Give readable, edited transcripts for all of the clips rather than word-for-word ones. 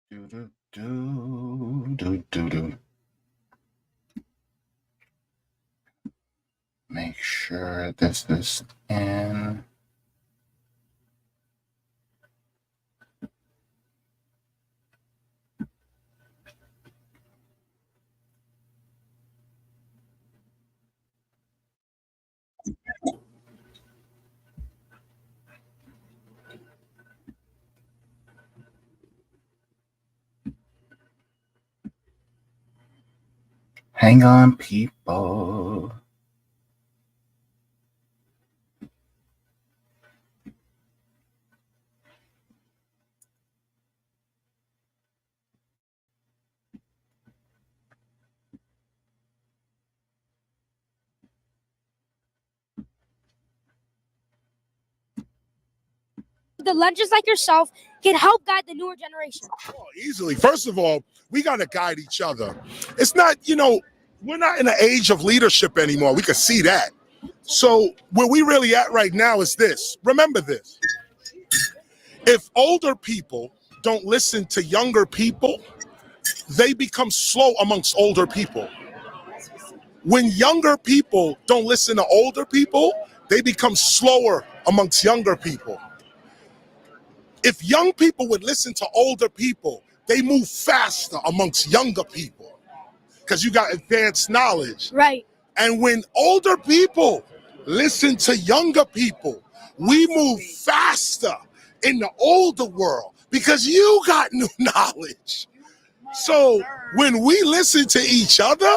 Do, do, do, do, do, do. Make sure this is in. Hang on, people. The legends like yourself can help guide the newer generation. Oh, easily. First of all, we got to guide each other. It's not, we're not in an age of leadership anymore. We can see that. So where we really at right now is this. Remember this. If older people don't listen to younger people, they become slow amongst older people. When younger people don't listen to older people, they become slower amongst younger people. If young people would listen to older people, they move faster amongst younger people because you got advanced knowledge. Right. And when older people listen to younger people, we move faster in the older world because you got new knowledge. So when we listen to each other,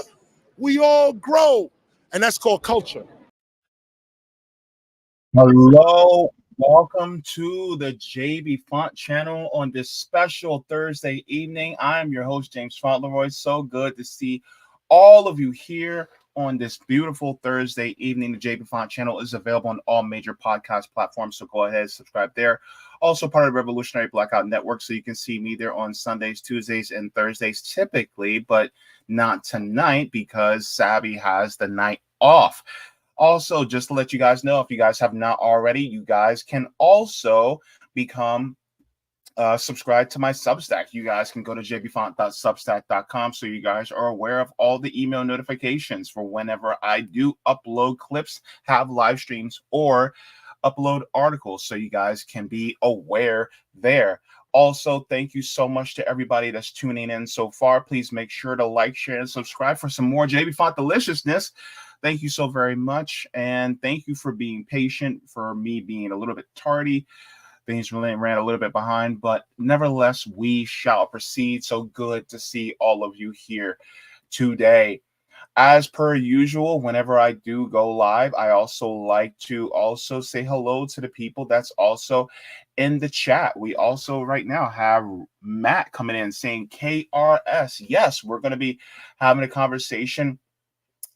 we all grow. And that's called culture. Hello, welcome to the Jaybefaunt channel on this special Thursday evening. I'm your host, James Fauntleroy. So good to see all of you here on this beautiful Thursday evening. The Jaybefaunt channel is available on all major podcast platforms, so go ahead and subscribe there. Also part of the Revolutionary Blackout Network, so you can see me there on Sundays, Tuesdays, and Thursdays typically, but not tonight because Sabby has the night off. Also, just to let you guys know, if you guys have not already, you guys can also become subscribe to my Substack. You guys can go to jaybefaunt.substack.com so you guys are aware of all the email notifications for whenever I do upload clips, have live streams, or upload articles, so you guys can be aware there. Also, thank you so much to everybody that's tuning in so far. Please make sure to like, share, and subscribe for some more Jaybefaunt deliciousness. Thank you so very much, and thank you for being patient, for me being a little bit tardy. Things really ran a little bit behind, but nevertheless, we shall proceed. So good to see all of you here today. As per usual, whenever I do go live, I also like to also say hello to the people that's also in the chat. We also right now have Matt coming in saying KRS. Yes, we're going to be having a conversation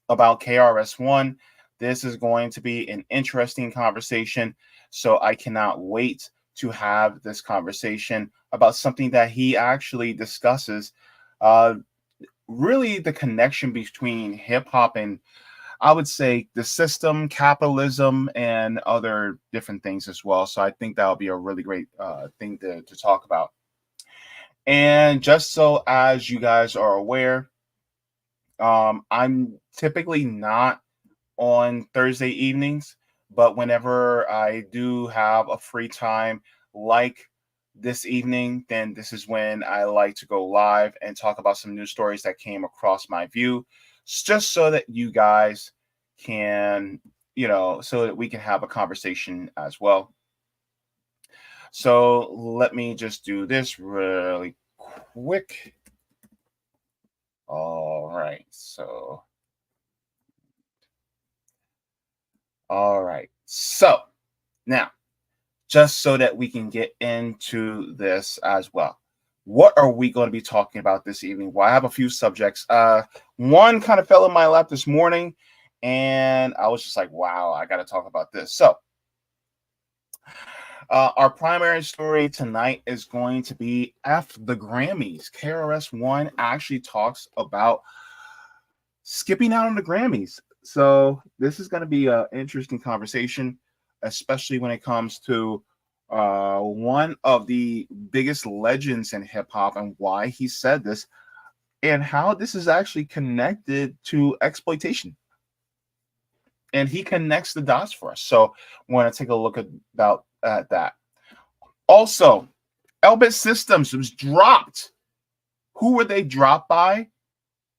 about KRS-One. This is going to be an interesting conversation, so I cannot wait to have this conversation about something that he actually discusses, really the connection between hip-hop and, I would say, the system, capitalism, and other different things as well. So I think that'll be a really great thing to talk about. And just so as you guys are aware, I'm typically not on Thursday evenings, but whenever I do have a free time like this evening, then this is when I like to go live and talk about some news stories that came across my view, just so that you guys can, so that we can have a conversation as well. So let me just do this really quick. All right, so now, just so that we can get into this as well, what are we going to be talking about this evening? Well, I have a few subjects. One kind of fell in my lap this morning, and I was just like, wow, I got to talk about this. So our primary story tonight is going to be F the Grammys. KRS-One actually talks about skipping out on the Grammys. So this is going to be an interesting conversation, especially when it comes to one of the biggest legends in hip hop, and why he said this, and how this is actually connected to exploitation. And he connects the dots for us. So we want to take a look at that. Also, Elbit Systems was dropped. Who were they dropped by,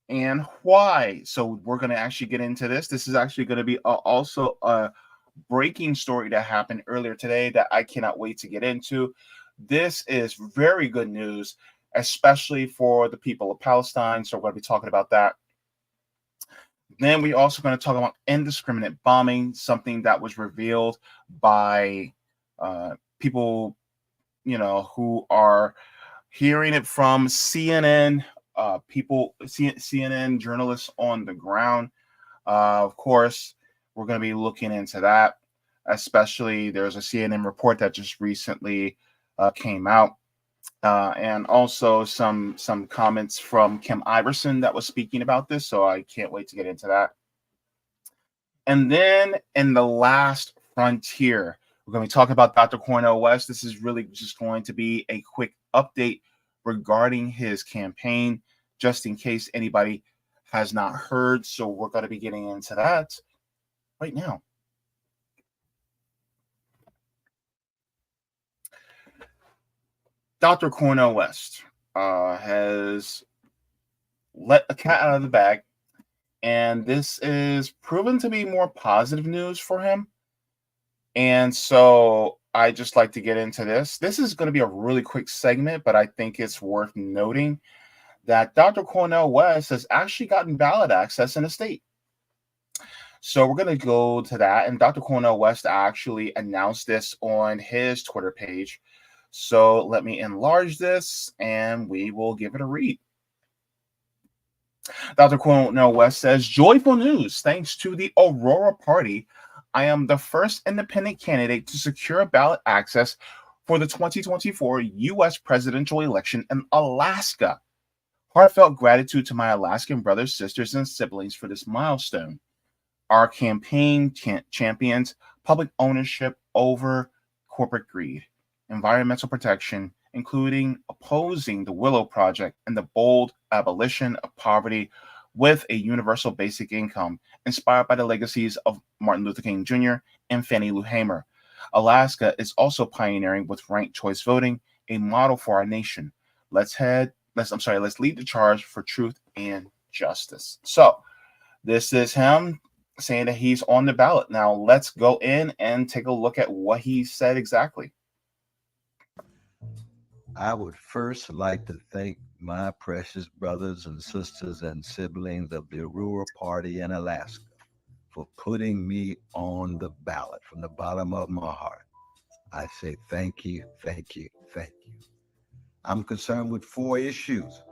and why? So we're going to actually get into this. This is actually going to be also a breaking story that happened earlier today that I cannot wait to get into. This is very good news, especially for the people of Palestine. So we're going to be talking about that. Then we also going to talk about indiscriminate bombing, something that was revealed by people, who are hearing it from CNN, CNN journalists on the ground. Of course, we're going to be looking into that. Especially, there's a CNN report that just recently came out, and also some comments from Kim Iverson that was speaking about this. So I can't wait to get into that. And then in the last frontier, we're going to be talking about Dr. Cornel West. This is really just going to be a quick update regarding his campaign, just in case anybody has not heard. So we're going to be getting into that right now. Dr. Cornel West has let a cat out of the bag, and this is proven to be more positive news for him. And so I just like to get into this. This is going to be a really quick segment, but I think it's worth noting that Dr. Cornel West has actually gotten ballot access in the state. So we're going to go to that. And Dr. Cornel West actually announced this on his Twitter page. So let me enlarge this and we will give it a read. Dr. Cornel West says, "Joyful news. Thanks to the Aurora Party, I am the first independent candidate to secure ballot access for the 2024 U.S. presidential election in Alaska. Heartfelt gratitude to my Alaskan brothers, sisters, and siblings for this milestone. Our campaign champions public ownership over corporate greed, environmental protection, including opposing the Willow Project and the bold abolition of poverty with a universal basic income, inspired by the legacies of Martin Luther King Jr. and Fannie Lou Hamer. Alaska is also pioneering with ranked choice voting, a model for our nation. Let's lead the charge for truth and justice." So this is him saying that he's on the ballot. Now let's go in and take a look at what he said exactly. I would first like to thank my precious brothers and sisters and siblings of the Aurora Party in Alaska for putting me on the ballot from the bottom of my heart. I say thank you, thank you, thank you. I'm concerned with 4 issues.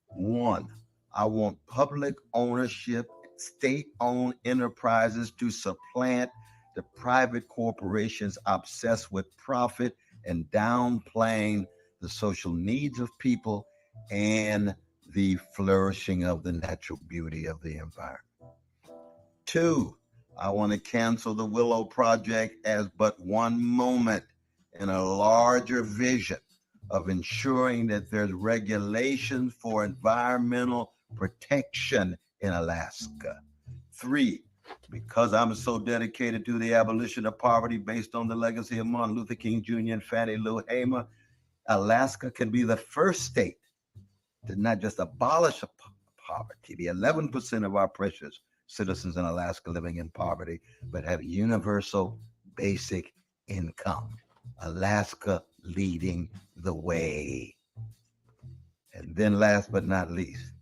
1, I want public ownership, state-owned enterprises to supplant the private corporations obsessed with profit and downplaying the social needs of people and the flourishing of the natural beauty of the environment. 2, I want to cancel the Willow Project as but one moment in a larger vision of ensuring that there's regulations for environmental protection in Alaska. 3, because I'm so dedicated to the abolition of poverty based on the legacy of Martin Luther King Jr. and Fannie Lou Hamer, Alaska can be the first state to not just abolish poverty, the 11% of our precious citizens in Alaska living in poverty, but have universal basic income. Alaska leading the way. And then last but not least,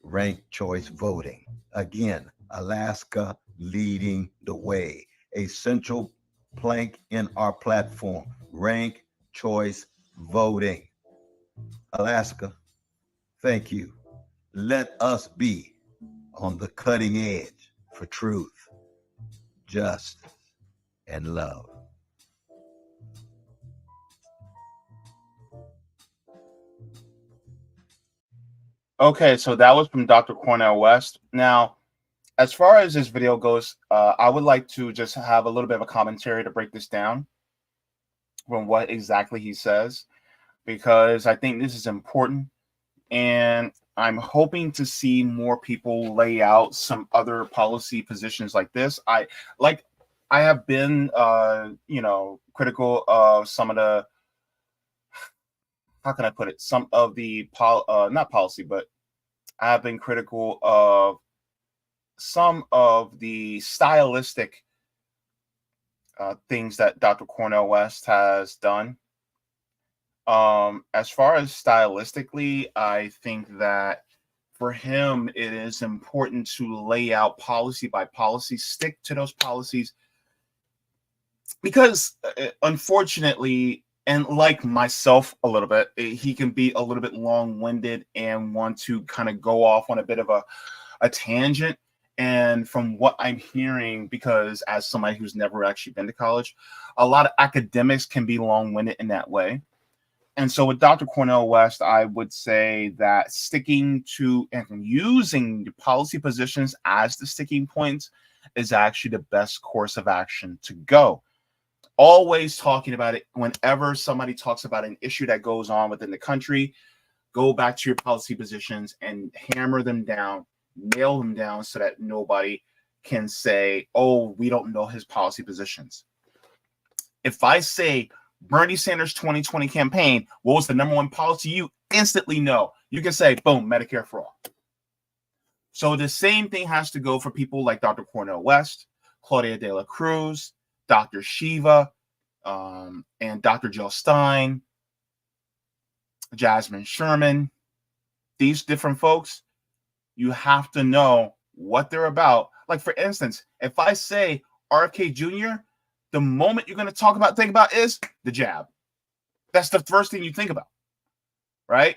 ranked choice voting. Again, Alaska leading the way. A central plank in our platform, ranked choice voting. Alaska, thank you. Let us be on the cutting edge for truth, justice, and love. Okay, so that was from Dr. Cornel West. Now, as far as this video goes, I would like to just have a little bit of a commentary to break this down. from what exactly he says, because I think this is important. And I'm hoping to see more people lay out some other policy positions like this. I have been, critical of some of the, how can I put it? Some of the not policy, but I have been critical of some of the stylistic things that Dr. Cornel West has done. As far as stylistically, I think that for him, it is important to lay out policy by policy, stick to those policies, because unfortunately, and like myself a little bit, he can be a little bit long-winded and want to kind of go off on a bit of a tangent. And from what I'm hearing, because as somebody who's never actually been to college, a lot of academics can be long-winded in that way. And so with Dr. Cornel West, I would say that sticking to and using the policy positions as the sticking points is actually the best course of action to go. Always talking about it. Whenever somebody talks about an issue that goes on within the country, go back to your policy positions and hammer them down, nail them down, so that nobody can say, oh, we don't know his policy positions. If I say Bernie Sanders 2020 campaign, what was the number one policy? You instantly know. You can say, boom, Medicare for all. So the same thing has to go for people like Dr. Cornel West, Claudia De La Cruz, Dr. Shiva, and Dr. Jill Stein, Jasmine Sherman. These different folks, you have to know what they're about. Like, for instance, if I say RFK Jr., the moment you're going to think about is the jab. That's the first thing you think about, right?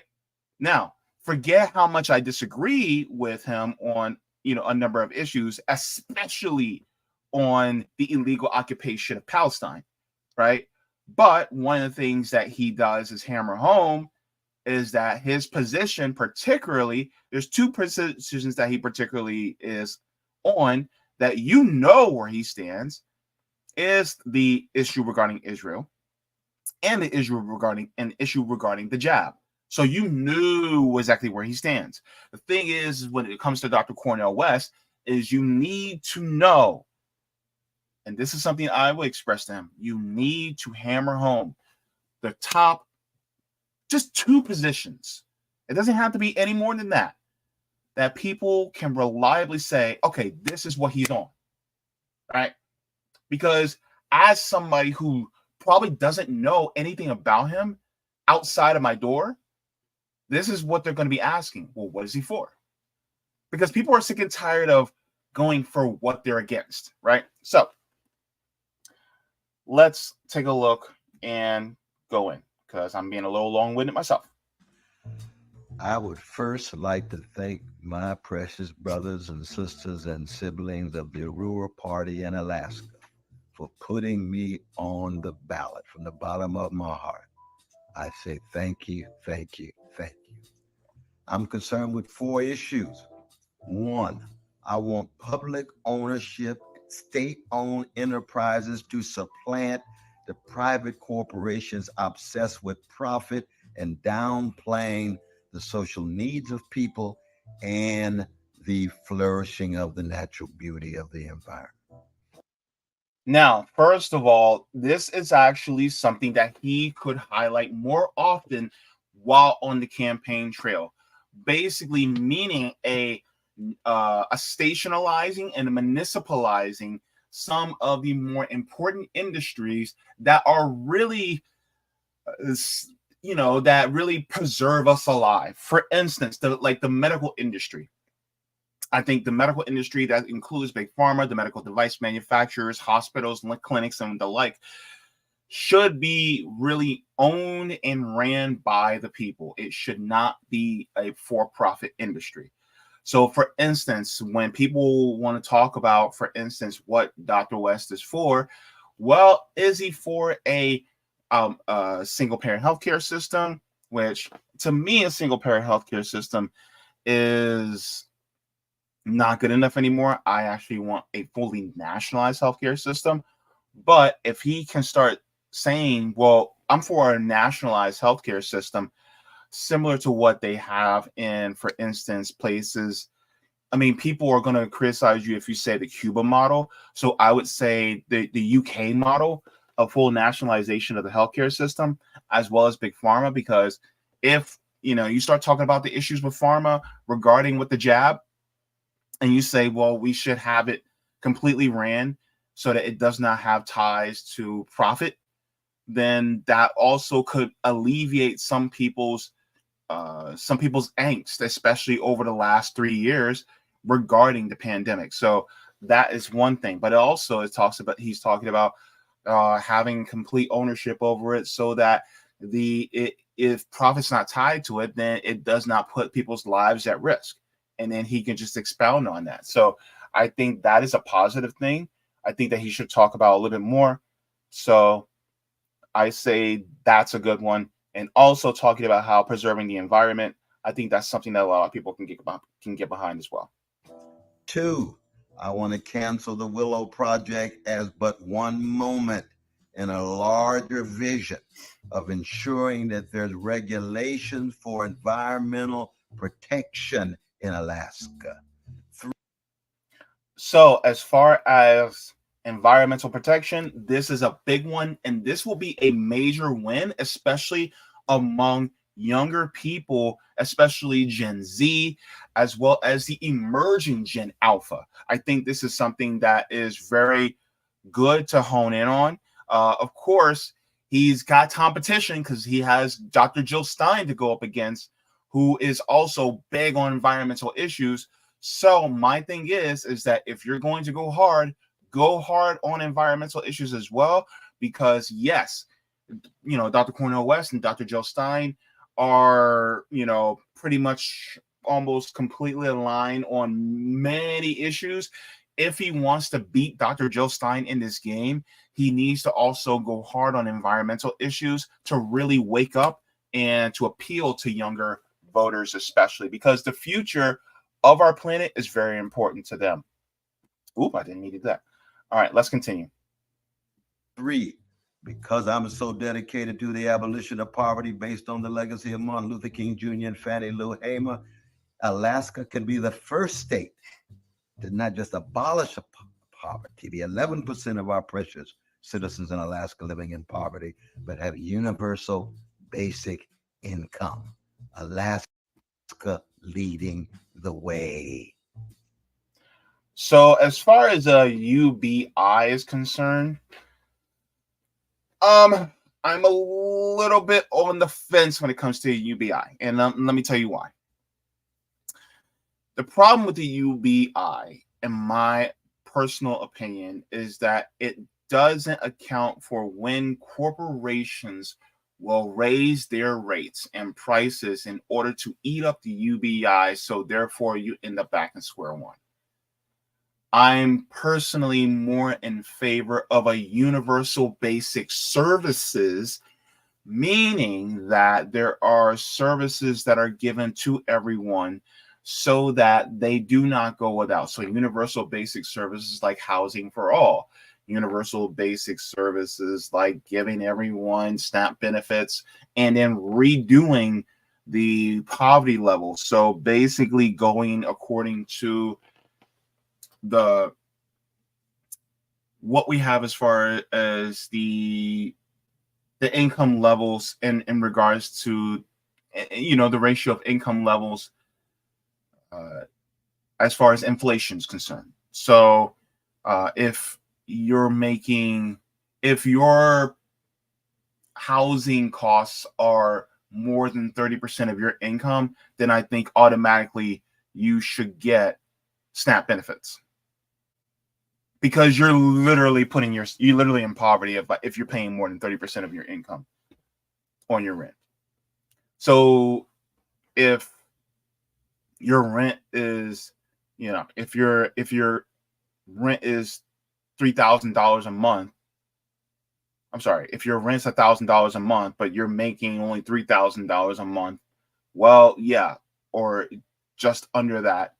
Now, forget how much I disagree with him on, a number of issues, especially on the illegal occupation of Palestine, right? But one of the things that he does is hammer home is that his position, particularly, there's two positions that he particularly is on that where he stands, is the issue regarding Israel and the issue regarding the jab. So you knew exactly where he stands. The thing is, when it comes to Dr. Cornel West, is you need to know, and this is something I will express to him, you need to hammer home the top, just two positions. It doesn't have to be any more than that people can reliably say, okay, this is what he's on, right? Because as somebody who probably doesn't know anything about him outside of my door, this is what they're going to be asking. Well, what is he for? Because people are sick and tired of going for what they're against, right? So let's take a look and go in, because I'm being a little long-winded myself. I would first like to thank my precious brothers and sisters and siblings of the Rural Party in Alaska for putting me on the ballot from the bottom of my heart. I say thank you, thank you, thank you. I'm concerned with 4 issues. 1, I want public ownership, state-owned enterprises to supplant the private corporations obsessed with profit and downplaying the social needs of people and the flourishing of the natural beauty of the environment. Now, first of all, this is actually something that he could highlight more often while on the campaign trail. Basically meaning a stationalizing and municipalizing some of the more important industries that are really that really preserve us alive. For instance, the medical industry. I think the medical industry, that includes big pharma, the medical device manufacturers, hospitals, clinics, and the like, should be really owned and ran by the people. It should not be a for-profit industry. So, for instance, when people want to talk about, for instance, what Dr. West is for, well, is he for a single-parent healthcare system? Which, to me, a single-parent healthcare system is not good enough anymore. I actually want a fully nationalized healthcare system. But if he can start saying, well, I'm for a nationalized healthcare system similar to what they have in, for instance, places. I mean, people are going to criticize you if you say the Cuba model. So I would say the UK model of full nationalization of the healthcare system, as well as big pharma, because if you start talking about the issues with pharma regarding with the jab, and you say, well, we should have it completely ran so that it does not have ties to profit, then that also could alleviate some people's angst, especially over the last 3 years regarding the pandemic. So that is one thing. But also he's talking about having complete ownership over it, so that if profit's not tied to it, then it does not put people's lives at risk. And then he can just expound on that. So I think that is a positive thing. I think that he should talk about a little bit more. So I say that's a good one. And also talking about how preserving the environment, I think that's something that a lot of people can get behind as well. 2, I want to cancel the Willow Project as but one moment in a larger vision of ensuring that there's regulations for environmental protection in Alaska. 3. So as far as environmental protection, this is a big one, and this will be a major win, especially among younger people, especially Gen Z, as well as the emerging Gen Alpha. I think this is something that is very good to hone in on. Of course, he's got competition because he has Dr. Jill Stein to go up against, who is also big on environmental issues. So my thing is that if you're going to go hard on environmental issues as well, because yes, Dr. Cornel West and Dr. Jill Stein are, pretty much almost completely aligned on many issues. If he wants to beat Dr. Jill Stein in this game, he needs to also go hard on environmental issues to really wake up and to appeal to younger voters, especially because the future of our planet is very important to them. Oop, I didn't need that. All right, let's continue. 3, because I'm so dedicated to the abolition of poverty based on the legacy of Martin Luther King Jr. and Fannie Lou Hamer, Alaska can be the first state to not just abolish poverty, the 11% of our precious citizens in Alaska living in poverty, but have universal basic income. Alaska leading the way. So as far as UBI is concerned, I'm a little bit on the fence when it comes to UBI, and let me tell you why. The problem with the UBI, in my personal opinion, is that it doesn't account for when corporations will raise their rates and prices in order to eat up the UBI, so therefore you end up back in square one. I'm personally more in favor of a universal basic services, meaning that there are services that are given to everyone so that they do not go without. So universal basic services like housing for all, universal basic services like giving everyone SNAP benefits, and then redoing the poverty level. So basically going according to what we have as far as the income levels in regards to the ratio of income levels as far as inflation is concerned. So if your housing costs are more than 30% of your income, then I think automatically you should get SNAP benefits, because you're literally in poverty if you're paying more than 30% of your income on your rent. So if your rent is, if your rent is $3,000 a month, I'm sorry, if your rent's $1,000 a month, but you're making only $3,000 a month, well, yeah, or just under that,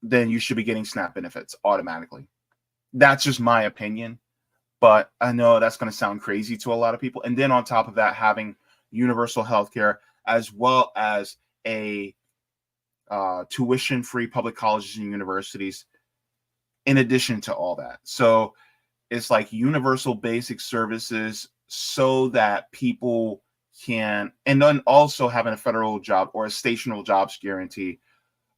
then you should be getting SNAP benefits automatically. That's just my opinion. but I know that's going to sound crazy to a lot of people. And then on top of that, having universal health care as well as a tuition-free public colleges and universities in addition to all that. So it's like universal basic services so that people can, and then also having a federal job or a stational jobs guarantee.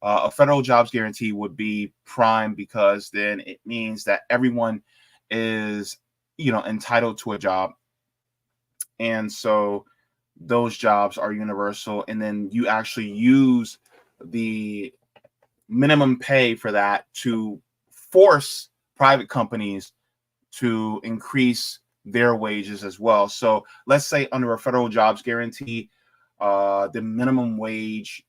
A federal jobs guarantee would be prime because then it means that everyone is, entitled to a job. And so those jobs are universal. And then you actually use the minimum pay for that to force private companies to increase their wages as well. So let's say under a federal jobs guarantee, the minimum wage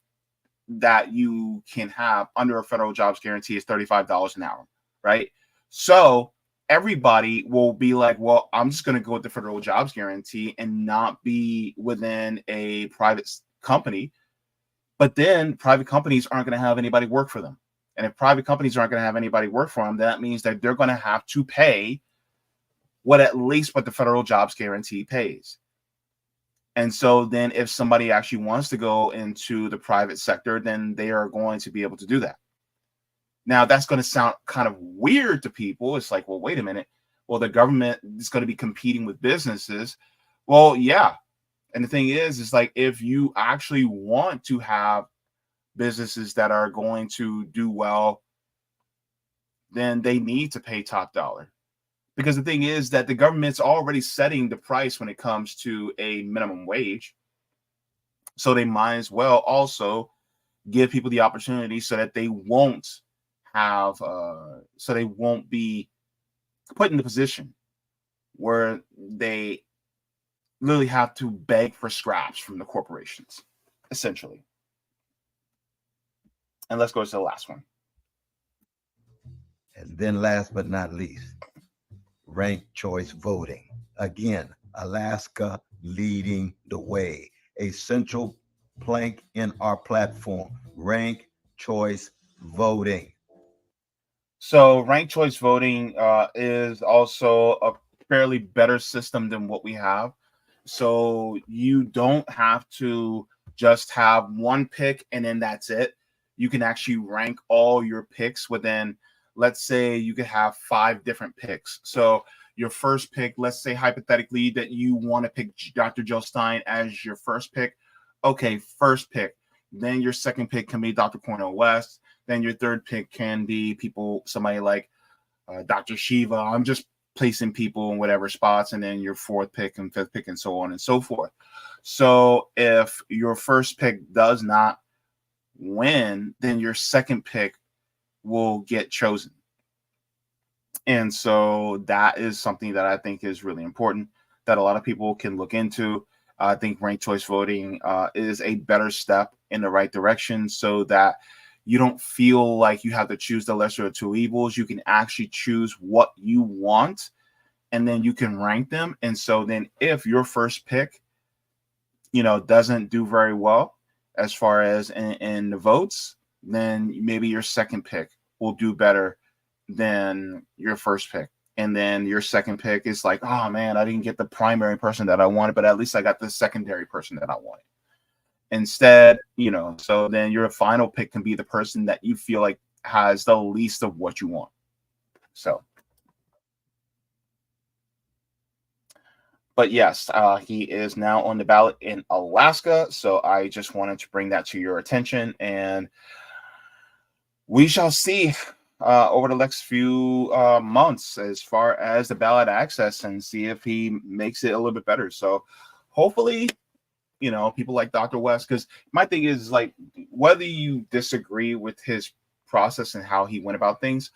that you can have under a federal jobs guarantee is $35 an hour, right? So everybody will be like, well, I'm just going to go with the federal jobs guarantee and not be within a private company. But then private companies aren't going to have anybody work for them. And if private companies aren't going to have anybody work for them, that means that they're going to have to pay what the federal jobs guarantee pays. And so then if somebody actually wants to go into the private sector, then they are going to be able to do that. Now, that's going to sound kind of weird to people. It's like, well, wait a minute. Well, the government is going to be competing with businesses. Well, yeah. And the thing is like, if you actually want to have businesses that are going to do well, then they need to pay top dollar. Because the thing is that the government's already setting the price when it comes to a minimum wage. So they might as well also give people the opportunity so that they won't be put in the position where they literally have to beg for scraps from the corporations, essentially. And let's go to the last one. And then last but not least, ranked choice voting. Again, Alaska leading the way. A central plank in our platform, ranked choice voting. So ranked choice voting is also a fairly better system than what we have. So you don't have to just have one pick and then that's it. You can actually rank all your picks within, let's say you could have 5 different picks. So your first pick, let's say hypothetically that you want to pick Dr. Jill Stein as your first pick. Okay, first pick. Then your second pick can be Dr. Cornel West. Then your third pick can be somebody like Dr. Shiva. I'm just placing people in whatever spots. And then your fourth pick and fifth pick and so on and so forth. So if your first pick does not win, then your second pick will get chosen. And so that is something that I think is really important that a lot of people can look into. I think ranked choice voting is a better step in the right direction so that you don't feel like you have to choose the lesser of two evils. You can actually choose what you want and then you can rank them. And so then if your first pick, doesn't do very well as far as in the votes, then maybe your second pick will do better than your first pick. And then your second pick is like, oh man, I didn't get the primary person that I wanted, but at least I got the secondary person that I wanted. Instead, so then your final pick can be the person that you feel like has the least of what you want. So, but yes, he is now on the ballot in Alaska. So I just wanted to bring that to your attention, and we shall see over the next few months as far as the ballot access and see if he makes it a little bit better. So hopefully, people like Dr. West, because my thing is like, whether you disagree with his process and how he went about things,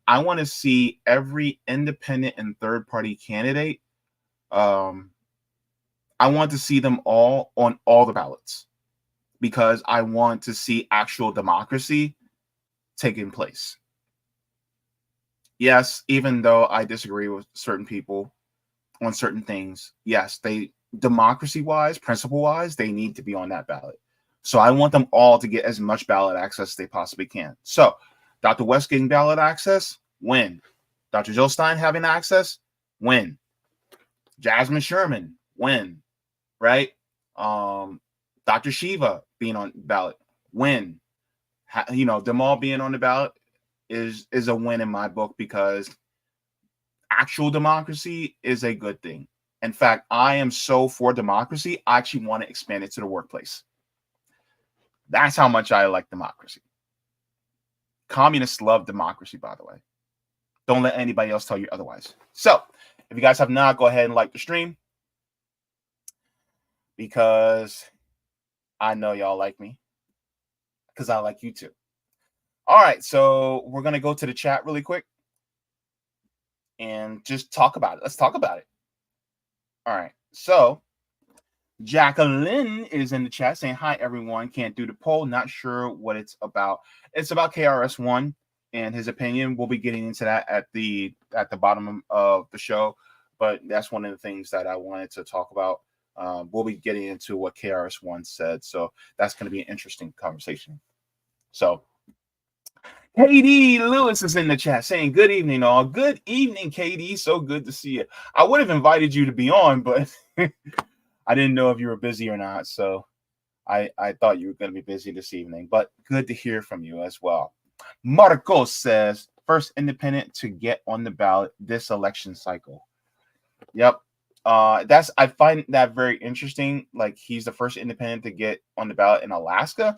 I want to see every independent and third party candidate. I want to see them all on all the ballots because I want to see actual democracy taking place. Yes, even though I disagree with certain people on certain things, yes, democracy-wise, principle-wise, they need to be on that ballot. So I want them all to get as much ballot access as they possibly can. So Dr. West getting ballot access, win. Dr. Jill Stein having access, win. Jasmine Sherman, win. Right? Dr. Shiva being on ballot, win. Them all being on the ballot is a win in my book, because actual democracy is a good thing. In fact, I am so for democracy, I actually want to expand it to the workplace. That's how much I like democracy. Communists love democracy, by the way. Don't let anybody else tell you otherwise. So, if you guys have not, go ahead and like the stream, because I know y'all like me, because I like you too. All right, so we're going to go to the chat really quick and just talk about it. Let's talk about it. All right, so Jacqueline is in the chat saying, hi, everyone. Can't do the poll. Not sure what it's about. It's about KRS-One and his opinion. We'll be getting into that at the bottom of the show, but that's one of the things that I wanted to talk about. We'll be getting into what KRS-One said, so that's going to be an interesting conversation. So KD Lewis is in the chat saying, good evening, all. Good evening, KD. So good to see you. I would have invited you to be on, but I didn't know if you were busy or not, so I thought you were going to be busy this evening, but good to hear from you as well. Marcos says, first independent to get on the ballot this election cycle. Yep. I find that very interesting. Like, he's the first independent to get on the ballot in Alaska.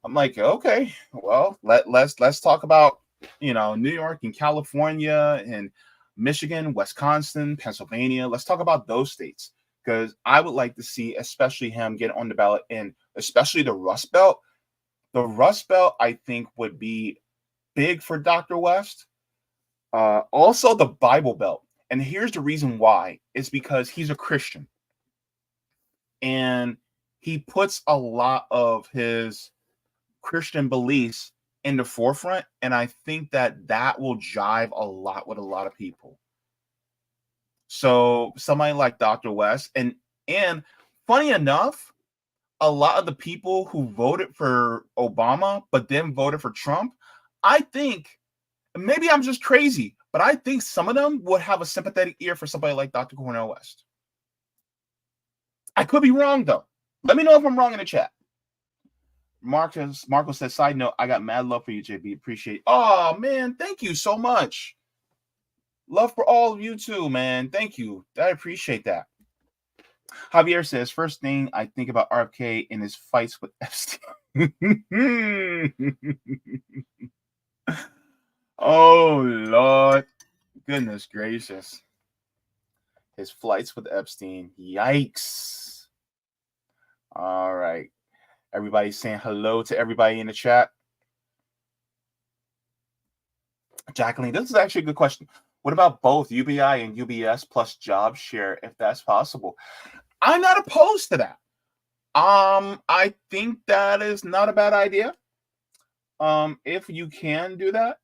I'm like, okay, well, let's talk about, New York and California and Michigan, Wisconsin, Pennsylvania. Let's talk about those states, because I would like to see, especially him, get on the ballot, and especially the Rust Belt. The Rust Belt, I think, would be big for Dr. West. Also, the Bible Belt. And here's the reason why. It's because he's a Christian. And he puts a lot of his Christian beliefs in the forefront. And I think that will jive a lot with a lot of people. So somebody like Dr. West, and funny enough, a lot of the people who voted for Obama but then voted for Trump, I think, maybe I'm just crazy, but I think some of them would have a sympathetic ear for somebody like Dr. Cornel West. I could be wrong, though. Let me know if I'm wrong in the chat. Marco says, side note, I got mad love for you, JB. Appreciate it. Oh, man, thank you so much. Love for all of you too, man. Thank you. I appreciate that. Javier says, first thing I think about RFK in his fights with Epstein. Oh, Lord. Goodness gracious. His flights with Epstein. Yikes. All right. Everybody's saying hello to everybody in the chat. Jacqueline, this is actually a good question. What about both UBI and UBS plus job share, if that's possible? I'm not opposed to that. I think that is not a bad idea. If you can do that,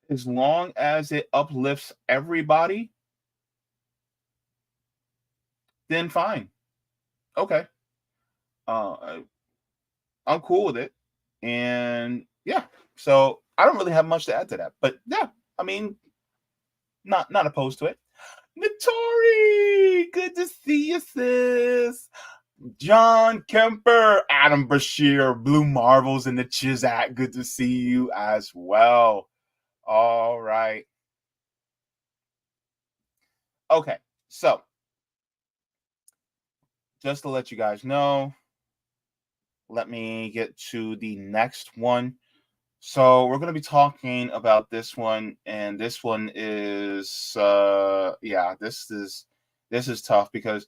as long as it uplifts everybody, then fine. Okay. I'm cool with it. And yeah, so I don't really have much to add to that. But yeah, I mean, not opposed to it. Notori, good to see you, sis. John Kemper, Adam Bashir, Blue Marvels in the Chizak. Good to see you as well. All right. Okay, so just to let you guys know, let me get to the next one. So we're going to be talking about this one, and this one is, this is tough because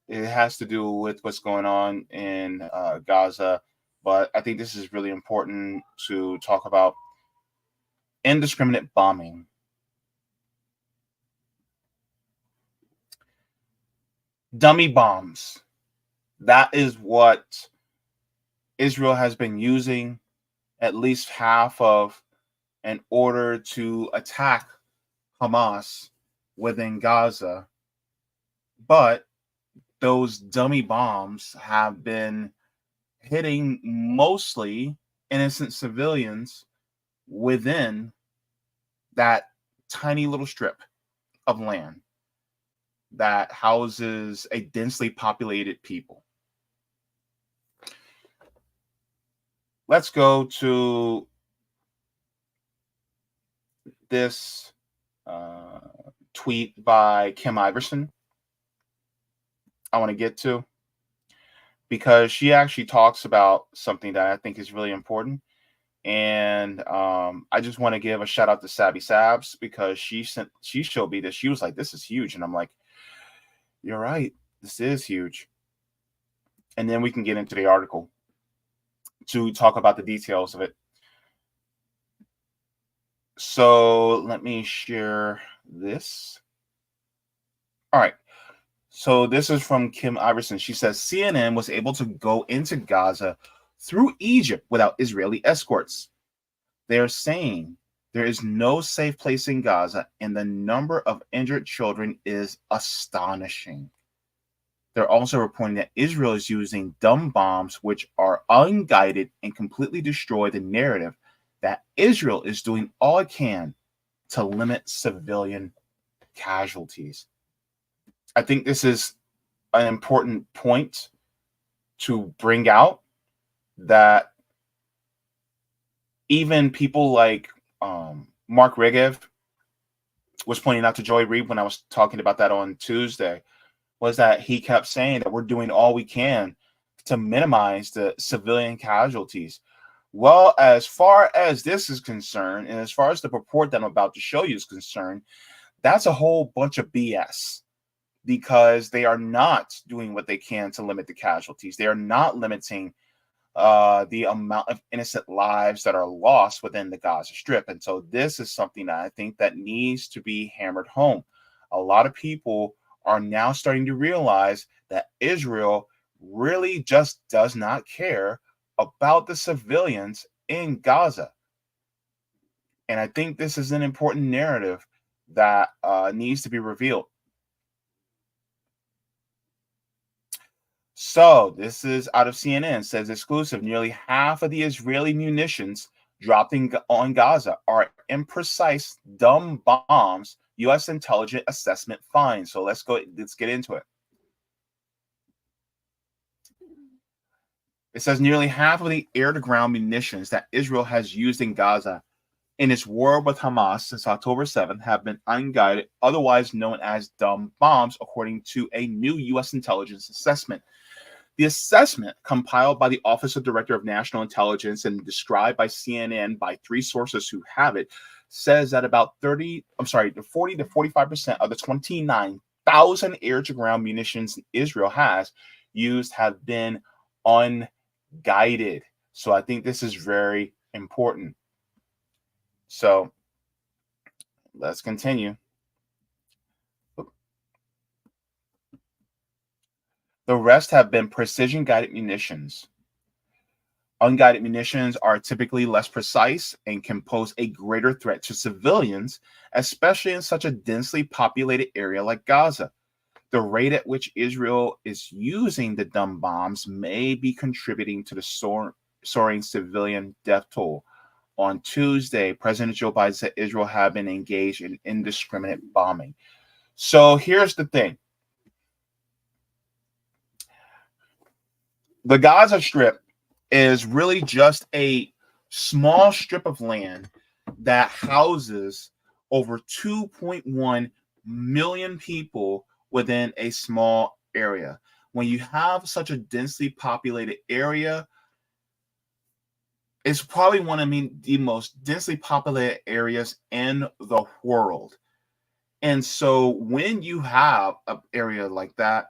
it has to do with what's going on in Gaza, but I think this is really important to talk about. Indiscriminate bombing. Dummy bombs. That is what Israel has been using at least half of in order to attack Hamas within Gaza. But those dummy bombs have been hitting mostly innocent civilians within that tiny little strip of land that houses a densely populated people. Let's go to this tweet by Kim Iverson. I want to get to, because she actually talks about something that I think is really important. And I just want to give a shout out to Sabby Sabs, because she showed me this. She was like, this is huge. And I'm like, you're right. This is huge. And then we can get into the article to talk about the details of it. So let me share this. All right. So this is from Kim Iverson. She says CNN was able to go into Gaza through Egypt without Israeli escorts. They're saying there is no safe place in Gaza, and the number of injured children is astonishing. They're also reporting that Israel is using dumb bombs, which are unguided and completely destroy the narrative that Israel is doing all it can to limit civilian casualties. I think this is an important point to bring out, that even people like Mark Regev was pointing out to Joy Reid when I was talking about that on Tuesday, was that he kept saying that we're doing all we can to minimize the civilian casualties. Well, as far as this is concerned, and as far as the report that I'm about to show you is concerned, that's a whole bunch of BS, because they are not doing what they can to limit the casualties. They are not limiting the amount of innocent lives that are lost within the Gaza Strip. And so this is something that I think that needs to be hammered home. A lot of people are now starting to realize that Israel really just does not care about the civilians in Gaza. And I think this is an important narrative that needs to be revealed. So this is out of CNN, says exclusive. Nearly half of the Israeli munitions dropped on Gaza are imprecise, dumb bombs, U.S. intelligence assessment finds. So let's get into it. It says nearly half of the air-to-ground munitions that Israel has used in Gaza in its war with Hamas since October 7th have been unguided, otherwise known as dumb bombs, according to a new U.S. intelligence assessment. The assessment, compiled by the Office of Director of National Intelligence and described by CNN by three sources who have it, says that about 40 to 45% of the 29,000 air-to-ground munitions Israel has used have been unguided. So I think this is very important. So let's continue. The rest have been precision-guided munitions. Unguided munitions are typically less precise and can pose a greater threat to civilians, especially in such a densely populated area like Gaza. The rate at which Israel is using the dumb bombs may be contributing to the soaring civilian death toll. On Tuesday, President Joe Biden said Israel had been engaged in indiscriminate bombing. So here's the thing. The Gaza Strip is really just a small strip of land that houses over 2.1 million people within a small area. When you have such a densely populated area, it's probably one of the most densely populated areas in the world. And so when you have an area like that,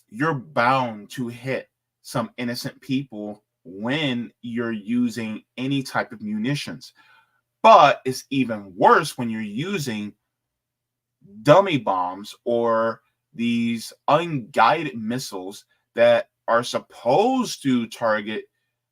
you're bound to hit some innocent people when you're using any type of munitions. But it's even worse when you're using dummy bombs or these unguided missiles that are supposed to target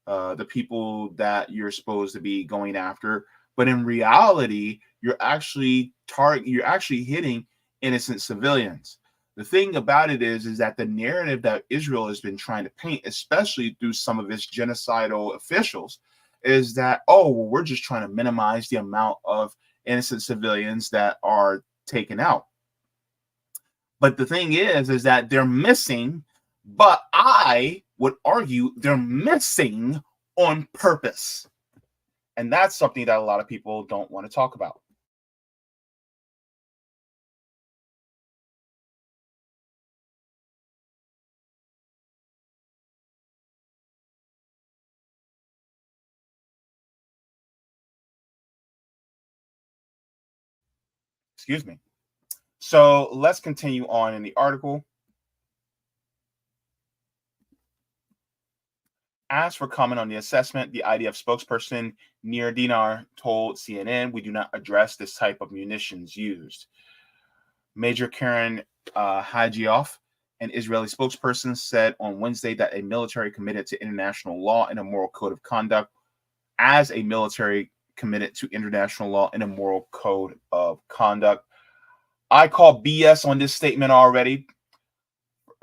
the people that you're supposed to be going after, but in reality, you're actually hitting innocent civilians. The thing about it is that the narrative that Israel has been trying to paint, especially through some of its genocidal officials, is that, oh, well, we're just trying to minimize the amount of innocent civilians that are taken out. But the thing is that they're missing, but I would argue they're missing on purpose. And that's something that a lot of people don't want to talk about. Excuse me. So let's continue on in the article. As for comment on the assessment, the IDF spokesperson Nir Dinar told CNN, "We do not address this type of munitions used." Major Karen Hajioff, an Israeli spokesperson, said on Wednesday that a military committed to international law and a moral code of conduct, as a military committed to international law and a moral code of conduct. I call BS on this statement already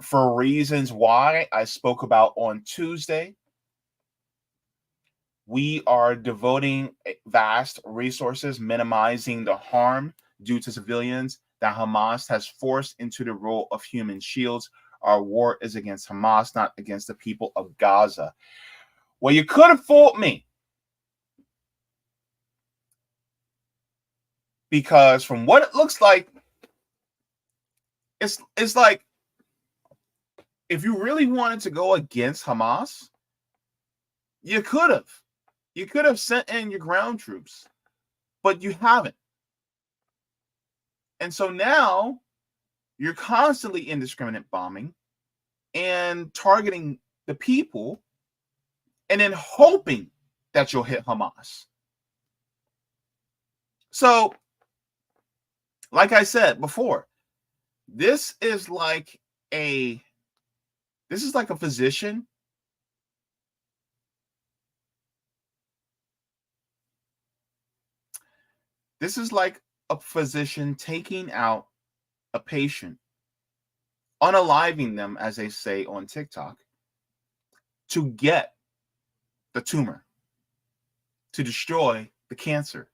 for reasons why I spoke about on Tuesday. We are devoting vast resources, minimizing the harm due to civilians that Hamas has forced into the role of human shields. Our war is against Hamas, not against the people of Gaza. Well, you could have fooled me, because from what it looks like, it's like if you really wanted to go against Hamas, you could have. You could have sent in your ground troops, but you haven't. And so now you're constantly indiscriminate bombing and targeting the people and then hoping that you'll hit Hamas. So, like I said before, this is like a physician taking out a patient, unaliving them, as they say on TikTok, to get the tumor, to destroy the cancer.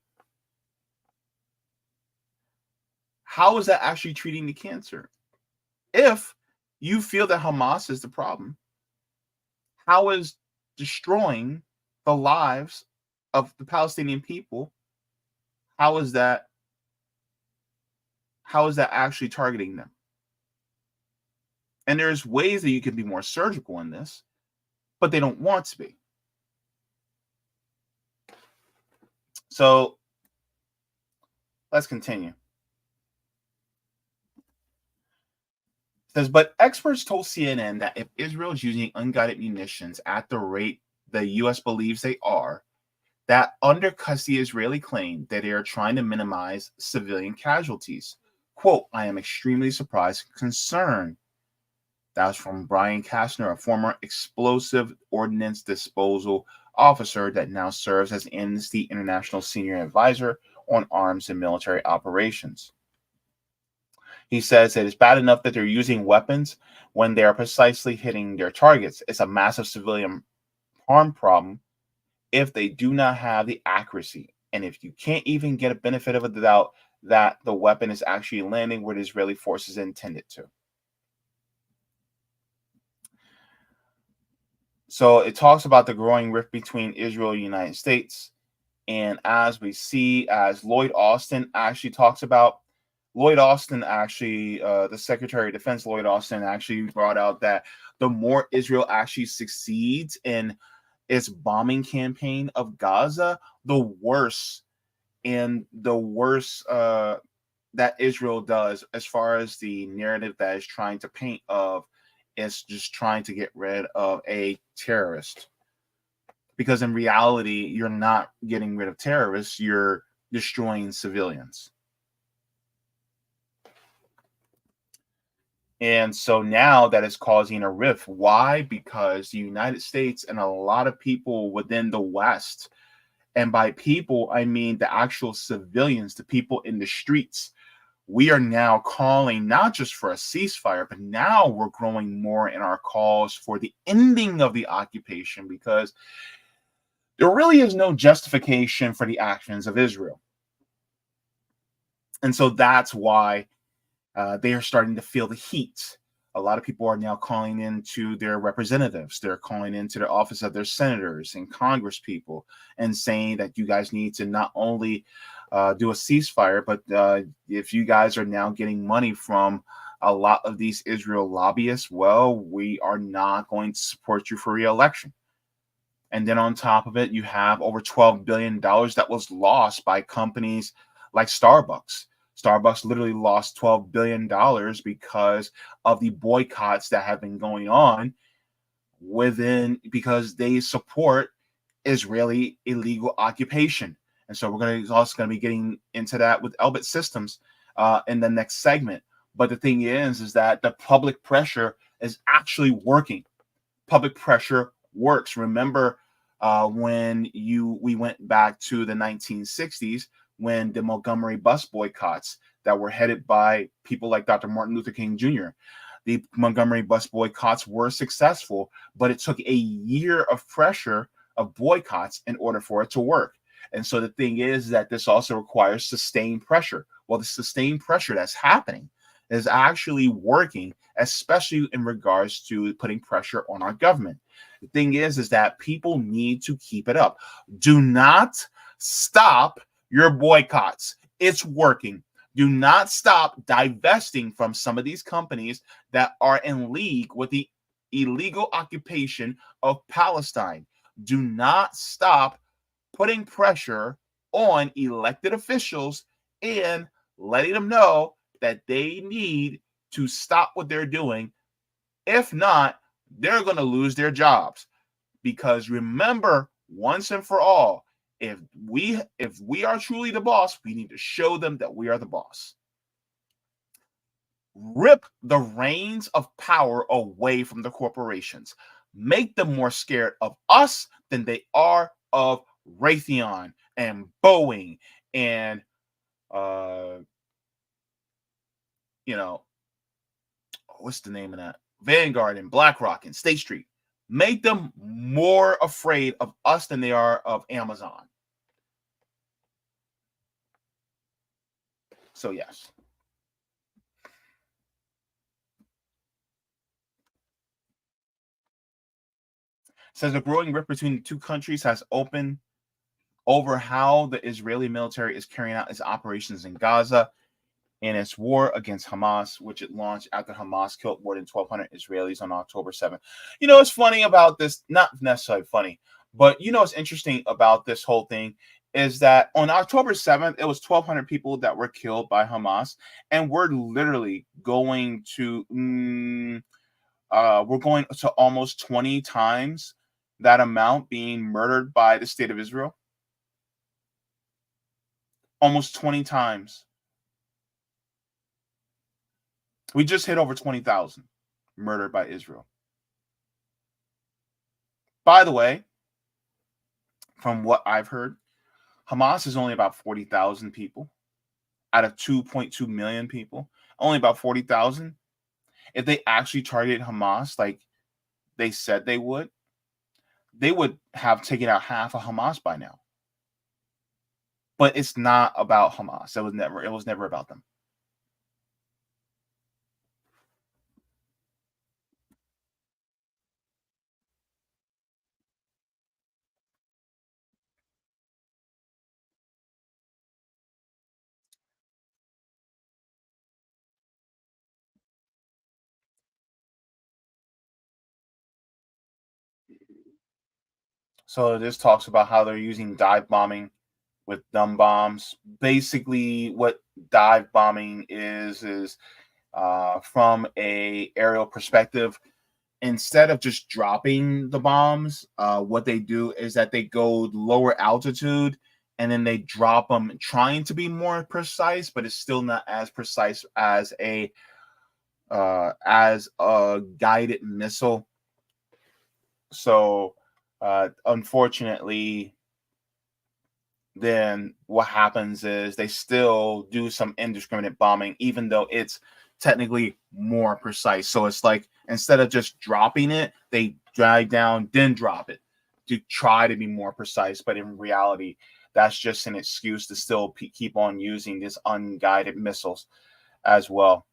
How is that actually treating the cancer? If you feel that Hamas is the problem, how is destroying the lives of the Palestinian people, how is that actually targeting them? And there's ways that you can be more surgical in this, but they don't want to be. So let's continue. It says, but experts told CNN that if Israel is using unguided munitions at the rate the U.S. believes they are, that undercuts the Israeli claim that they are trying to minimize civilian casualties. Quote, I am extremely surprised and concerned. That was from Brian Kastner, a former explosive ordnance disposal officer that now serves as Amnesty International Senior Advisor on Arms and Military Operations. He says that it's bad enough that they're using weapons when they are precisely hitting their targets. It's a massive civilian harm problem if they do not have the accuracy. And if you can't even get a benefit of the doubt that the weapon is actually landing where the Israeli forces intended to. So it talks about the growing rift between Israel and the United States. And as we see, as Lloyd Austin actually talks about, the Secretary of Defense, Lloyd Austin, actually brought out that the more Israel actually succeeds in its bombing campaign of Gaza, the worse that Israel does, as far as the narrative that is trying to paint of it's just trying to get rid of a terrorist. Because in reality, you're not getting rid of terrorists, you're destroying civilians. And so now that is causing a rift. Why? Because the United States and a lot of people within the West, and by people, I mean the actual civilians, the people in the streets, we are now calling not just for a ceasefire, but now we're growing more in our calls for the ending of the occupation, because there really is no justification for the actions of Israel. And so that's why they are starting to feel the heat. A lot of people are now calling into their representatives. They're calling into the office of their senators and Congress people and saying that you guys need to not only do a ceasefire, but if you guys are now getting money from a lot of these Israel lobbyists, well, we are not going to support you for re-election. And then on top of it, you have over $12 billion that was lost by companies like Starbucks. Starbucks literally lost $12 billion because of the boycotts that have been going on because they support Israeli illegal occupation. And so we're also going to be getting into that with Elbit Systems in the next segment. But the thing is that the public pressure is actually working. Public pressure works. Remember when we went back to the 1960s, when the Montgomery bus boycotts that were headed by people like Dr. Martin Luther King Jr. The Montgomery bus boycotts were successful, but it took a year of pressure of boycotts in order for it to work. And so the thing is that this also requires sustained pressure. Well, the sustained pressure that's happening is actually working, especially in regards to putting pressure on our government. The thing is that people need to keep it up. Do not stop your boycotts. It's working. Do not stop divesting from some of these companies that are in league with the illegal occupation of Palestine. Do not stop putting pressure on elected officials and letting them know that they need to stop what they're doing. If not, they're going to lose their jobs. Because remember, once and for all, if we are truly the boss, we need to show them that we are the boss. Rip the reins of power away from the corporations. Make them more scared of us than they are of Raytheon and Boeing and what's the name of that? Vanguard and BlackRock and State Street. Make them more afraid of us than they are of Amazon. So yes. Says a growing rift between the two countries has opened over how the Israeli military is carrying out its operations in Gaza in its war against Hamas, which it launched after Hamas killed more than 1,200 Israelis on October 7th. It's funny about this, not necessarily funny, but what's interesting about this whole thing is that on October 7th, it was 1,200 people that were killed by Hamas, and we're literally going to almost 20 times that amount being murdered by the state of Israel. Almost 20 times. We just hit over 20,000 murdered by Israel. By the way, from what I've heard, Hamas is only about 40,000 people out of 2.2 million people. Only about 40,000. If they actually targeted Hamas like they said they would have taken out half of Hamas by now. But it's not about Hamas. It was never about them. So this talks about how they're using dive bombing with dumb bombs. Basically, what dive bombing is from a aerial perspective. Instead of just dropping the bombs, what they do is that they go lower altitude and then they drop them, trying to be more precise, but it's still not as precise as a guided missile. So unfortunately, then what happens is they still do some indiscriminate bombing, even though it's technically more precise. So it's like, instead of just dropping it, they drag down, then drop it to try to be more precise. But in reality, that's just an excuse to still keep on using these unguided missiles as well.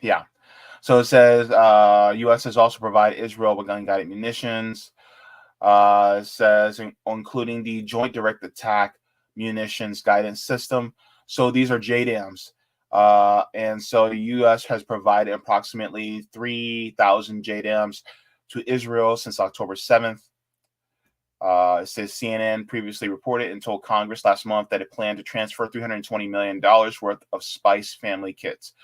Yeah. So it says U.S. has also provided Israel with unguided munitions. It says including the Joint Direct Attack Munitions Guidance System. So these are JDAMs. And so the U.S. has provided approximately 3,000 JDAMs to Israel since October 7th. It says CNN previously reported and told Congress last month that it planned to transfer $320 million worth of Spice family kits.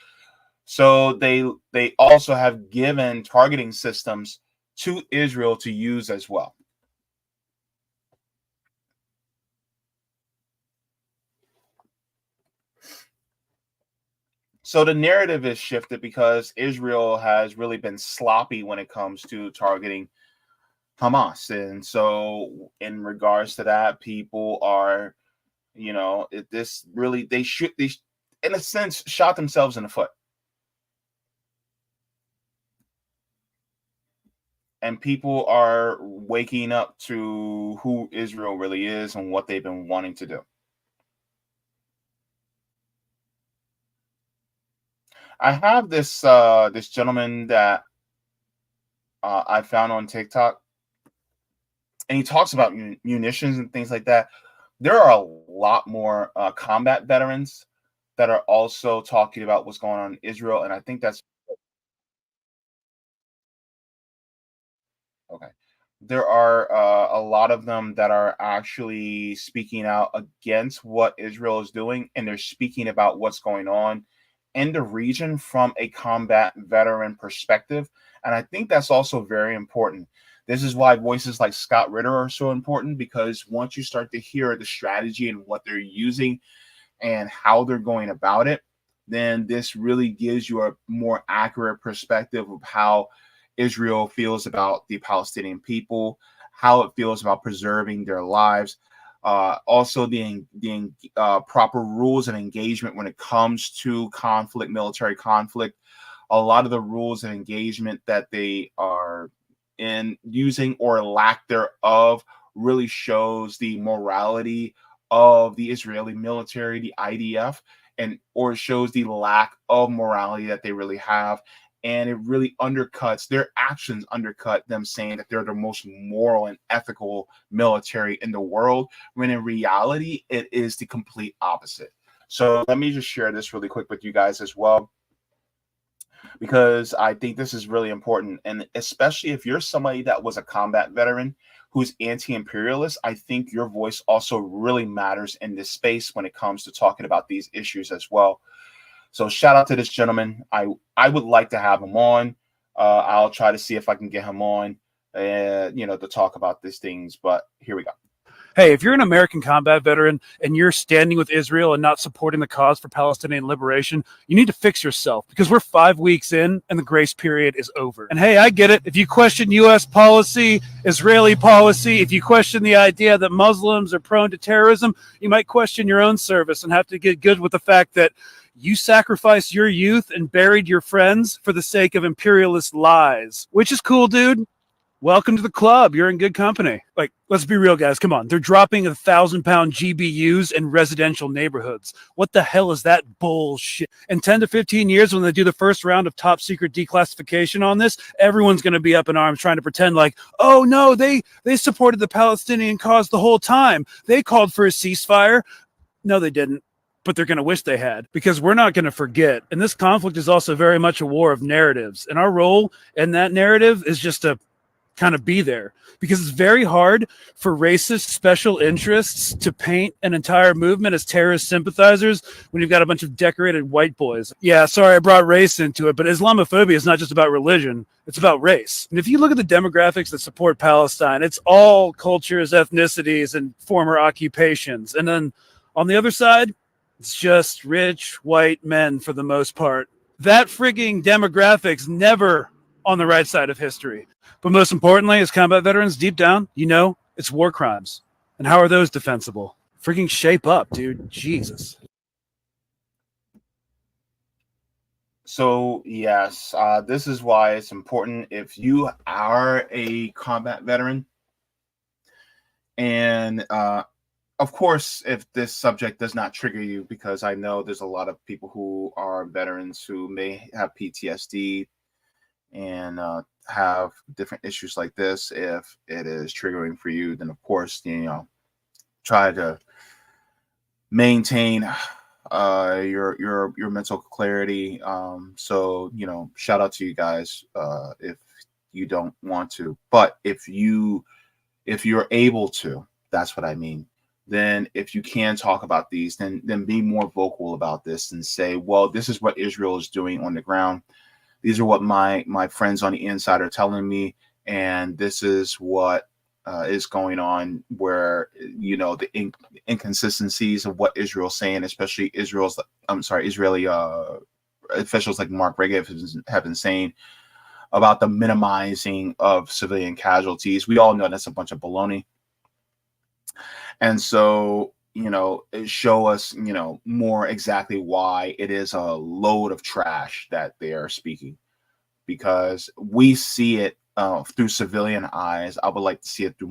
So they also have given targeting systems to Israel to use as well. So the narrative is shifted because Israel has really been sloppy when it comes to targeting Hamas. And so in regards to that, people are, you know, this really, they in a sense shot themselves in the foot. And people are waking up to who Israel really is and what they've been wanting to do. I have this this gentleman that I found on TikTok, and he talks about munitions and things like that. There are a lot more combat veterans that are also talking about what's going on in Israel, and I think that's okay. There are a lot of them that are actually speaking out against what Israel is doing, and they're speaking about what's going on in the region from a combat veteran perspective. And I think that's also very important. This is why voices like Scott Ritter are so important, because once you start to hear the strategy and what they're using and how they're going about it, then this really gives you a more accurate perspective of how Israel feels about the Palestinian people, how it feels about preserving their lives, also the proper rules and engagement when it comes to conflict, military conflict. A lot of the rules and engagement that they are in using or lack thereof really shows the morality of the Israeli military, the IDF, and or shows the lack of morality that they really have. And it really undercuts their actions, undercut them saying that they're the most moral and ethical military in the world, when in reality, it is the complete opposite. So let me just share this really quick with you guys as well, because I think this is really important. And especially if you're somebody that was a combat veteran who's anti-imperialist, I think your voice also really matters in this space when it comes to talking about these issues as well. So shout out to this gentleman. I would like to have him on. I'll try to see if I can get him on, to talk about these things. But here we go. Hey, if you're an American combat veteran and you're standing with Israel and not supporting the cause for Palestinian liberation, you need to fix yourself, because we're 5 weeks in and the grace period is over. And hey, I get it. If you question U.S. policy, Israeli policy, if you question the idea that Muslims are prone to terrorism, you might question your own service and have to get good with the fact that you sacrificed your youth and buried your friends for the sake of imperialist lies, which is cool, dude. Welcome to the club. You're in good company. Like, let's be real, guys. Come on. They're dropping 1,000-pound GBUs in residential neighborhoods. What the hell is that bullshit? In 10 to 15 years, when they do the first round of top secret declassification on this, everyone's going to be up in arms trying to pretend like, oh, no, they supported the Palestinian cause the whole time. They called for a ceasefire. No, they didn't. But they're going to wish they had, because we're not going to forget. And this conflict is also very much a war of narratives. And our role in that narrative is just to kind of be there, because it's very hard for racist special interests to paint an entire movement as terrorist sympathizers when you've got a bunch of decorated white boys. Yeah, sorry, I brought race into it, but Islamophobia is not just about religion. It's about race. And if you look at the demographics that support Palestine, it's all cultures, ethnicities, and former occupations. And then on the other side, it's just rich white men for the most part. That frigging demographics never on the right side of history. But most importantly, as combat veterans, deep down, you know, it's war crimes. And how are those defensible? Frigging shape up, dude. Jesus. So yes, this is why it's important. If you are a combat veteran, and of course, if this subject does not trigger you, because I know there's a lot of people who are veterans who may have PTSD and have different issues like this. If it is triggering for you, then of course, try to maintain your mental clarity. So shout out to you guys if you don't want to, but if you're able to, that's what I mean. Then if you can talk about these, then be more vocal about this and say, well, this is what Israel is doing on the ground. These are what my friends on the inside are telling me, and this is what is going on. Where the inconsistencies of what Israel's saying, especially Israeli officials like Mark Regev have been saying about the minimizing of civilian casualties. We all know that's a bunch of baloney. And so, show us, more exactly why it is a load of trash that they are speaking, because we see it through civilian eyes. I would like to see it through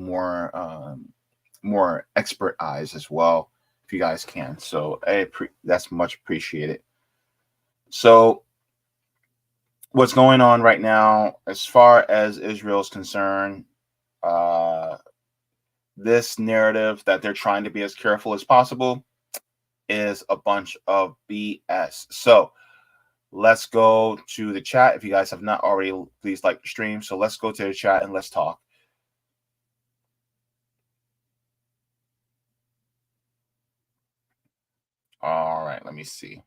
more expert eyes as well, if you guys can. So that's much appreciated. So what's going on right now, as far as Israel is concerned, this narrative that they're trying to be as careful as possible is a bunch of BS. So let's go to the chat. If you guys have not already, please like the stream. So let's go to the chat and let's talk. All right, let me see.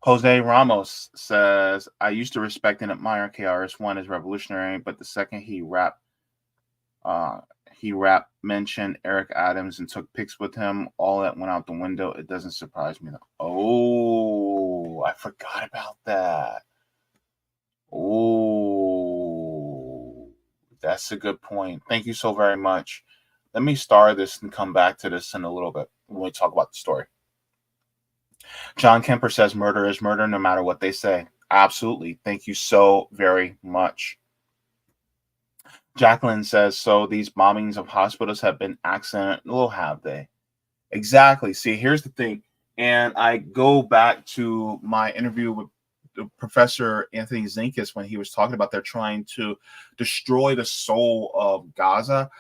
Jose Ramos says, I used to respect and admire KRS-One as revolutionary, but the second he mentioned Eric Adams and took pics with him, all that went out the window. It doesn't surprise me. Oh, I forgot about that. Oh, that's a good point. Thank you so very much. Let me star this and come back to this in a little bit when we talk about the story. John Kemper says murder is murder no matter what they say. Absolutely. Thank you so very much. Jacqueline says, so these bombings of hospitals have been accidental, have they? Exactly. See, here's the thing. And I go back to my interview with Professor Anthony Zinkis when he was talking about they're trying to destroy the soul of Gaza.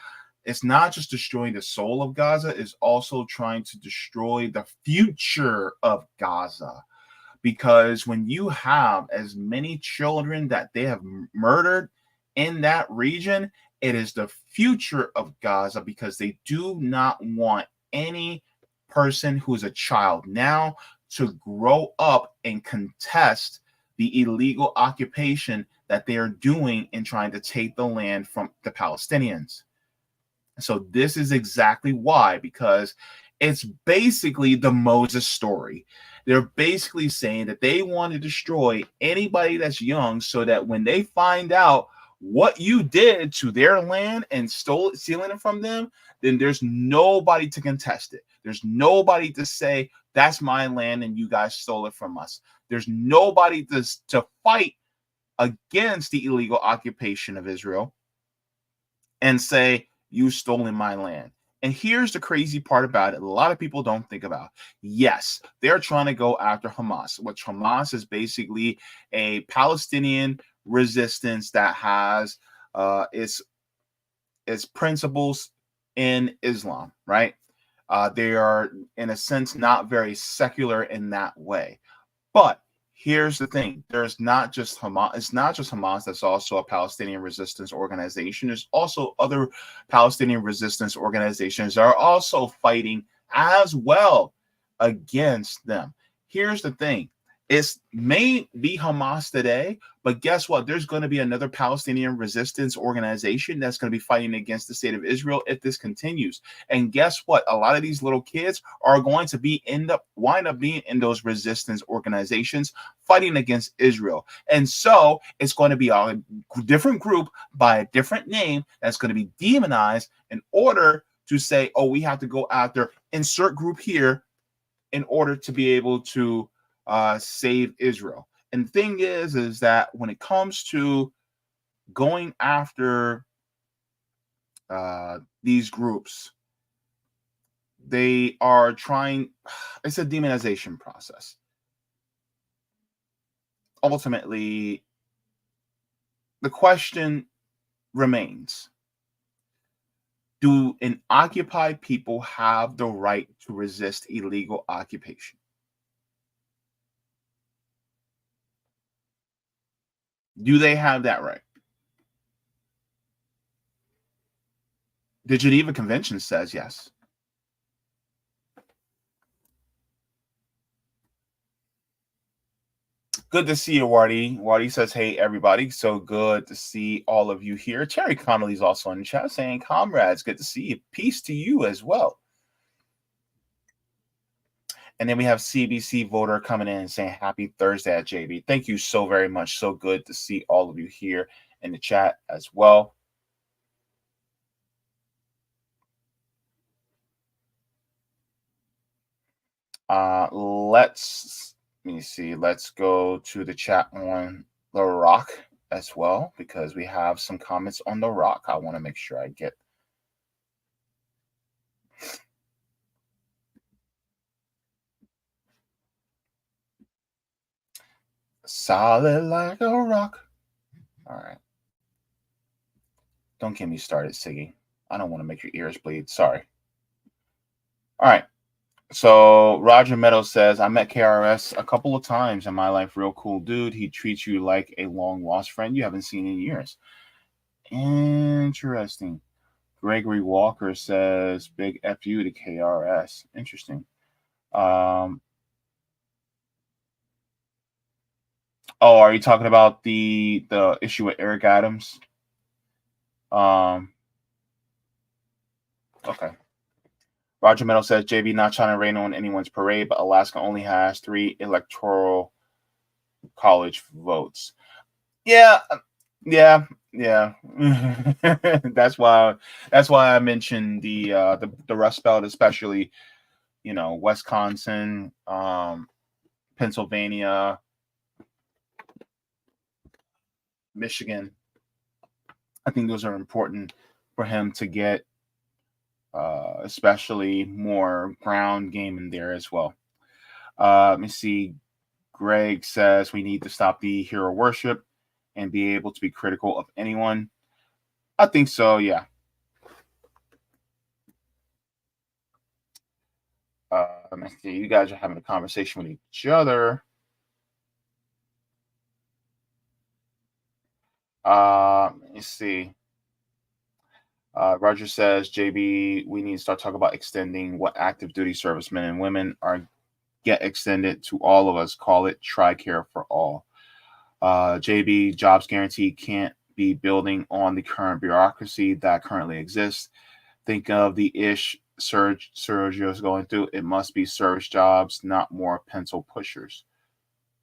It's not just destroying the soul of Gaza, it's also trying to destroy the future of Gaza. Because when you have as many children that they have murdered in that region, it is the future of Gaza, because they do not want any person who is a child now to grow up and contest the illegal occupation that they are doing in trying to take the land from the Palestinians. So this is exactly why, because it's basically the Moses story. They're basically saying that they want to destroy anybody that's young, so that when they find out what you did to their land and stealing it from them, then there's nobody to contest it. There's nobody to say that's my land and you guys stole it from us. There's nobody to fight against the illegal occupation of Israel and say, you stolen my land. And here's the crazy part about it. A lot of people don't think about. Yes, they're trying to go after Hamas, which Hamas is basically a Palestinian resistance that has its principles in Islam, right? They are, in a sense, not very secular in that way. But here's the thing. There's not just Hamas. It's not just Hamas. That's also a Palestinian resistance organization. There's also other Palestinian resistance organizations that are also fighting as well against them. Here's the thing. It may be Hamas today, but guess what? There's going to be another Palestinian resistance organization that's going to be fighting against the state of Israel if this continues. And guess what? A lot of these little kids are going to wind up being in those resistance organizations fighting against Israel. And so it's going to be a different group by a different name that's going to be demonized in order to say, oh, we have to go after insert group here in order to be able to save Israel. And the thing is that when it comes to going after these groups, they are trying, it's a demonization process. Ultimately, the question remains, do an occupied people have the right to resist illegal occupation? Do they have that right? The Geneva Convention says yes. Good to see you, Wardy. Wardy says, hey, everybody. So good to see all of you here. Terry Connolly's also in the chat saying, comrades, good to see you. Peace to you as well. And then we have CBC Voter coming in and saying, happy Thursday at JB. Thank you so very much. So good to see all of you here in the chat as well. Let me see. Let's go to the chat on The Rock as well, because we have some comments on The Rock. I want to make sure I get. Solid like a rock. All right. Don't get me started, Siggy. I don't want to make your ears bleed. Sorry. All right. So Roger Meadows says, I met KRS a couple of times in my life. Real cool dude. He treats you like a long lost friend you haven't seen in years. Interesting. Gregory Walker says, big FU to KRS. Interesting. Oh, are you talking about the issue with Eric Adams? Okay. Roger Meadow says, JB not trying to rain on anyone's parade, but Alaska only has 3 electoral college votes. Yeah. That's why I mentioned the Rust Belt, especially, Wisconsin, Pennsylvania, Michigan. I think those are important for him to get, especially more ground game in there as well. Let me see. Greg says we need to stop the hero worship and be able to be critical of anyone. I think so, yeah. Let me see. You guys are having a conversation with each other. Let me see. Roger says, JB, we need to start talking about extending what active duty servicemen and women get extended to all of us. Call it TRICARE for all. JB, jobs guarantee can't be building on the current bureaucracy that currently exists. Think of the Sergio's going through. It must be service jobs, not more pencil pushers.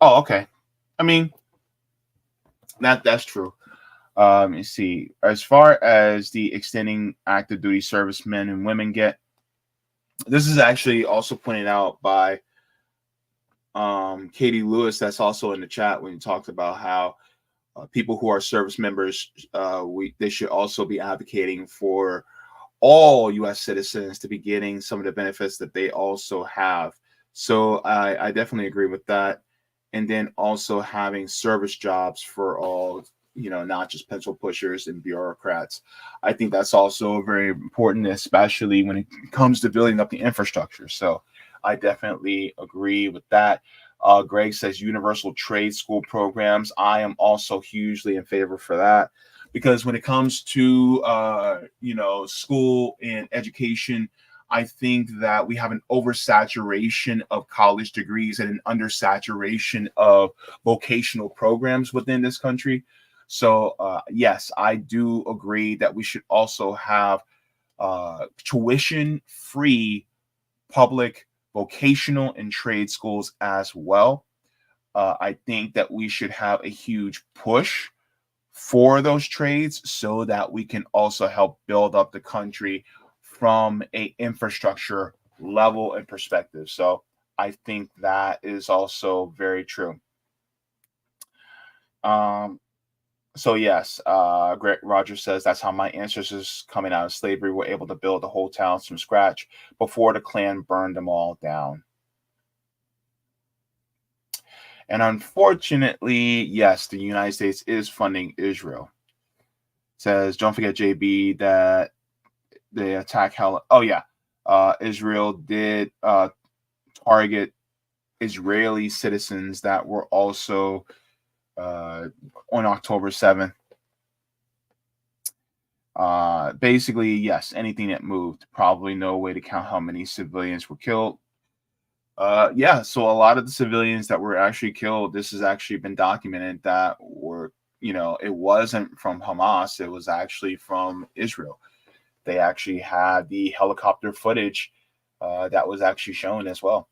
Oh, okay. I mean, that's true. Let me see. As far as the extending active duty servicemen and women get, this is actually also pointed out by Katie Lewis, that's also in the chat, when you talked about how people who are service members, they should also be advocating for all U.S. citizens to be getting some of the benefits that they also have. So I definitely agree with that. And then also having service jobs for all, not just pencil pushers and bureaucrats. I think that's also very important, especially when it comes to building up the infrastructure. So I definitely agree with that. Greg says universal trade school programs. I am also hugely in favor for that, because when it comes to school and education, I think that we have an oversaturation of college degrees and an undersaturation of vocational programs within this country. So yes, I do agree that we should also have tuition-free public vocational and trade schools as well. I think that we should have a huge push for those trades so that we can also help build up the country from a infrastructure level and perspective. So I think that is also very true. So yes, Greg Rogers says that's how my ancestors coming out of slavery were able to build the whole towns from scratch before the Klan burned them all down. And unfortunately, yes, the United States is funding Israel. Says, don't forget, JB, that the attack Israel did target Israeli citizens that were also on October 7th. Basically, yes, anything that moved. Probably no way to count how many civilians were killed. So a lot of the civilians that were actually killed, this has actually been documented that were, it wasn't from Hamas, it was actually from Israel. They actually had the helicopter footage that was actually shown as well.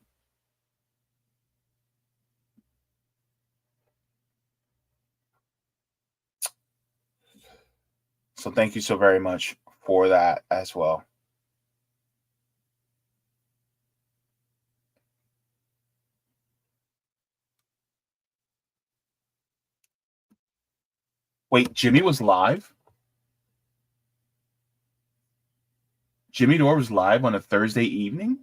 So thank you so very much for that as well. Wait, Jimmy was live? Jimmy Dore was live on a Thursday evening?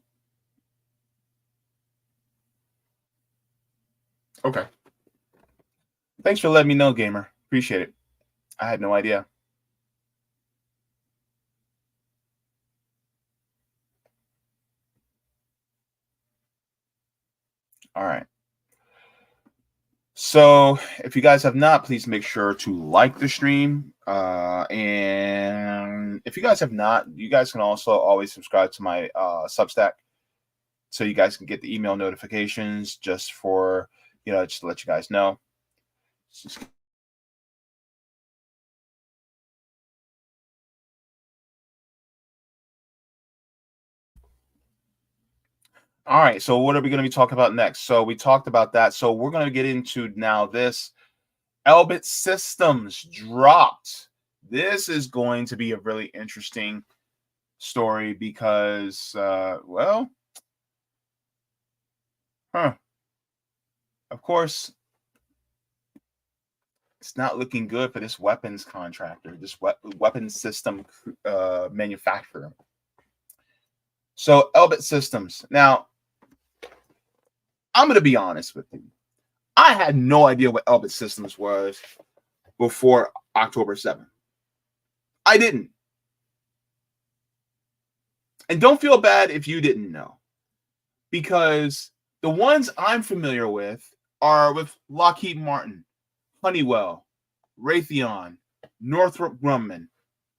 Okay. Thanks for letting me know, gamer. Appreciate it. I had no idea. All right. So if you guys have not, please make sure to like the stream. And if you guys have not, you guys can also always subscribe to my Substack so you guys can get the email notifications just for, just to let you guys know. All right, so what are we going to be talking about next? So we talked about that. So we're going to get into now this. Elbit Systems dropped. This is going to be a really interesting story because, of course, it's not looking good for this weapons contractor, this weapons system manufacturer. So Elbit Systems. Now, I'm going to be honest with you. I had no idea what Elbit Systems was before October 7th. I didn't. And don't feel bad if you didn't know. Because the ones I'm familiar with are with Lockheed Martin, Honeywell, Raytheon, Northrop Grumman.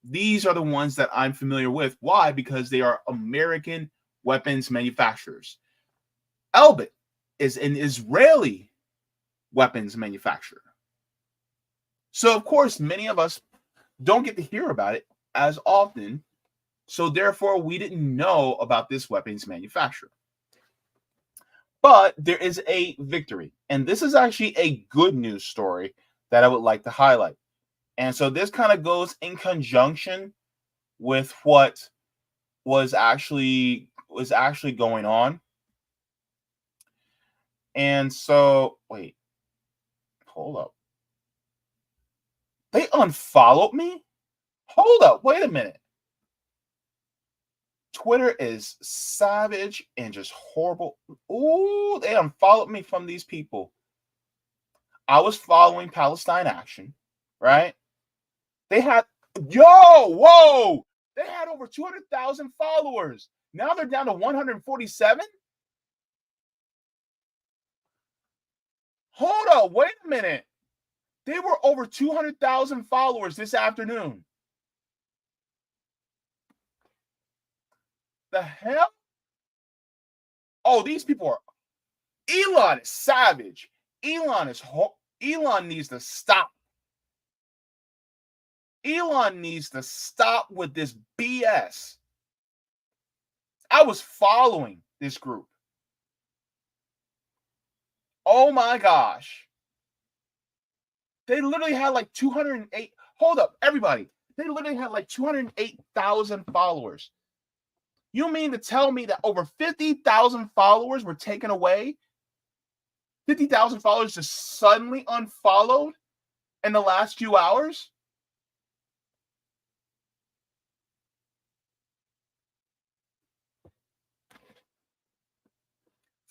These are the ones that I'm familiar with. Why? Because they are American weapons manufacturers. Elbit is an Israeli weapons manufacturer. So, of course, many of us don't get to hear about it as often. So, therefore, we didn't know about this weapons manufacturer. But there is a victory. And this is actually a good news story that I would like to highlight. And so this kind of goes in conjunction with what was actually going on. And so, wait, hold up. They unfollowed me? Hold up, wait a minute. Twitter is savage and just horrible. Ooh, they unfollowed me from these people. I was following Palestine Action, right? They had, whoa! They had over 200,000 followers. Now they're down to 147? Hold up, wait a minute. They were over 200,000 followers this afternoon. The hell? Oh, these people are. Elon is savage. Elon needs to stop. Elon needs to stop with this BS. I was following this group. Oh my gosh. They literally had like 208. Hold up, everybody. They literally had like 208,000 followers. You mean to tell me that over 50,000 followers were taken away? 50,000 followers just suddenly unfollowed in the last few hours?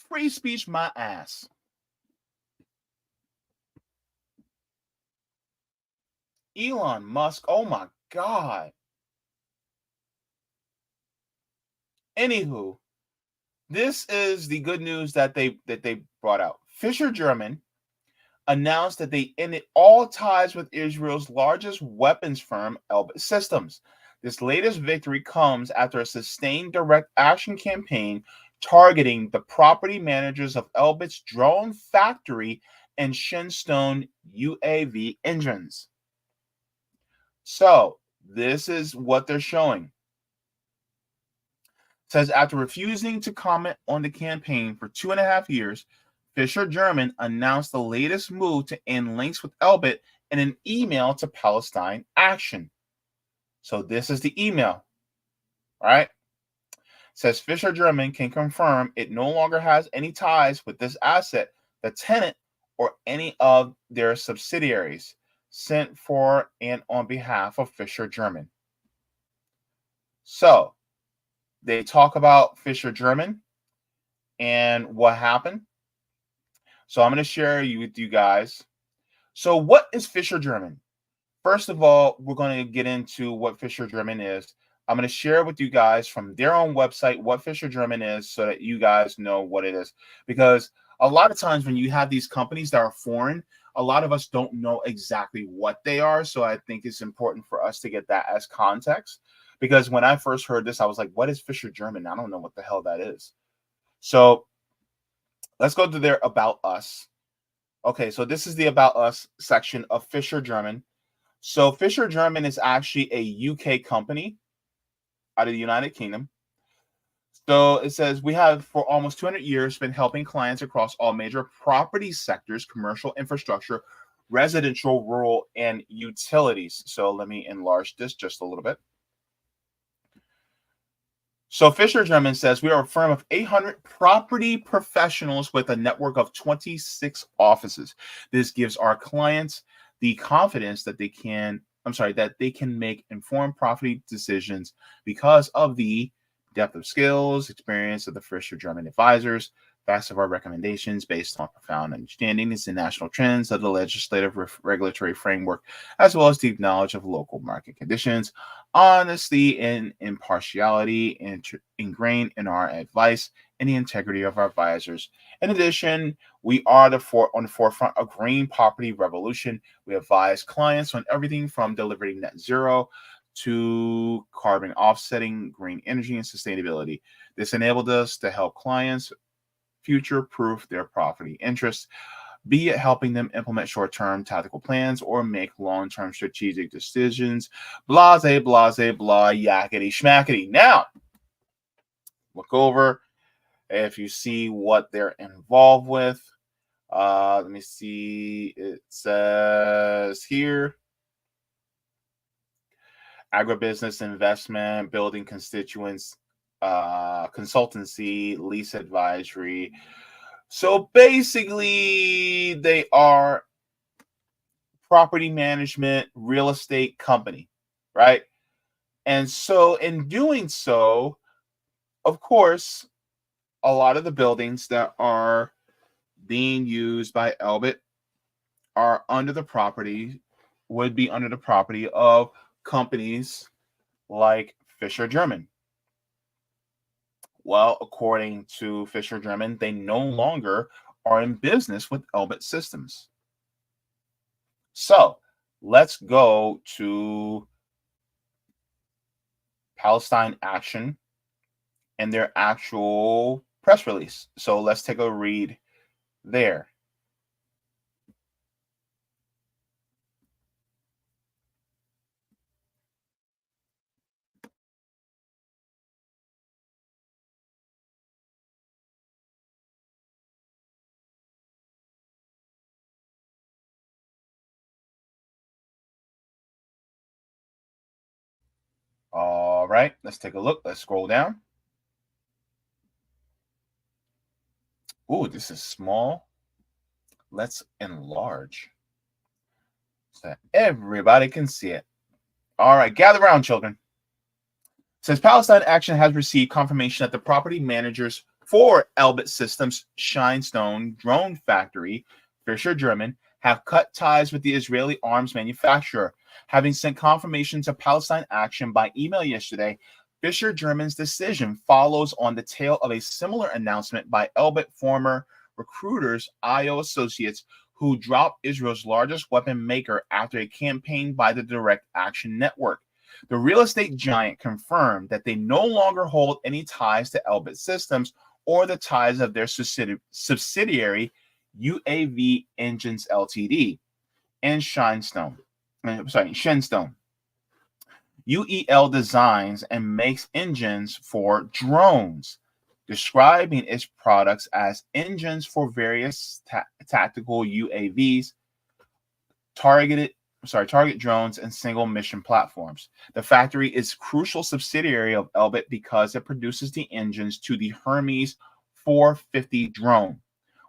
Free speech, my ass. Elon Musk, oh my God. Anywho, this is the good news that they brought out. Fisher German announced that they ended all ties with Israel's largest weapons firm, Elbit Systems. This latest victory comes after a sustained direct action campaign targeting the property managers of Elbit's drone factory and Shinstone UAV engines. So, this is what they're showing. Says after refusing to comment on the campaign for 2.5 years, Fisher German announced the latest move to end links with Elbit in an email to Palestine Action. So this is the email, right? Says Fisher German can confirm it no longer has any ties with this asset, the tenant, or any of their subsidiaries, sent for and on behalf of Fisher German. So they talk about Fisher German and what happened. So I'm going to share with you guys. So what is Fisher German? First of all, we're going to get into what Fisher German is. I'm going to share with you guys from their own website what Fisher German is so that you guys know what it is. Because a lot of times when you have these companies that are foreign, a lot of us don't know exactly what they are. So I think it's important for us to get that as context. Because when I first heard this, I was like, what is Fisher German? I don't know what the hell that is. So let's go to their About Us. Okay, so this is the About Us section of Fisher German. So Fisher German is actually a UK company out of the United Kingdom. So it says, we have for almost 200 years been helping clients across all major property sectors, commercial infrastructure, residential, rural, and utilities. So let me enlarge this just a little bit. So Fisher German says, we are a firm of 800 property professionals with a network of 26 offices. This gives our clients the confidence that they can make informed property decisions because of the depth of skills, experience of the Fisher German advisors, facts of our recommendations based on profound understanding of the national trends of the legislative regulatory framework, as well as deep knowledge of local market conditions, honesty and impartiality ingrained in our advice, and the integrity of our advisors. In addition, we are on the forefront of green property revolution. We advise clients on everything from delivering net zero to carbon offsetting, green energy, and sustainability. This enabled us to help clients future-proof their property interests, be it helping them implement short-term tactical plans or make long-term strategic decisions. Blase, blase, blah, yakety, schmackety. Now, look over if you see what they're involved with. Let me see. It says here, agribusiness investment, building constituents, consultancy, lease advisory. So basically, they are property management, real estate company, right? And so in doing so, of course, a lot of the buildings that are being used by Elbit are would be under the property of companies like Fisher German. Well, according to Fisher German, they no longer are in business with Elbit Systems. So let's go to Palestine Action and their actual press release. So let's take a read there. All right, let's take a look. Let's scroll down. Ooh, this is small. Let's enlarge so that everybody can see it. All right, gather around, children. Says Palestine Action has received confirmation that the property managers for Elbit Systems Shinestone drone factory, Fisher German, have cut ties with the Israeli arms manufacturer. Having sent confirmation to Palestine Action by email yesterday, Fisher German's decision follows on the tail of a similar announcement by Elbit former recruiters IO Associates, who dropped Israel's largest weapon maker after a campaign by the Direct Action Network. The real estate giant confirmed that they no longer hold any ties to Elbit Systems or the ties of their subsidiary UAV Engines Ltd. and Shenstone. UEL designs and makes engines for drones, describing its products as engines for various tactical UAVs, target drones, and single mission platforms. The factory is a crucial subsidiary of Elbit because it produces the engines to the Hermes 450 drone.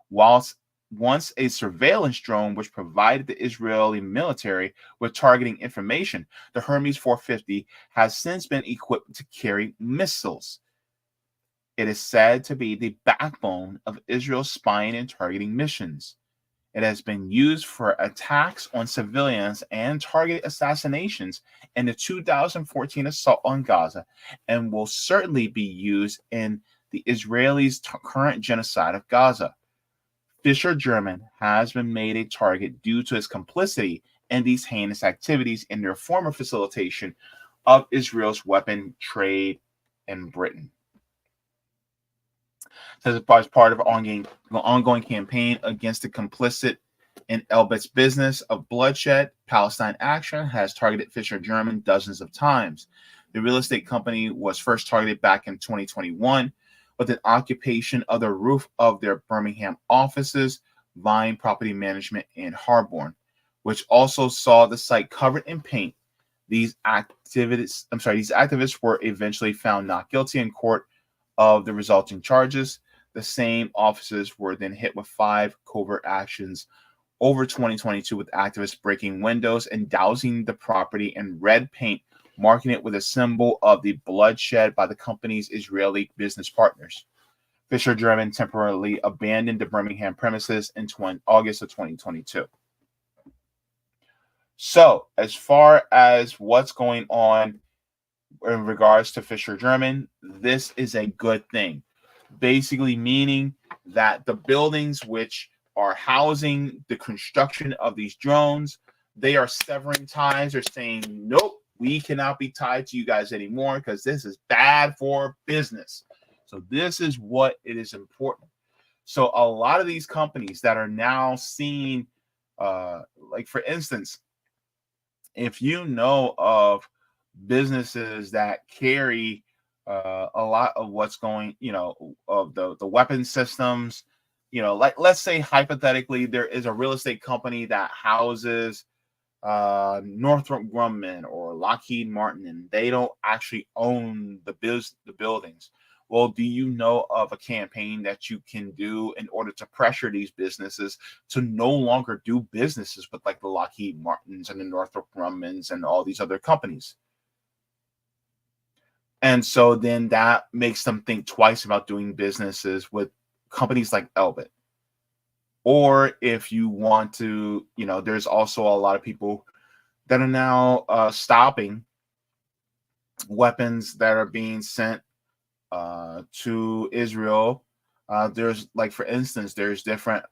Whilst once a surveillance drone which provided the Israeli military with targeting information, the Hermes 450 has since been equipped to carry missiles. It is said to be the backbone of Israel's spying and targeting missions. It has been used for attacks on civilians and targeted assassinations in the 2014 assault on Gaza, and will certainly be used in the Israelis' current genocide of Gaza. Fisher German has been made a target due to his complicity in these heinous activities in their former facilitation of Israel's weapon trade in Britain. Says as part of an ongoing campaign against the complicit in Elbit's business of bloodshed, Palestine Action has targeted Fisher German dozens of times. The real estate company was first targeted back in 2021 with an occupation of the roof of their Birmingham offices, Vine Property Management in Harborne, which also saw the site covered in paint. These activists were eventually found not guilty in court of the resulting charges. The same offices were then hit with 5 covert actions over 2022, with activists breaking windows and dousing the property in red paint, marking it with a symbol of the bloodshed by the company's Israeli business partners. Fisher German temporarily abandoned the Birmingham premises in August of 2022. So, as far as what's going on in regards to Fisher German, this is a good thing. Basically meaning that the buildings which are housing the construction of these drones, they are severing ties. They're saying, nope, we cannot be tied to you guys anymore because this is bad for business. So this is what it is important. So a lot of these companies that are now seeing, like for instance, if you know of businesses that carry a lot of what's going, of the weapon systems, like let's say hypothetically there is a real estate company that houses Northrop Grumman or Lockheed Martin, and they don't actually own the buildings. Well, do you know of a campaign that you can do in order to pressure these businesses to no longer do businesses with like the Lockheed Martins and the Northrop Grummans and all these other companies? And so then that makes them think twice about doing businesses with companies like Elbit. Or if you want to, there's also a lot of people that are now stopping weapons that are being sent to Israel. There's like, for instance, there's different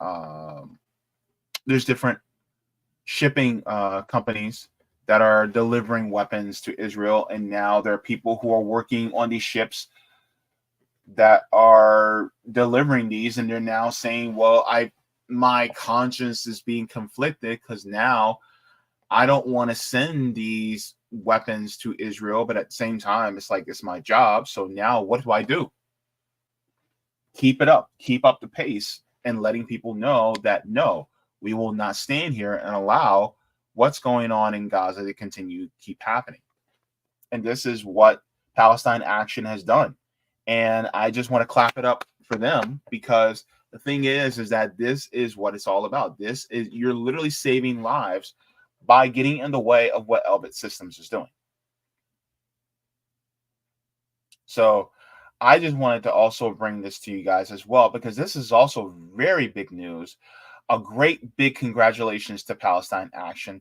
shipping companies that are delivering weapons to Israel, and now there are people who are working on these ships that are delivering these, and they're now saying, well, my conscience is being conflicted because now I don't want to send these weapons to Israel, but at the same time, it's like, it's my job. So now what do I do? Keep it up. Keep up the pace and letting people know that, no, we will not stand here and allow what's going on in Gaza to continue to keep happening. And this is what Palestine Action has done. And I just want to clap it up for them because the thing is that this is what it's all about. This is, you're literally saving lives by getting in the way of what Elbit Systems is doing. So I just wanted to also bring this to you guys as well, because this is also very big news. A great big congratulations to Palestine Action.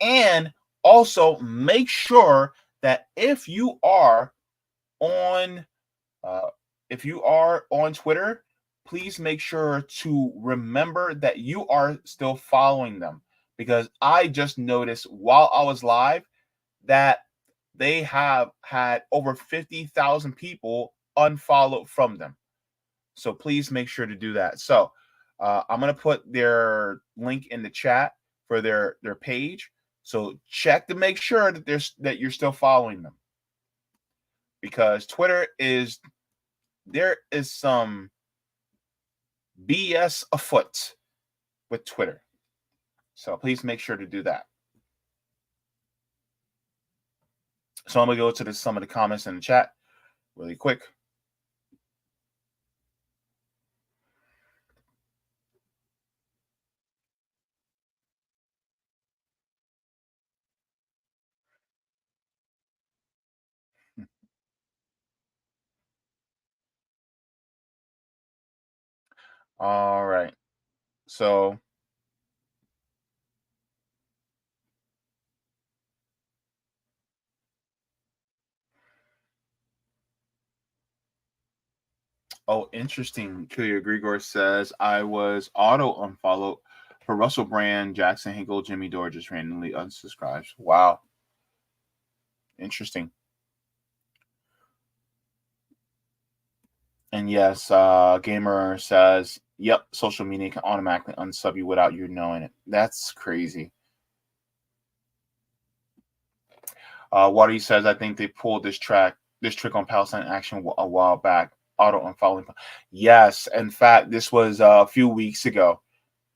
And also make sure that if you are on Twitter, please make sure to remember that you are still following them, because I just noticed while I was live that they have had over 50,000 people unfollowed from them. So please make sure to do that. So I'm going to put their link in the chat for their page. So check to make sure that you're still following them, because there is some BS afoot with Twitter. So please make sure to do that. So I'm going to go to some of the comments in the chat really quick. All right. So interesting. Killier Grigor says, I was auto unfollowed for Russell Brand, Jackson Hinkle, Jimmy Dore just randomly unsubscribes. Wow. Interesting. And yes, Gamer says, yep, social media can automatically unsub you without you knowing it. That's crazy. Waddy says, I think they pulled this trick on Palestine Action a while back. Auto unfollowing. Yes, in fact, this was a few weeks ago.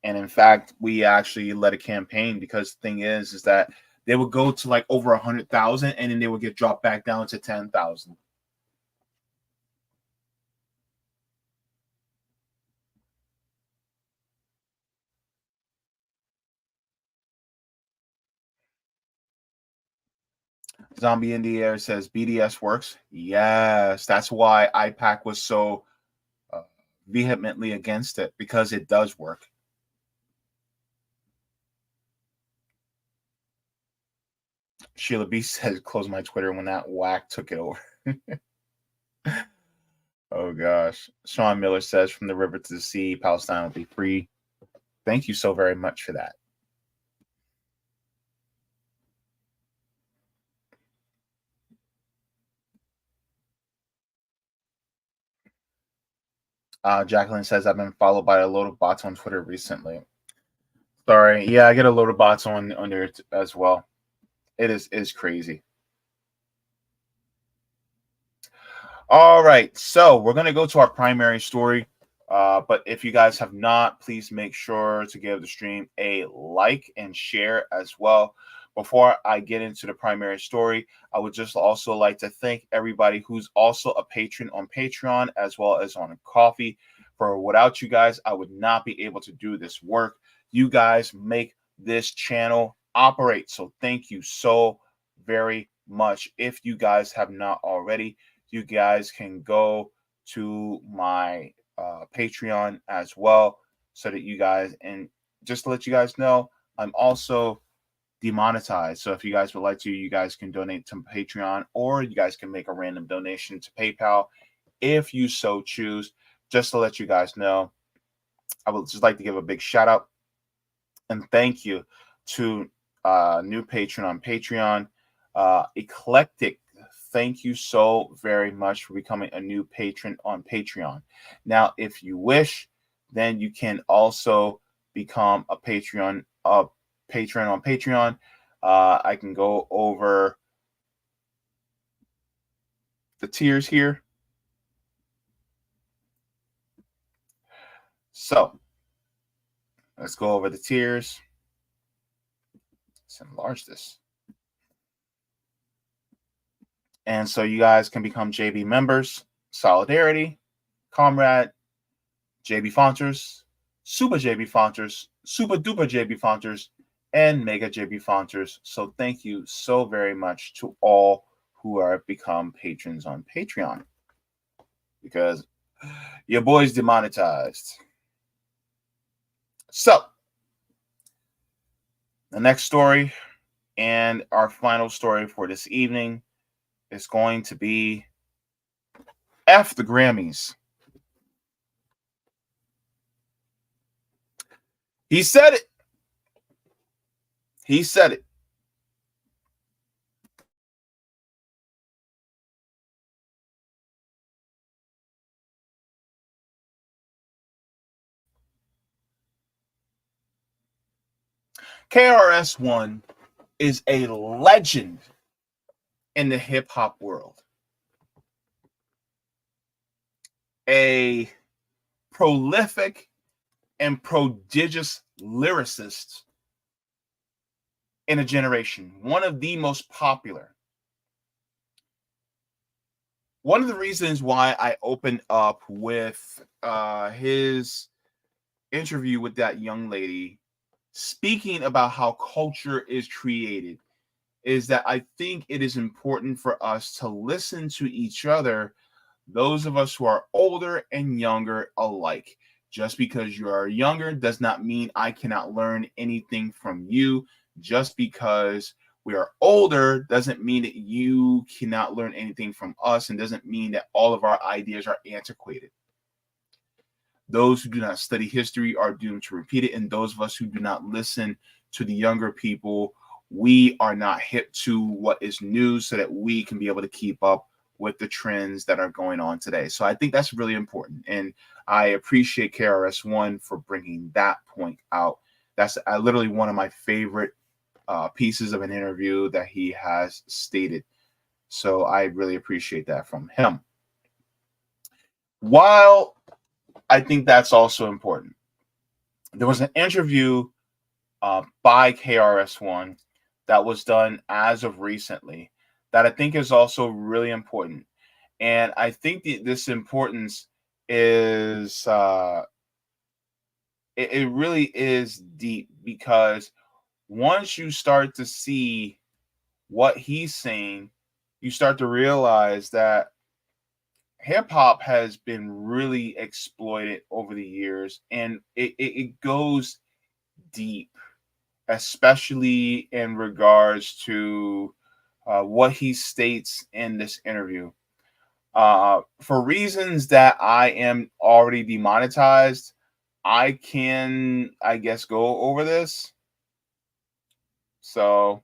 And in fact, we actually led a campaign, because the thing is that they would go to like over 100,000 and then they would get dropped back down to 10,000. Zombie in the Air says BDS works. Yes, that's why IPAC was so vehemently against it, because it does work. Sheila B says, close my Twitter when that whack took it over. Oh gosh. Sean Miller says, from the river to the sea, Palestine will be free. Thank you so very much for that. Jacqueline says, I've been followed by a load of bots on Twitter recently. Sorry. Yeah, I get a load of bots on there as well. It is crazy. All right. So we're going to go to our primary story. But if you guys have not, please make sure to give the stream a like and share as well. Before I get into the primary story, I would just also like to thank everybody who's also a patron on Patreon as well as on Coffee. For without you guys, I would not be able to do this work. You guys make this channel operate. So thank you so very much. If you guys have not already, you guys can go to my Patreon as well, so that you guys, and just to let you guys know, I'm also demonetized. So if you guys would like to, you guys can donate to Patreon, or you guys can make a random donation to PayPal if you so choose. Just to let you guys know, I would just like to give a big shout out and thank you to new patron on Patreon, Eclectic. Thank you so very much for becoming a new patron on Patreon. Now, if you wish, then you can also become a patron on Patreon. I can go over the tiers here. So let's go over the tiers. Let's enlarge this. And so you guys can become JB members: Solidarity, Comrade, Jaybefaunters, Super Jaybefaunters, Super Duper Jaybefaunters, and Mega Jaybefaunters. So thank you so very much to all who are become patrons on Patreon, because your boy's demonetized. So the next story and our final story for this evening is going to be F the Grammys. He said it. He said it. KRS-One is a legend in the hip hop world. A prolific and prodigious lyricist in a generation. One of the most popular. One of the reasons why I opened up with his interview with that young lady, speaking about how culture is created, is that I think it is important for us to listen to each other, those of us who are older and younger alike. Just because you are younger does not mean I cannot learn anything from you. Just because we are older doesn't mean that you cannot learn anything from us, and doesn't mean that all of our ideas are antiquated. Those who do not study history are doomed to repeat it, and those of us who do not listen to the younger people, we are not hip to what is new, so that we can be able to keep up with the trends that are going on today. So I think that's really important, and I appreciate KRS-One for bringing that point out. That's literally one of my favorite pieces of an interview that he has stated. So I really appreciate that from him. While I think that's also important, there was an interview by KRS-One that was done as of recently that I think is also really important. And I think this importance is, it really is deep, because once you start to see what he's saying, you start to realize that hip hop has been really exploited over the years, and it goes deep, especially in regards to what he states in this interview. For reasons that I am already demonetized, I can, I guess, go over this. So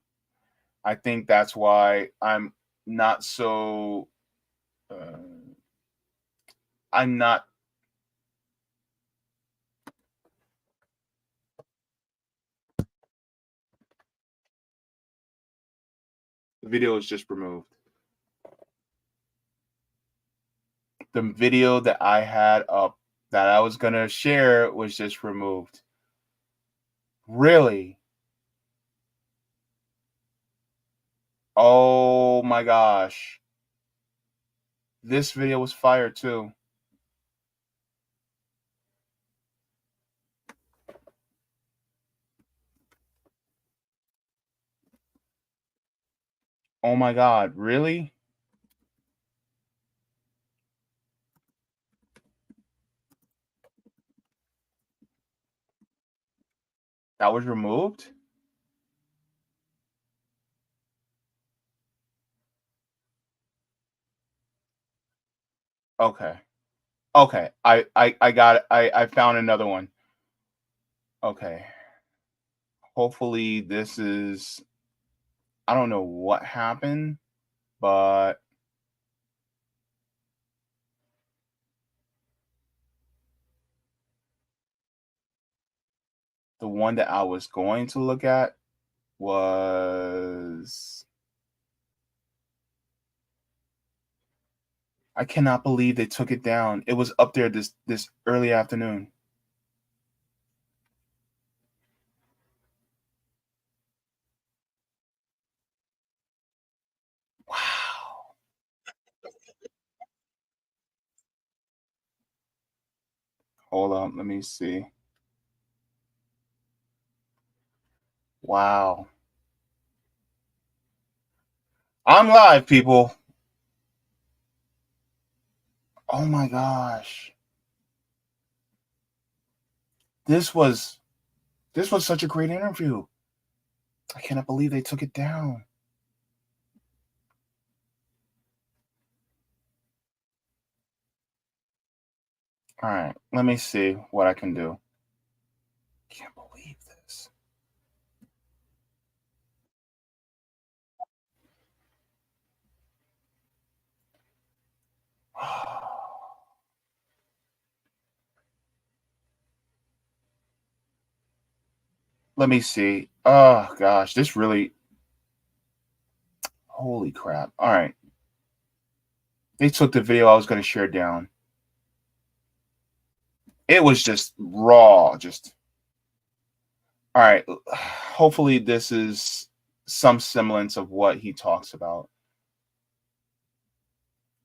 I think that's why I'm not so. I'm not. The video is just removed. The video that I had up that I was gonna share was just removed. Really? Oh my gosh. This video was fire too. Oh my God, really? That was removed? Okay. Okay. I got it. I found another one. Okay. Hopefully this is, I don't know what happened, but the one that I was going to look at was, I cannot believe they took it down. It was up there this early afternoon. Wow. Hold on, let me see. Wow. I'm live, people. Oh my gosh. This was such a great interview. I cannot believe they took it down. All right, let me see what I can do. Can't believe this. Let me see. Oh gosh, this really. Holy crap. All right. They took the video I was going to share down. It was just raw. Just. All right. Hopefully, this is some semblance of what he talks about.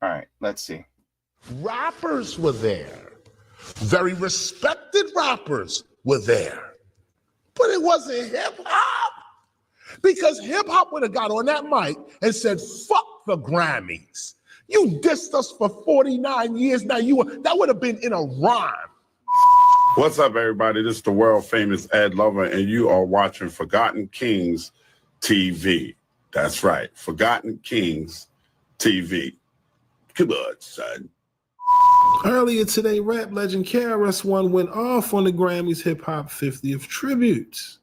All right. Let's see. Rappers were there. Very respected rappers were there. But it wasn't hip hop. Because hip hop would have got on that mic and said, fuck the Grammys. You dissed us for 49 years. Now that would have been in a rhyme. What's up, everybody? This is the world famous Ed Lover, and you are watching Forgotten Kings TV. That's right, Forgotten Kings TV. Come on, son. Earlier today, rap legend KRS-One went off on the Grammys Hip Hop 50th tributes.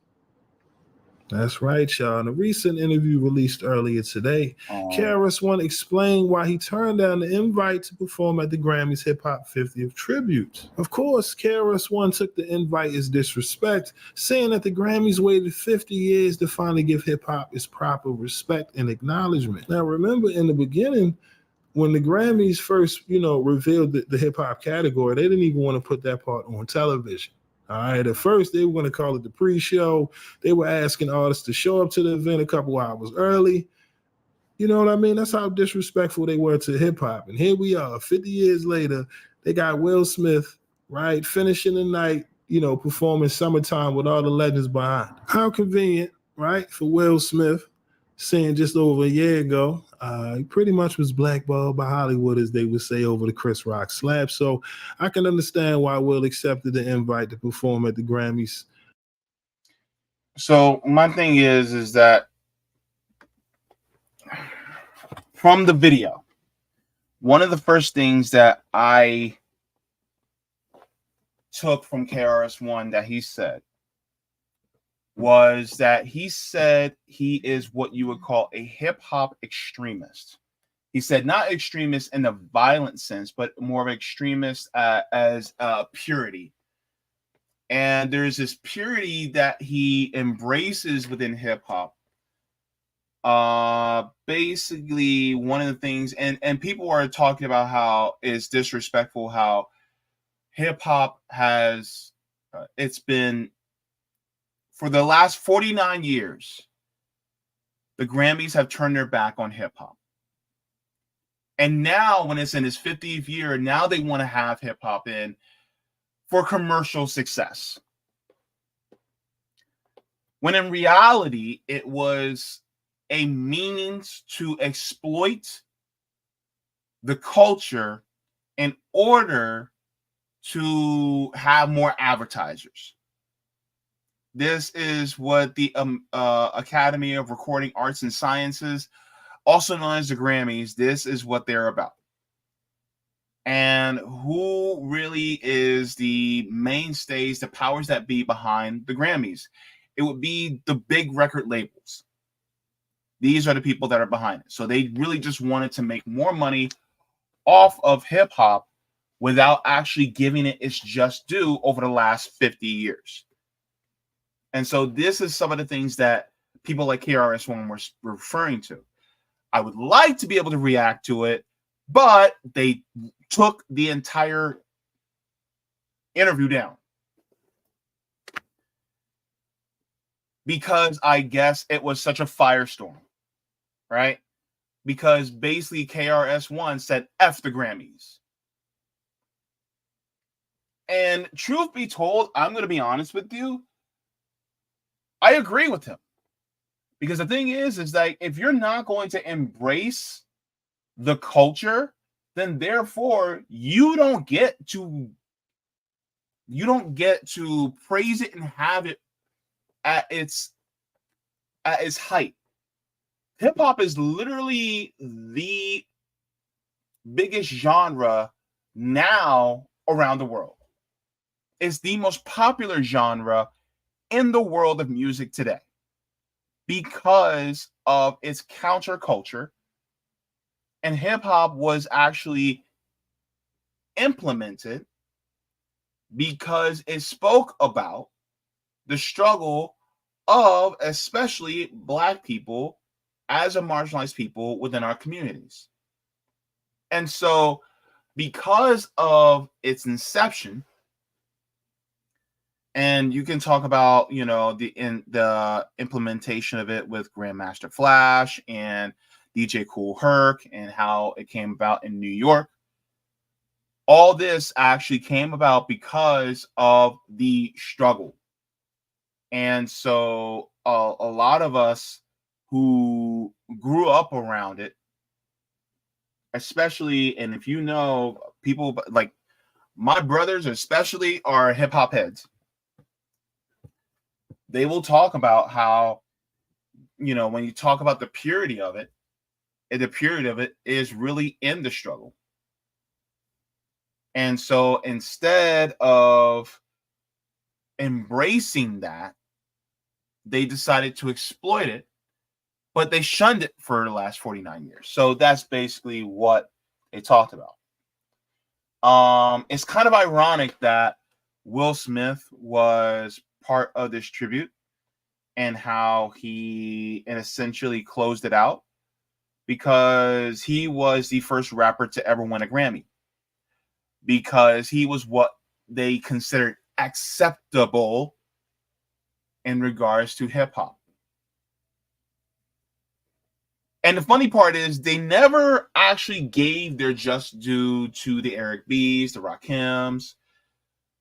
That's right, y'all. In a recent interview released earlier today, KRS-One explained why he turned down the invite to perform at the Grammys Hip Hop 50th tribute. Of course, KRS-One took the invite as disrespect, saying that the Grammys waited 50 years to finally give hip hop its proper respect and acknowledgement. Now, remember in the beginning, when the Grammys first, revealed the hip hop category, they didn't even want to put that part on television. All right, at first they were going to call it the pre-show. They were asking artists to show up to the event a couple hours early. You know what I mean? That's how disrespectful they were to hip hop. And here we are, 50 years later, they got Will Smith, right, finishing the night, performing Summertime with all the legends behind. How convenient, right, for Will Smith, saying just over a year ago, he pretty much was blackballed by Hollywood, as they would say, over the Chris Rock slap. So I can understand why Will accepted the invite to perform at the Grammys. So my thing is that from the video, one of the first things that I took from KRS-One that he said was that he said he is what you would call a hip-hop extremist. He said not extremist in the violent sense, but more of extremist as purity. And there's this purity that he embraces within hip-hop. Basically, one of the things, and people are talking about how it's disrespectful, how hip-hop has, it's been, for the last 49 years, the Grammys have turned their back on hip-hop. And now, when it's in its 50th year, now they want to have hip-hop in for commercial success. When in reality, it was a means to exploit the culture in order to have more advertisers. This is what the Academy of Recording Arts and Sciences, also known as the Grammys, this is what they're about. And who really is the mainstays, the powers that be behind the Grammys? It would be the big record labels. These are the people that are behind it. So they really just wanted to make more money off of hip hop without actually giving it its just due over the last 50 years. And so this is some of the things that people like KRS-One were referring to. I would like to be able to react to it, but they took the entire interview down. Because I guess it was such a firestorm, right? Because basically KRS-One said, F the Grammys. And truth be told, I'm going to be honest with you. I agree with him. Because the thing is like, if you're not going to embrace the culture, then therefore you don't get to praise it and have it at its height. Hip hop is literally the biggest genre now around the world. It's the most popular genre in the world of music today because of its counterculture. And hip hop was actually implemented because it spoke about the struggle of especially Black people as a marginalized people within our communities. And so because of its inception, and you can talk about, the implementation of it with Grandmaster Flash and DJ Kool Herc and how it came about in New York. All this actually came about because of the struggle. And so a lot of us who grew up around it, especially, and if you know, people like my brothers especially are hip hop heads. They will talk about how, when you talk about the purity of it is really in the struggle. And so instead of embracing that, they decided to exploit it, but they shunned it for the last 49 years. So that's basically what they talked about. It's kind of ironic that Will Smith was part of this tribute and how he essentially closed it out, because he was the first rapper to ever win a Grammy, because he was what they considered acceptable in regards to hip hop. And the funny part is they never actually gave their just due to the Eric B's, the Rakims,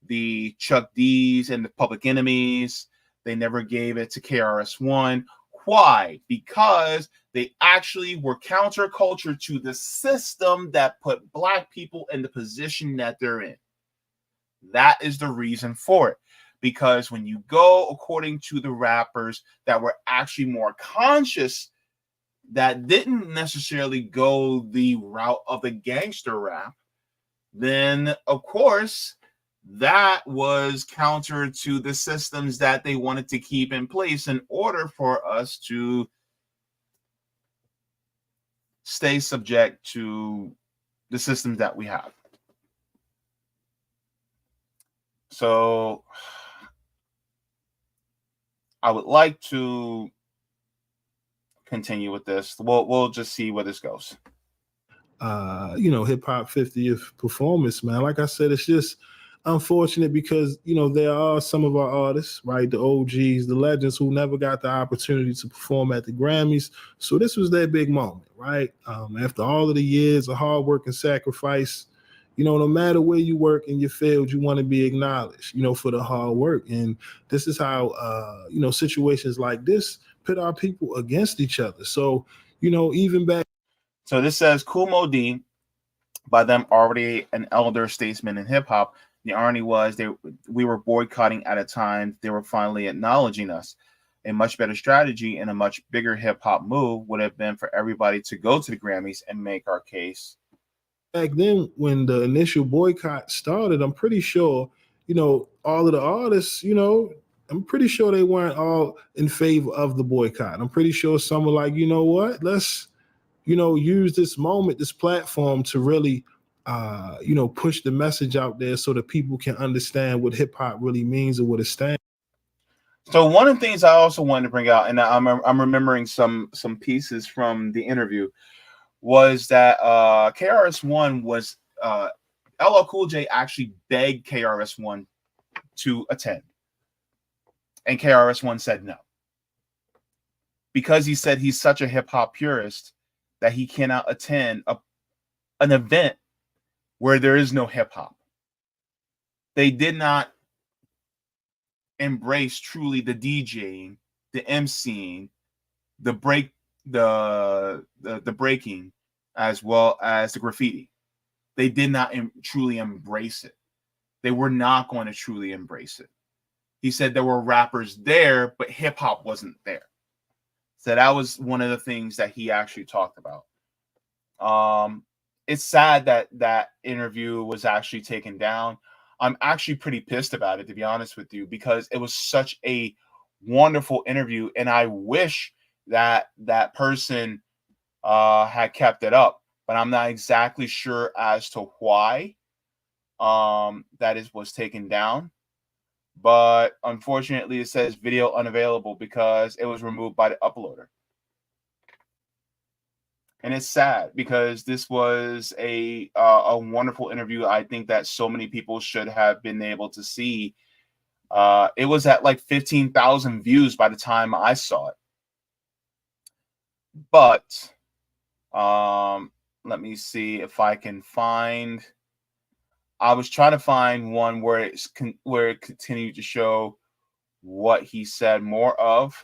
the Chuck D's, and the Public Enemies. They never gave it to KRS-One. Why? Because they actually were counterculture to the system that put Black people in the position that they're in. That is the reason for it. Because when you go according to the rappers that were actually more conscious, that didn't necessarily go the route of the gangster rap, then of course that was counter to the systems that they wanted to keep in place in order for us to stay subject to the systems that we have. So I would like to continue with this. We'll just see where this goes. Hip hop 50th performance, man. Like I said, it's just unfortunate because there are some of our artists, right, the OGs, the legends, who never got the opportunity to perform at the Grammys. So this was their big moment, right? After all of the years of hard work and sacrifice, no matter where you work in your field, you want to be acknowledged, for the hard work. And this is how situations like this pit our people against each other. So even back. So this says Kool Moe Dee, by them already an elder statesman in hip hop. The irony was we were boycotting at a time they were finally acknowledging us. A much better strategy and a much bigger hip hop move would have been for everybody to go to the Grammys and make our case. Back then, when the initial boycott started, I'm pretty sure, all of the artists, I'm pretty sure they weren't all in favor of the boycott. I'm pretty sure some were like, what, let's, use this moment, this platform to really, push the message out there so that people can understand what hip hop really means and what it stands. So one of the things I also wanted to bring out, and I'm remembering some pieces from the interview, was that KRS-One was LL Cool J actually begged KRS-One to attend, and KRS-One said no, because he said he's such a hip hop purist that he cannot attend an event where there is no hip hop. they did not embrace truly the DJing, the MCing, the breaking, as well as the graffiti. They did not truly embrace it. They were not going to truly embrace it. He said there were rappers there, but hip hop wasn't there. So that was one of the things that he actually talked about. It's sad that that interview was actually taken down. I'm actually pretty pissed about it, to be honest with you, because it was such a wonderful interview, and I wish that that person had kept it up, but I'm not exactly sure as to why was taken down. But unfortunately, it says video unavailable because it was removed by the uploader. And it's sad because this was a wonderful interview. I think that so many people should have been able to see. It was at like 15,000 views by the time I saw it. But let me see if I can find. I was trying to find one where it continued to show what he said more of.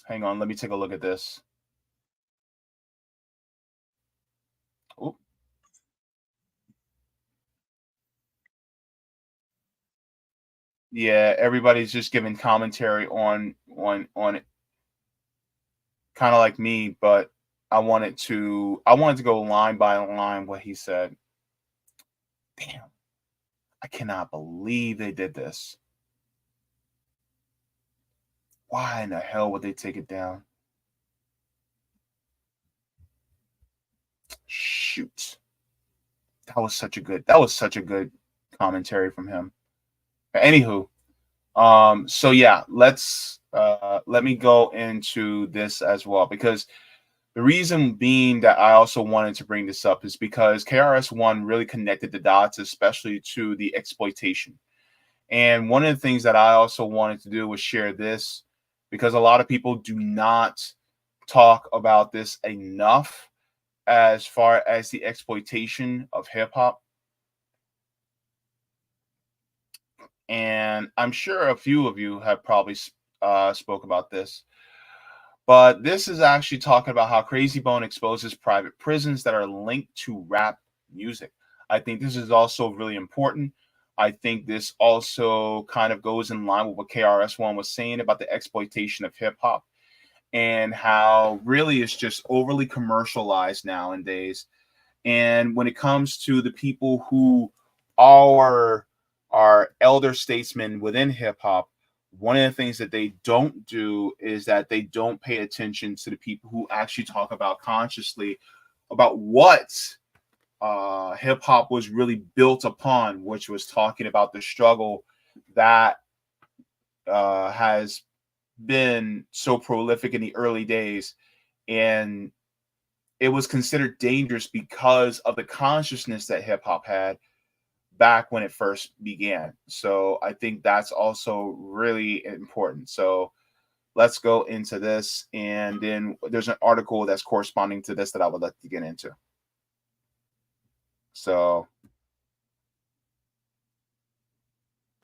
Hang on, let me take a look at this. Oop. Yeah, everybody's just giving commentary on it, kind of like me, but I wanted to go line by line what he said. Damn. I cannot believe they did this. Why in the hell would they take it down? Shoot. That was such a good commentary from him. Anywho, so yeah, let me go into this as well, because the reason being that I also wanted to bring this up is because KRS-One really connected the dots, especially to the exploitation. And one of the things that I also wanted to do was share this, because a lot of people do not talk about this enough as far as the exploitation of hip hop. And I'm sure a few of you have probably spoke about this. But this is actually talking about how Crazy Bone exposes private prisons that are linked to rap music. I think this is also really important. I think this also kind of goes in line with what KRS-One was saying about the exploitation of hip hop and how really it's just overly commercialized nowadays. And when it comes to the people who are elder statesmen within hip hop, one of the things that they don't do is that they don't pay attention to the people who actually talk about consciously about what hip hop was really built upon, which was talking about the struggle that has been so prolific in the early days. And it was considered dangerous because of the consciousness that hip hop had back when it first began. So I think that's also really important. So let's go into this. And then there's an article that's corresponding to this that I would like to get into. So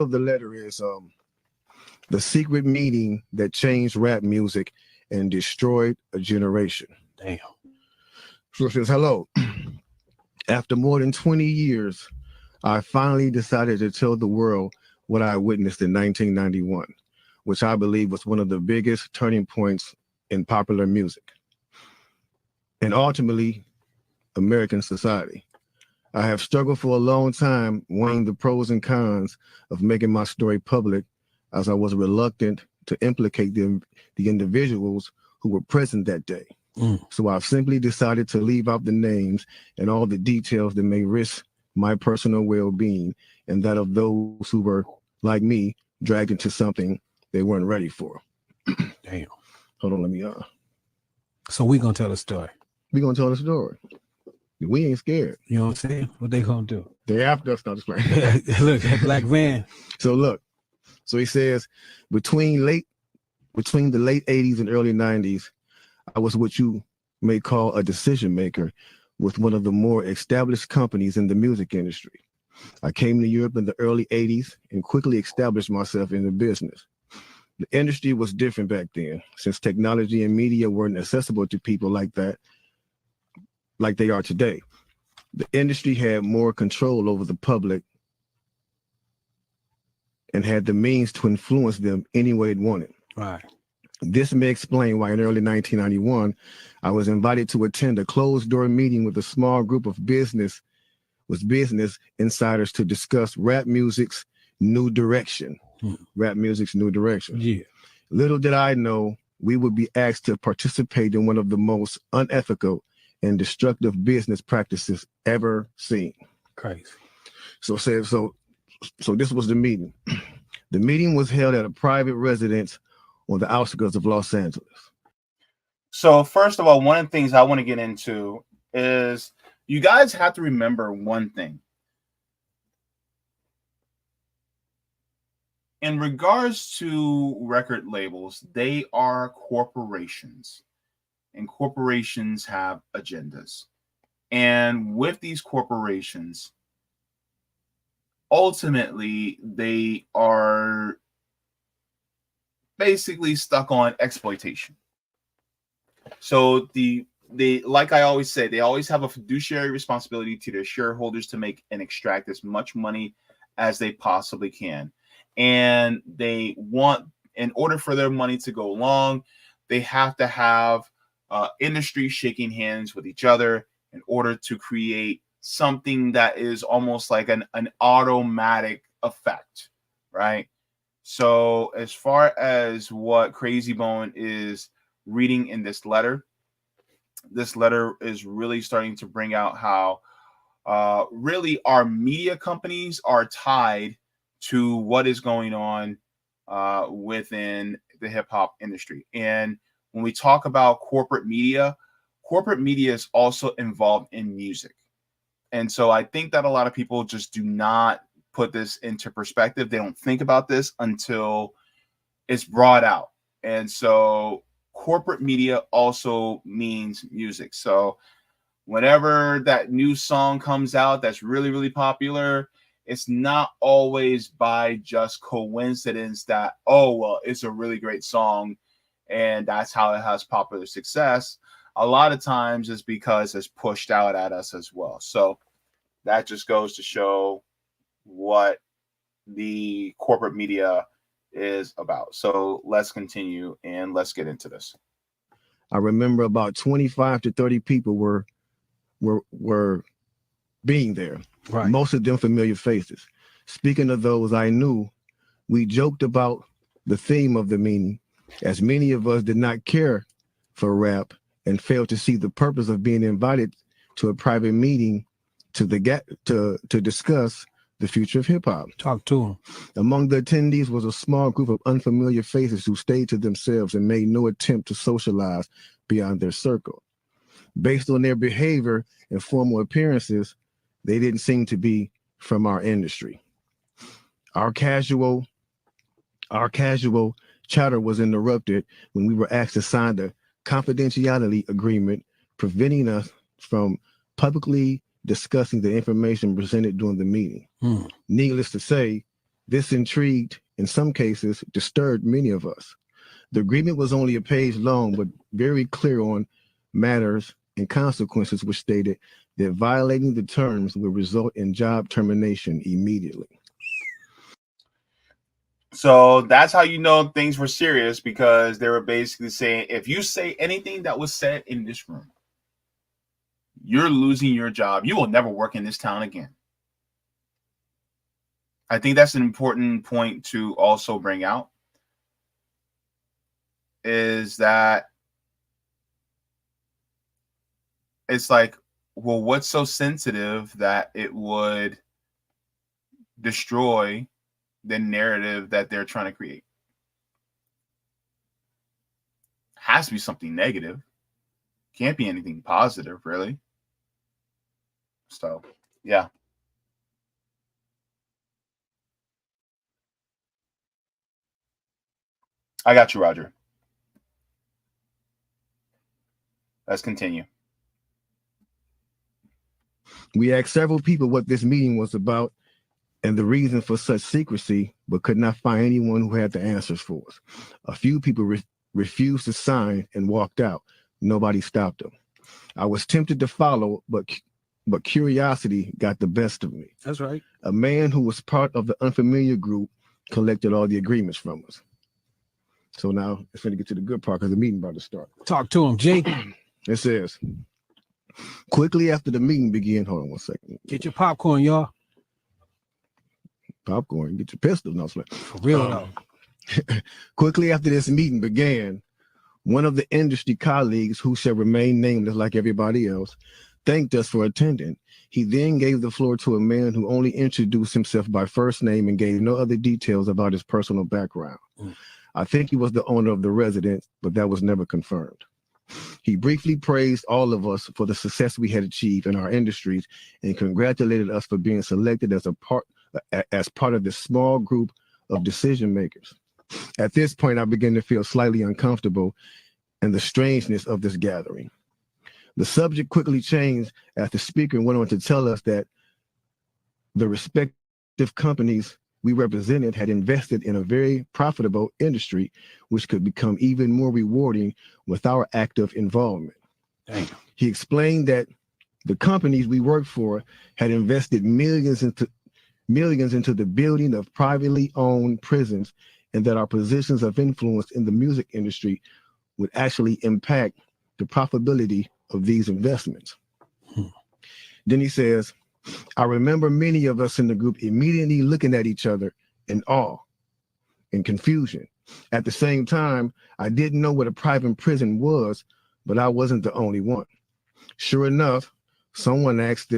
the letter is the secret meeting that changed rap music and destroyed a generation. Damn. So it says, hello. After more than 20 years, I finally decided to tell the world what I witnessed in 1991, which I believe was one of the biggest turning points in popular music and ultimately American society. I have struggled for a long time weighing the pros and cons of making my story public, as I was reluctant to implicate the individuals who were present that day. So I've simply decided to leave out the names and all the details that may risk my personal well-being and that of those who were, like me, dragged into something they weren't ready for. Damn. Hold on, let me So we gonna tell the story. We gonna tell the story. We ain't scared. You know what I'm saying? What they gonna do? They after us, not just playing. Look, that black van. So look, so he says between the late 80s and early 90s, I was what you may call a decision maker with one of the more established companies in the music industry. I came to Europe in the early 80s and quickly established myself in the business. The industry was different back then, since technology and media weren't accessible to people like that, like they are today. The industry had more control over the public and had the means to influence them any way it wanted. Right. This may explain why in early 1991, I was invited to attend a closed-door meeting with a small group of business insiders to discuss rap music's new direction. Rap music's new direction. Yeah. Little did I know we would be asked to participate in one of the most unethical and destructive business practices ever seen. Crazy. So this was the meeting. The meeting was held at a private residence on the outskirts of Los Angeles. So first of all, one of the things I want to get into is you guys have to remember one thing. In regards to record labels, they are corporations, and corporations have agendas. And with these corporations, ultimately, they are basically stuck on exploitation. So they, like I always say, they always have a fiduciary responsibility to their shareholders to make and extract as much money as they possibly can. And they want, in order for their money to go long, they have to have industry shaking hands with each other in order to create something that is almost like an automatic effect, right? So as far as what Crazy Bone is reading in this letter is really starting to bring out how really our media companies are tied to what is going on within the hip hop industry. And when we talk about corporate media is also involved in music. And so I think that a lot of people just do not put this into perspective. They don't think about this until it's brought out. And so corporate media also means music. So whenever that new song comes out that's really, really popular, it's not always by just coincidence that, oh, well, it's a really great song and that's how it has popular success. A lot of times it's because it's pushed out at us as well. So that just goes to show what the corporate media is about. So let's continue and let's get into this. I remember about 25 to 30 people were being there. Right. Most of them familiar faces. Speaking of those I knew, we joked about the theme of the meeting, as many of us did not care for rap and failed to see the purpose of being invited to a private meeting to discuss the future of hip hop. Talk to them. Among the attendees was a small group of unfamiliar faces who stayed to themselves and made no attempt to socialize beyond their circle. Based on their behavior and formal appearances, they didn't seem to be from our industry. Our casual chatter was interrupted when we were asked to sign the confidentiality agreement, preventing us from publicly discussing the information presented during the meeting. Needless to say, this intrigued, in some cases, disturbed many of us. The agreement was only a page long, but very clear on matters and consequences, which stated that violating the terms would result in job termination immediately. So that's how you know things were serious, because they were basically saying, if you say anything that was said in this room, you're losing your job. You will never work in this town again. I think that's an important point to also bring out, is that it's like, well, what's so sensitive that it would destroy the narrative that they're trying to create? Has to be something negative. Can't be anything positive, really. So, yeah. I got you, Roger. Let's continue. We asked several people what this meeting was about and the reason for such secrecy, but could not find anyone who had the answers for us. A few people refused to sign and walked out. Nobody stopped them. I was tempted to follow, but curiosity got the best of me. That's right. A man who was part of the unfamiliar group collected all the agreements from us. So now it's going to get to the good part because the meeting about to start. Talk to him, Jay. It says, quickly after the meeting began, hold on one second. Get your popcorn, y'all. Popcorn, get your pistol. No, For real though. Quickly after this meeting began, one of the industry colleagues, who shall remain nameless like everybody else, thanked us for attending. He then gave the floor to a man who only introduced himself by first name and gave no other details about his personal background. I think he was the owner of the residence, but that was never confirmed. He briefly praised all of us for the success we had achieved in our industries and congratulated us for being selected as part of this small group of decision makers. At this point, I began to feel slightly uncomfortable and the strangeness of this gathering. The subject quickly changed as the speaker went on to tell us that the respective companies we represented had invested in a very profitable industry, which could become even more rewarding with our active involvement. Damn. He explained that the companies we worked for had invested millions into the building of privately owned prisons, and that our positions of influence in the music industry would actually impact the profitability of these investments. Then he says, I remember many of us in the group immediately looking at each other in awe and confusion. At the same time, I didn't know what a private prison was, but I wasn't the only one. Sure enough, someone asked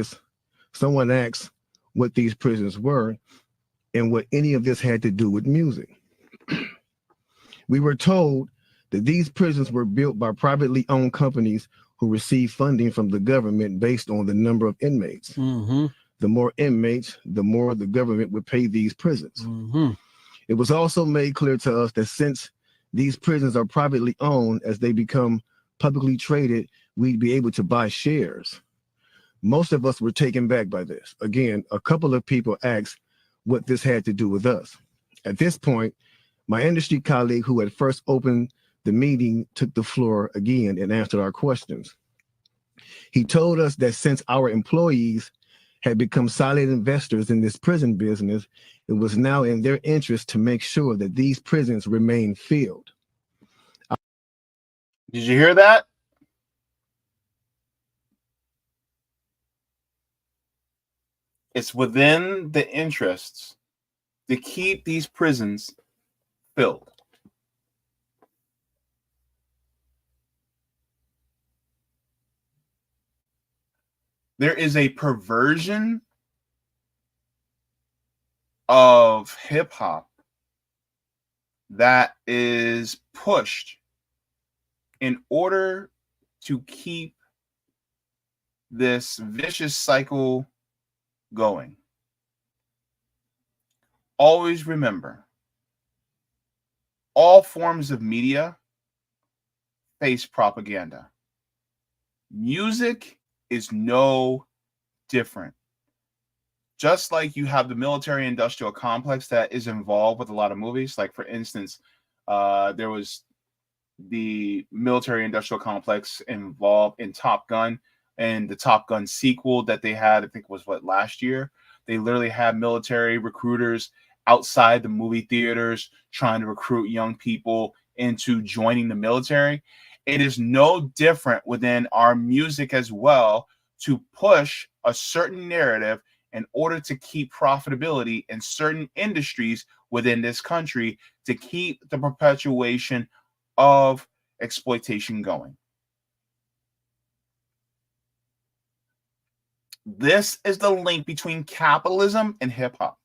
what these prisons were and what any of this had to do with music. We were told that these prisons were built by privately owned companies who receive funding from the government based on the number of inmates. Mm-hmm. The more inmates, the more the government would pay these prisons. Mm-hmm. It was also made clear to us that since these prisons are privately owned, as they become publicly traded, we'd be able to buy shares. Most of us were taken back by this. Again, a couple of people asked what this had to do with us. At this point, my industry colleague who had first opened the meeting took the floor again and answered our questions. He told us that since our employees had become silent investors in this prison business, it was now in their interest to make sure that these prisons remain filled. Did you hear that? It's within the interests to keep these prisons filled. There is a perversion of hip hop that is pushed in order to keep this vicious cycle going. Always remember, all forms of media face propaganda. Music is no different. Just like you have the military industrial complex that is involved with a lot of movies. Like, for instance, there was the military industrial complex involved in Top Gun, and the Top Gun sequel that they had, I think was last year. They literally had military recruiters outside the movie theaters trying to recruit young people into joining the military. It is no different within our music as well, to push a certain narrative in order to keep profitability in certain industries within this country, to keep the perpetuation of exploitation going. This is the link between capitalism and hip hop.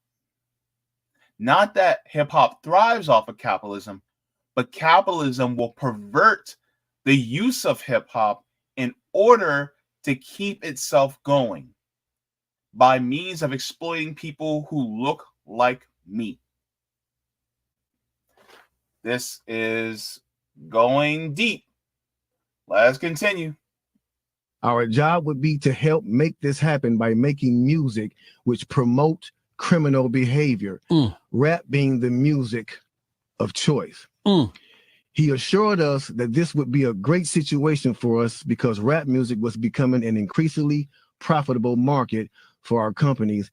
Not that hip hop thrives off of capitalism, but capitalism will pervert the use of hip hop in order to keep itself going by means of exploiting people who look like me. This is going deep. Let's continue. Our job would be to help make this happen by making music which promote criminal behavior, rap being the music of choice. He assured us that this would be a great situation for us because rap music was becoming an increasingly profitable market for our companies.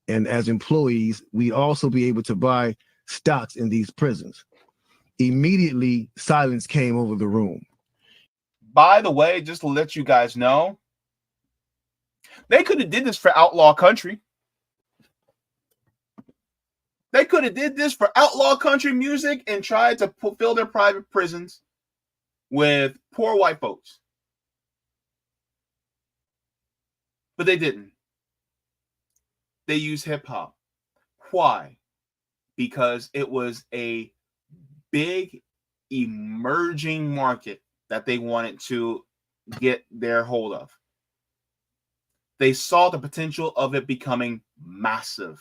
And as employees, we'd also be able to buy stocks in these prisons. Immediately, silence came over the room. By the way, just to let you guys know, they could have did this for Outlaw Country. They could have did this for outlaw country music and tried to fill their private prisons with poor white folks. But they didn't. They used hip hop. Why? Because it was a big emerging market that they wanted to get their hold of. They saw the potential of it becoming massive.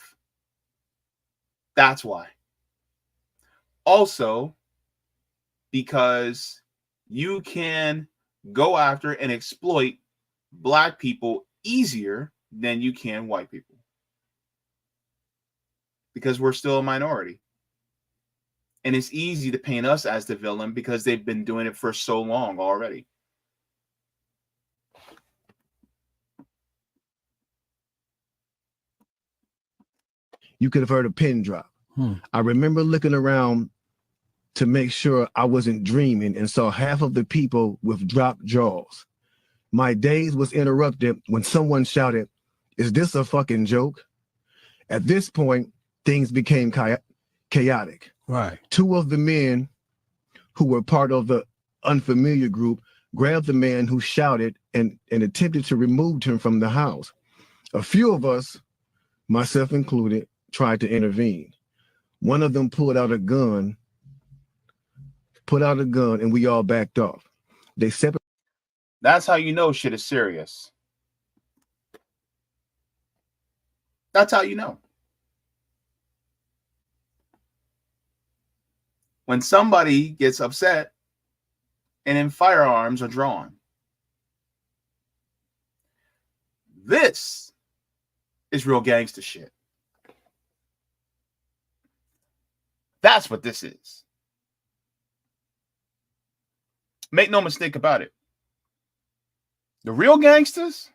That's why. Also, because you can go after and exploit black people easier than you can white people. Because we're still a minority. And it's easy to paint us as the villain because they've been doing it for so long already. You could have heard a pin drop. I remember looking around to make sure I wasn't dreaming and saw half of the people with dropped jaws. My daze was interrupted when someone shouted, "Is this a fucking joke?" At this point, things became chaotic. Right. Two of the men who were part of the unfamiliar group grabbed the man who shouted and attempted to remove him from the house. A few of us, myself included, tried to intervene. One of them pulled out a gun, and we all backed off. They separated. That's how you know shit is serious. That's how you know. When somebody gets upset and then firearms are drawn. This is real gangster shit. That's what this is. Make no mistake about it. The real gangsters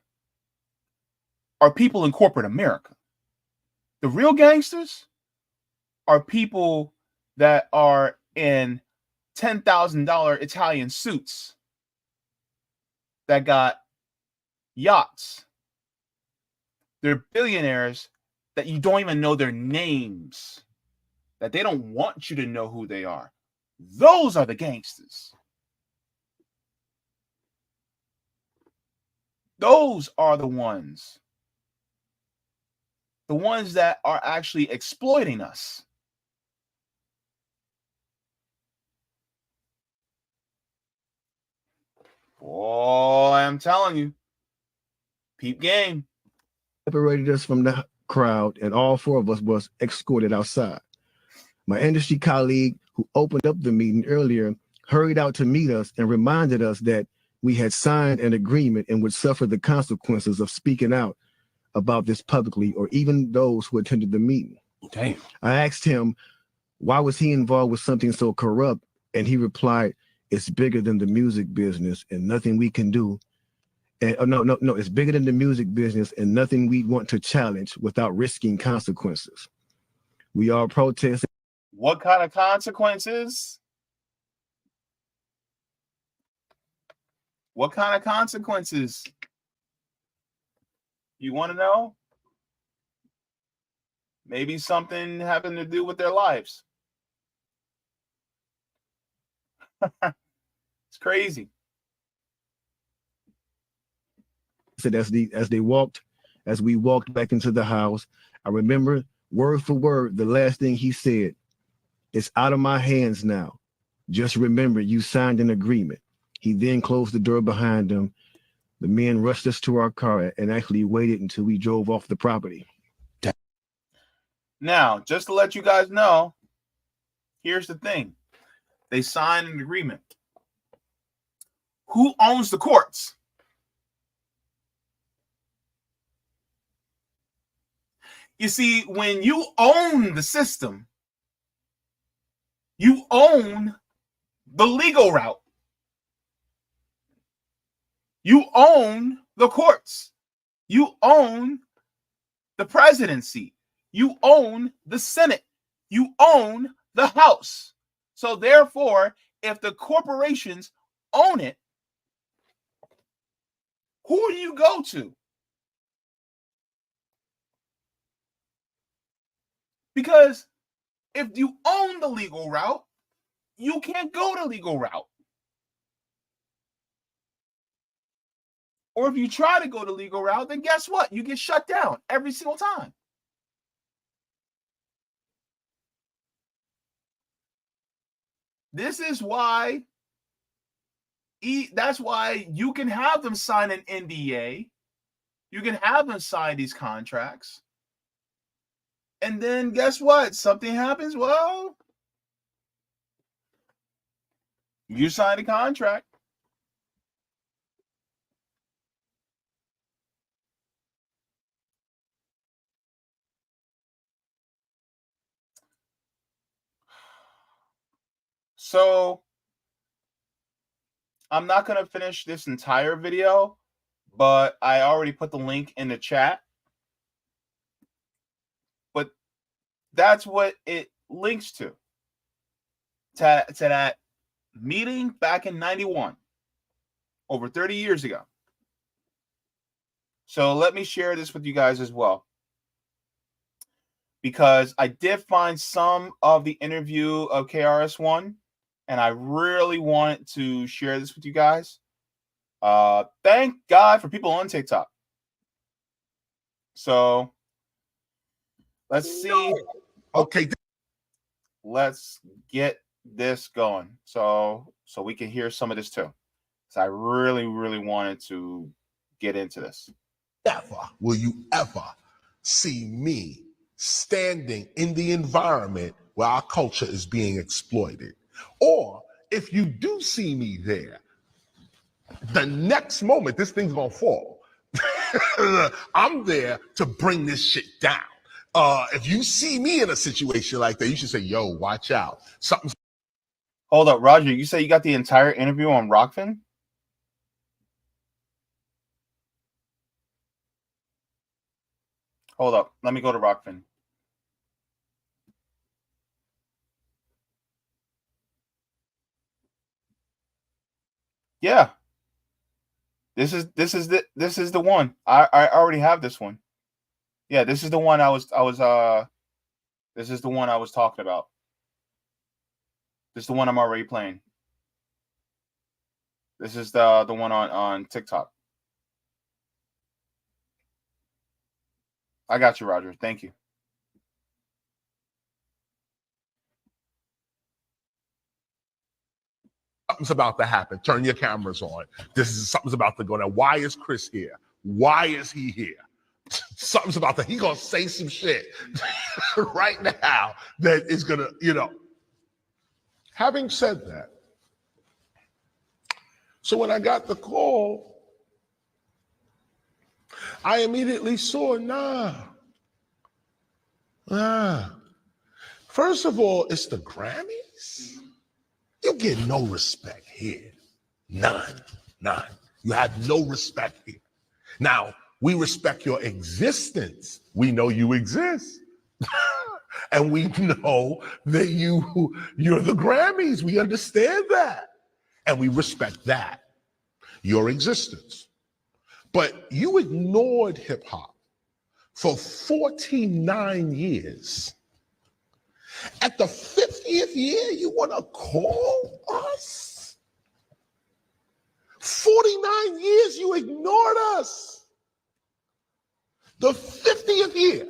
are people in corporate America. The real gangsters are people that are in $10,000 Italian suits that got yachts. They're billionaires that you don't even know their names, that they don't want you to know who they are. Those are the gangsters. Those are the ones that are actually exploiting us. Boy, I'm telling you, peep game. Separated us from the crowd, and all four of us was escorted outside. My industry colleague who opened up the meeting earlier hurried out to meet us and reminded us that we had signed an agreement and would suffer the consequences of speaking out about this publicly, or even those who attended the meeting. Damn. I asked him, why was he involved with something so corrupt? And he replied, it's bigger than the music business and nothing we can do. And no, it's bigger than the music business and nothing we want to challenge without risking consequences. We are protesting. What kind of consequences? What kind of consequences? You want to know? Maybe something having to do with their lives. It's crazy. Said as we walked back into the house, I remember word for word the last thing he said. It's out of my hands now. Just remember you signed an agreement. He then closed the door behind him. The men rushed us to our car and actually waited until we drove off the property. Now, just to let you guys know, here's the thing. They signed an agreement. Who owns the courts? You see, when you own the system, you own the legal route. You own the courts. You own the presidency. You own the Senate. You own the House. So therefore, if the corporations own it, who do you go to? Because if you own the legal route, you can't go the legal route. Or if you try to go the legal route, then guess what? You get shut down every single time. This is why that's why you can have them sign an NDA. You can have them sign these contracts. And then guess what? Something happens. Well, you sign a contract. So I'm not going to finish this entire video, but I already put the link in the chat. But that's what it links to that meeting back in 91, over 30 years ago. So let me share this with you guys as well, because I did find some of the interview of KRS-One, and I really wanted to share this with you guys. Thank God for people on TikTok. So let's see. Okay. Let's get this going so we can hear some of this too. So I really wanted to get into this. Never will you ever see me standing in the environment where our culture is being exploited. Or if you do see me there, the next moment this thing's gonna fall. I'm there to bring this shit down. If you see me in a situation like that, you should say, yo, watch out. Something's. Hold up, Roger. You say you got the entire interview on Rockfin? Hold up. Let me go to Rockfin. Yeah. This is the one. I already have this one. Yeah, this is the one this is the one I was talking about. This is the one I'm already playing. This is the one on TikTok. I got you, Roger. Thank you. Something's about to happen. Turn your cameras on. Something's about to go down. Why is Chris here? Why is he here? Something's about to. He gonna say some shit right now that is gonna, Having said that, so when I got the call, I immediately saw, First of all, it's the Grammys. You get no respect here. None. You have no respect here. Now, we respect your existence. We know you exist. And we know that you're the Grammys. We understand that. And we respect that, your existence. But you ignored hip hop for 49 years. At the 50th year, you want to call us? 49 years you ignored us. The 50th year,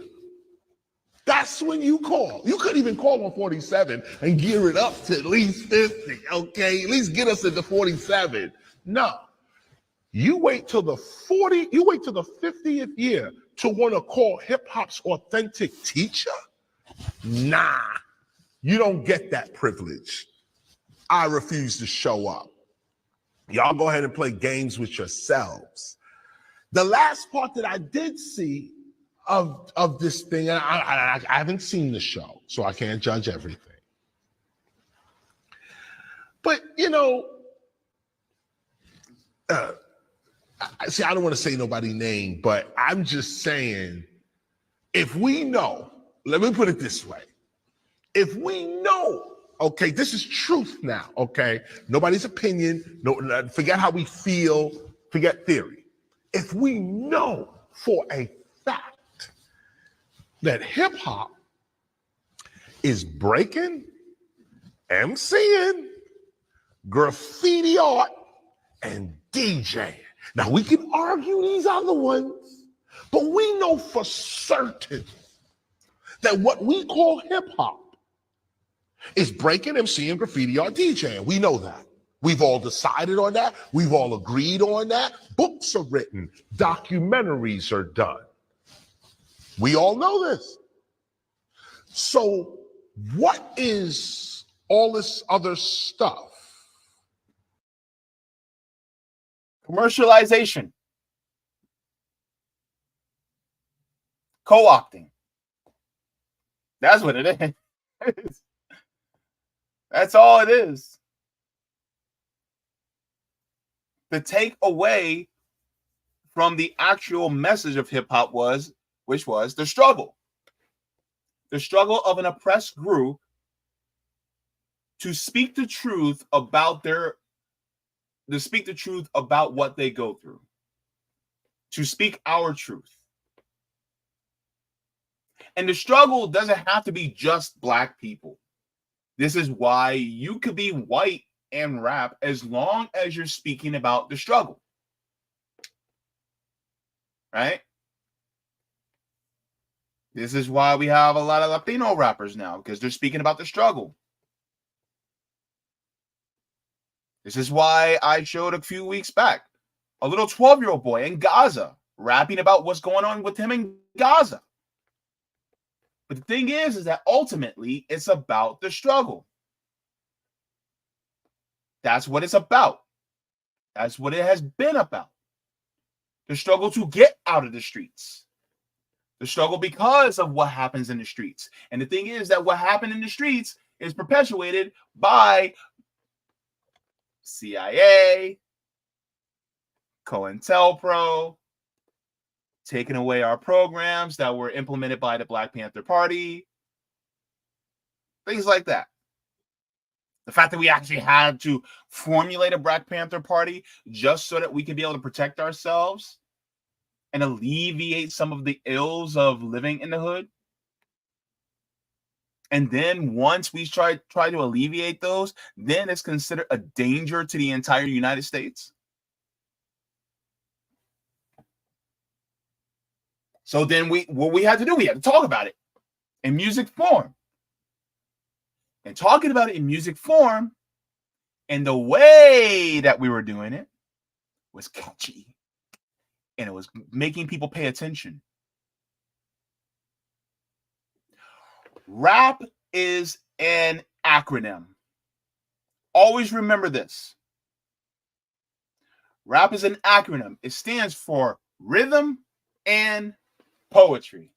that's when you call. You couldn't even call on 47 and gear it up to at least 50, okay? At least get us into 47. No. You wait till the 50th year to want to call hip hop's authentic teacher? Nah, you don't get that privilege. I refuse to show up. Y'all go ahead and play games with yourselves. The last part that I did see of this thing. And I haven't seen the show, so I can't judge everything. But see, I don't want to say nobody's name, but I'm just saying, if we know, let me put it this way. If we know, okay, this is truth now, okay? Nobody's opinion, no, forget how we feel, forget theory. If we know for a fact that hip hop is breaking, MCing, graffiti art, and DJing. Now, we can argue these other ones, but we know for certain that what we call hip-hop is breaking, MCing, graffiti art, DJing. We know that. We've all decided on that. We've all agreed on that. Books are written. Documentaries are done. We all know this. So what is all this other stuff? Commercialization, co-opting. That's what it is. That's all it is. The take away from the actual message of hip hop which was the struggle of an oppressed group to speak the truth about what they go through, to speak our truth. And the struggle doesn't have to be just Black people. This is why you could be white and rap as long as you're speaking about the struggle. Right? This is why we have a lot of Latino rappers now, because they're speaking about the struggle. This is why I showed a few weeks back a little 12-year-old boy in Gaza rapping about what's going on with him in Gaza. But the thing is that ultimately it's about the struggle. That's what it's about. That's what it has been about. The struggle to get out of the streets. The struggle because of what happens in the streets. And the thing is that what happened in the streets is perpetuated by CIA, COINTELPRO, taking away our programs that were implemented by the Black Panther Party, things like that. The fact that we actually had to formulate a Black Panther Party just so that we could be able to protect ourselves and alleviate some of the ills of living in the hood. And then once we try to alleviate those, then it's considered a danger to the entire United States. So then what we had to do, we had to talk about it in music form. And talking about it in music form, and the way that we were doing it was catchy. And it was making people pay attention. RAP is an acronym. Always remember this. RAP is an acronym. It stands for Rhythm and Poetry.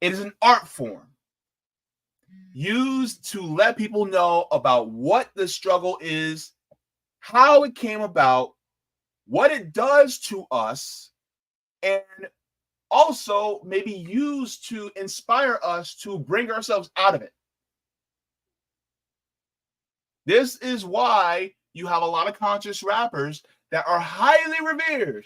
It is an art form used to let people know about what the struggle is, how it came about, what it does to us, and also maybe used to inspire us to bring ourselves out of it. This is why you have a lot of conscious rappers that are highly revered.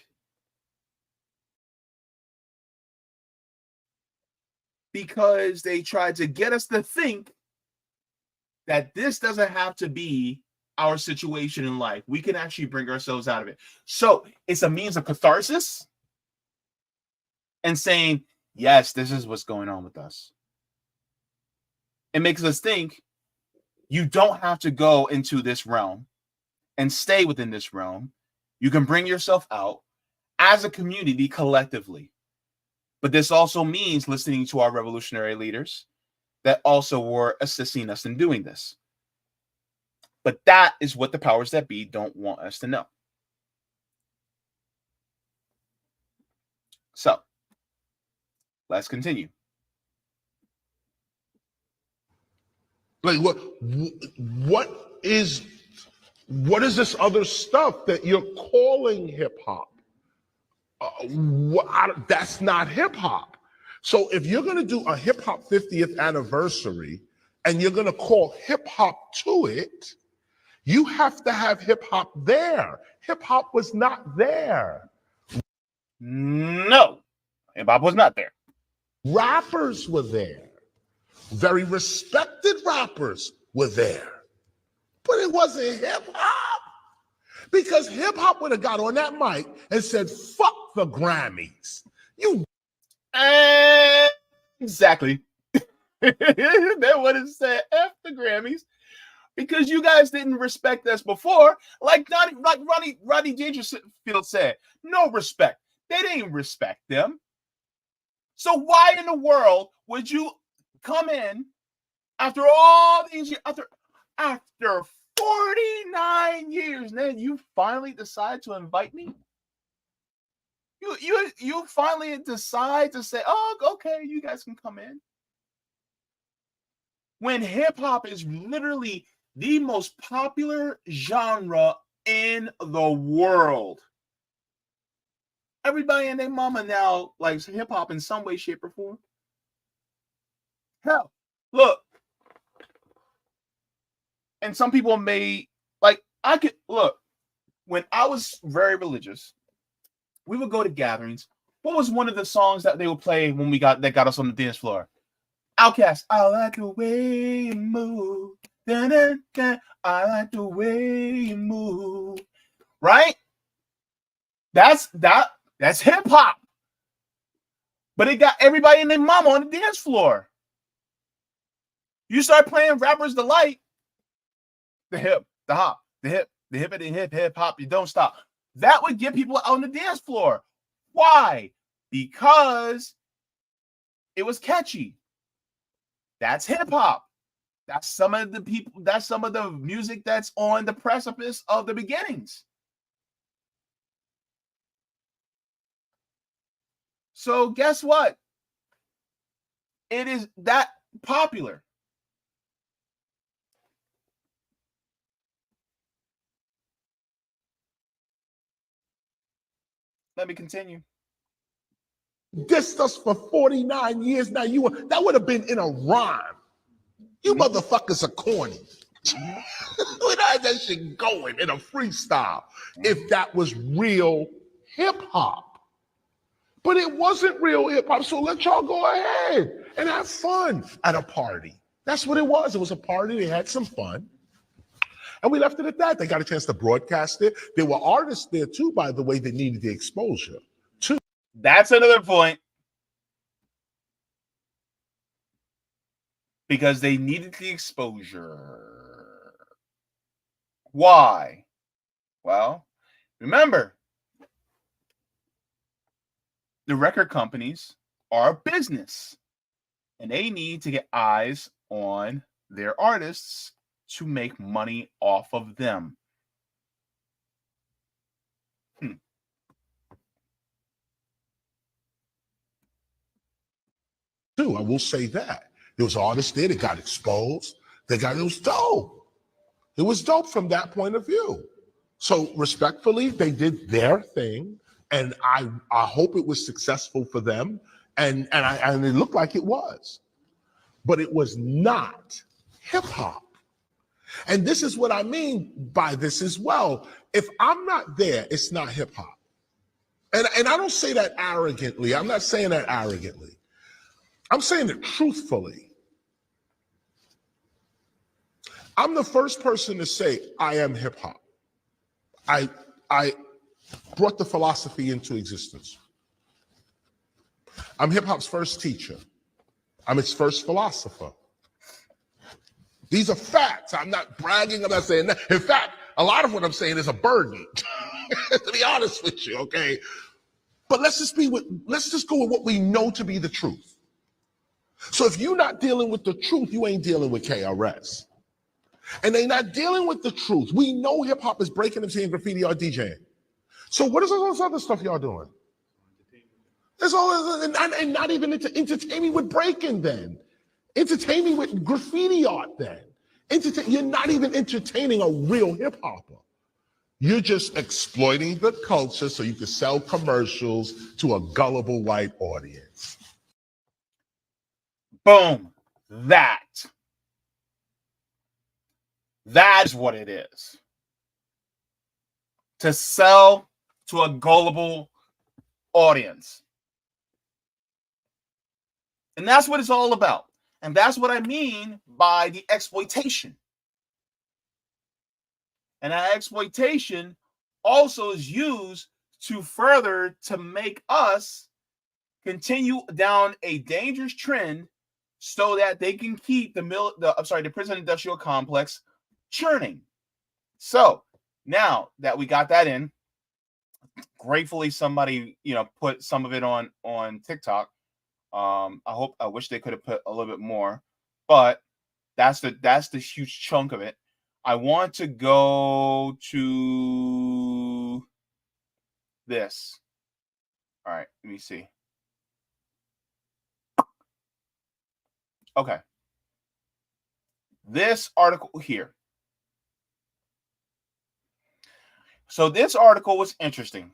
Because they tried to get us to think that this doesn't have to be our situation in life. We can actually bring ourselves out of it. So it's a means of catharsis and saying, yes, this is what's going on with us. It makes us think you don't have to go into this realm and stay within this realm. You can bring yourself out as a community collectively. But this also means listening to our revolutionary leaders that also were assisting us in doing this. But that is what the powers that be don't want us to know. So let's continue. Like what is this other stuff that you're calling hip hop? That's not hip hop. So if you're going to do a hip hop 50th anniversary and you're going to call hip hop to it, you have to have hip hop there. Hip hop was not there. No, hip hop was not there. Rappers were there. Very respected rappers were there. But it wasn't hip hop. Because hip hop would have got on that mic and said, fuck the Grammys. You exactly. They would have said F the Grammys because you guys didn't respect us before. Like Rodney Dangerfield said, no respect. They didn't respect them. So why in the world would you come in after all these years, after 49 years, and then you finally decide to invite me? You finally decide to say, oh, okay, you guys can come in. When hip hop is literally the most popular genre in the world. Everybody and their mama now likes hip hop in some way, shape, or form. Hell, look. And some people may, like, I could, look, when I was very religious, we would go to gatherings. What was one of the songs that they would play when that got us on the dance floor? Outkast, I like the way you move. Da, da, da. I like the way you move. Right? That's hip hop. But it got everybody and their mama on the dance floor. You start playing Rappers Delight, the hip, the hop, the hip, the hippity hip hop, you don't stop. That would get people out on the dance floor. Why? Because it was catchy. That's hip hop. That's some of the music that's on the precipice of the beginnings. So guess what? It is that popular. Let me continue. dissed us for 49 years now. That would have been in a rhyme. You motherfuckers are corny. We had that shit going in a freestyle if that was real hip hop. But it wasn't real hip hop, so let y'all go ahead and have fun at a party. That's what it was. It was a party. They had some fun. And we left it at that. They got a chance to broadcast it. There were artists there too, by the way, that needed the exposure too. That's another point. Because they needed the exposure. Why? Well, remember, the record companies are a business, and they need to get eyes on their artists to make money off of them. Too, I will say that. There was artists there that got exposed. It was dope. It was dope from that point of view. So respectfully, they did their thing, and I hope it was successful for them, and it looked like it was. But it was not hip hop. And this is what I mean by this as well. If I'm not there, it's not hip hop. And I don't say that arrogantly. I'm not saying that arrogantly. I'm saying it truthfully. I'm the first person to say I am hip hop. I brought the philosophy into existence. I'm hip hop's first teacher. I'm its first philosopher. These are facts. I'm not bragging. I'm not saying that. In fact, a lot of what I'm saying is a burden, to be honest with you, okay? But let's just go with what we know to be the truth. So if you're not dealing with the truth, you ain't dealing with KRS. And they're not dealing with the truth. We know hip hop is breaking MC and graffiti or DJing. So what is all this other stuff y'all doing? There's all, and not even entertain me with breaking then. Entertain me with graffiti art then. You're not even entertaining a real hip hopper. You're just exploiting the culture so you can sell commercials to a gullible white audience. Boom. That is what it is. To sell to a gullible audience. And that's what it's all about. And that's what I mean by the exploitation. And that exploitation also is used to further to make us continue down a dangerous trend so that they can keep the prison industrial complex churning. So now that we got that in, gratefully somebody put some of it on TikTok. I wish they could have put a little bit more, but that's the huge chunk of it. I want to go to this. All right, let me see. Okay. This article here. So this article was interesting.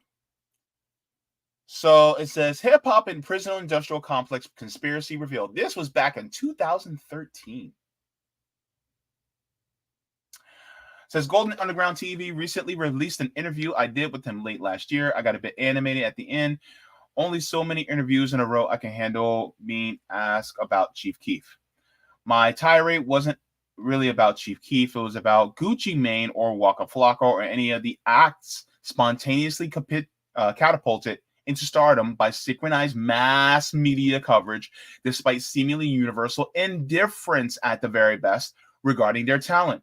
So it says hip hop and prison industrial complex conspiracy revealed. This was back in 2013. It says Golden Underground TV recently released an interview I did with him late last year. I got a bit animated at the end. Only so many interviews in a row I can handle being asked about Chief Keef. My tirade wasn't really about Chief Keef. It was about Gucci Mane or Waka Flocka or any of the acts spontaneously catapulted into stardom by synchronized mass media coverage, despite seemingly universal indifference at the very best regarding their talent,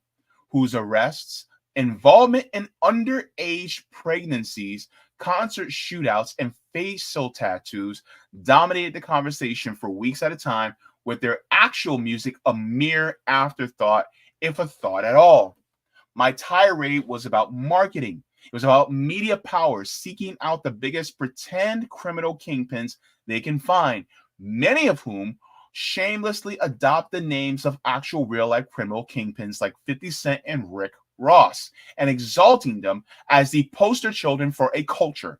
whose arrests, involvement in underage pregnancies, concert shootouts, and facial tattoos dominated the conversation for weeks at a time, with their actual music a mere afterthought, if a thought at all. My tirade was about marketing. It was about media powers seeking out the biggest pretend criminal kingpins they can find, many of whom shamelessly adopt the names of actual real-life criminal kingpins like 50 Cent and Rick Ross, and exalting them as the poster children for a culture.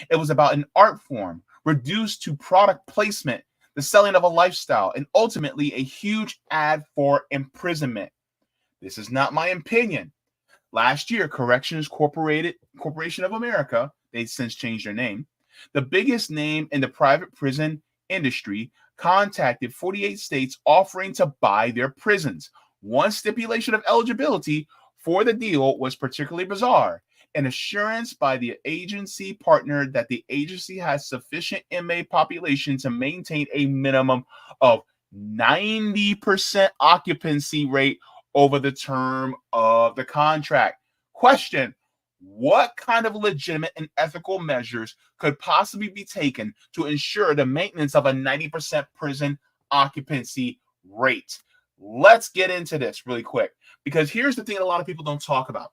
It was about an art form reduced to product placement, the selling of a lifestyle, and ultimately a huge ad for imprisonment. This is not my opinion. Last year, Corrections Corporation of America, they've since changed their name, the biggest name in the private prison industry, contacted 48 states offering to buy their prisons. One stipulation of eligibility for the deal was particularly bizarre: an assurance by the agency partner that the agency has sufficient inmate population to maintain a minimum of 90% occupancy rate over the term of the contract. Question: what kind of legitimate and ethical measures could possibly be taken to ensure the maintenance of a 90% prison occupancy rate? Let's get into this really quick, because here's the thing a lot of people don't talk about.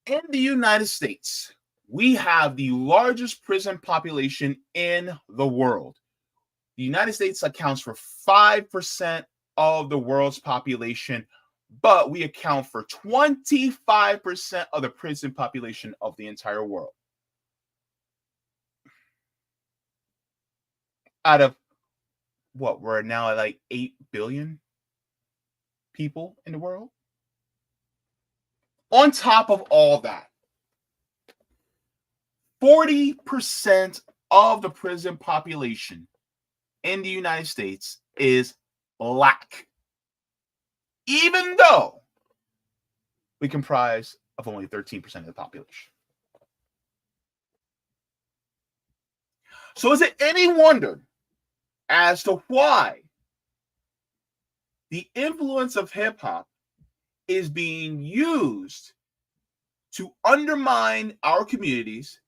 In the United States, we have the largest prison population in the world. The United States accounts for 5% of the world's population, but we account for 25% of the prison population of the entire world. Out of what, we're now at like 8 billion people in the world. On top of all that, 40% of the prison population in the United States is Black, even though we comprise of only 13% of the population. So is it any wonder as to why the influence of hip-hop is being used to undermine our communities,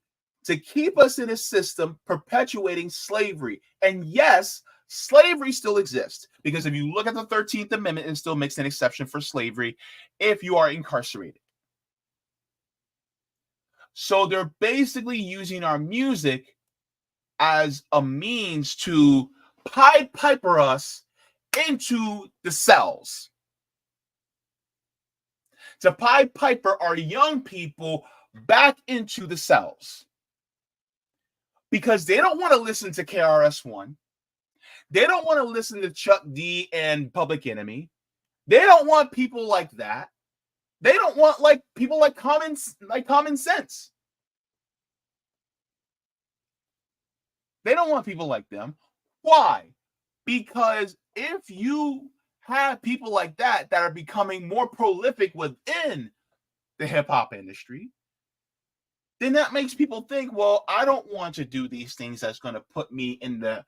to keep us in a system perpetuating slavery? And yes, slavery still exists, because if you look at the 13th Amendment, it still makes an exception for slavery if you are incarcerated. So they're basically using our music as a means to Pied Piper us into the cells. To Pied Piper our young people back into the cells. Because they don't want to listen to KRS-One. They don't want to listen to Chuck D and Public Enemy. They don't want people like that. They don't want people like common sense. They don't want people like them. Why? Because if you have people like that are becoming more prolific within the hip-hop industry, then that makes people think, well, I don't want to do these things that's going to put me in the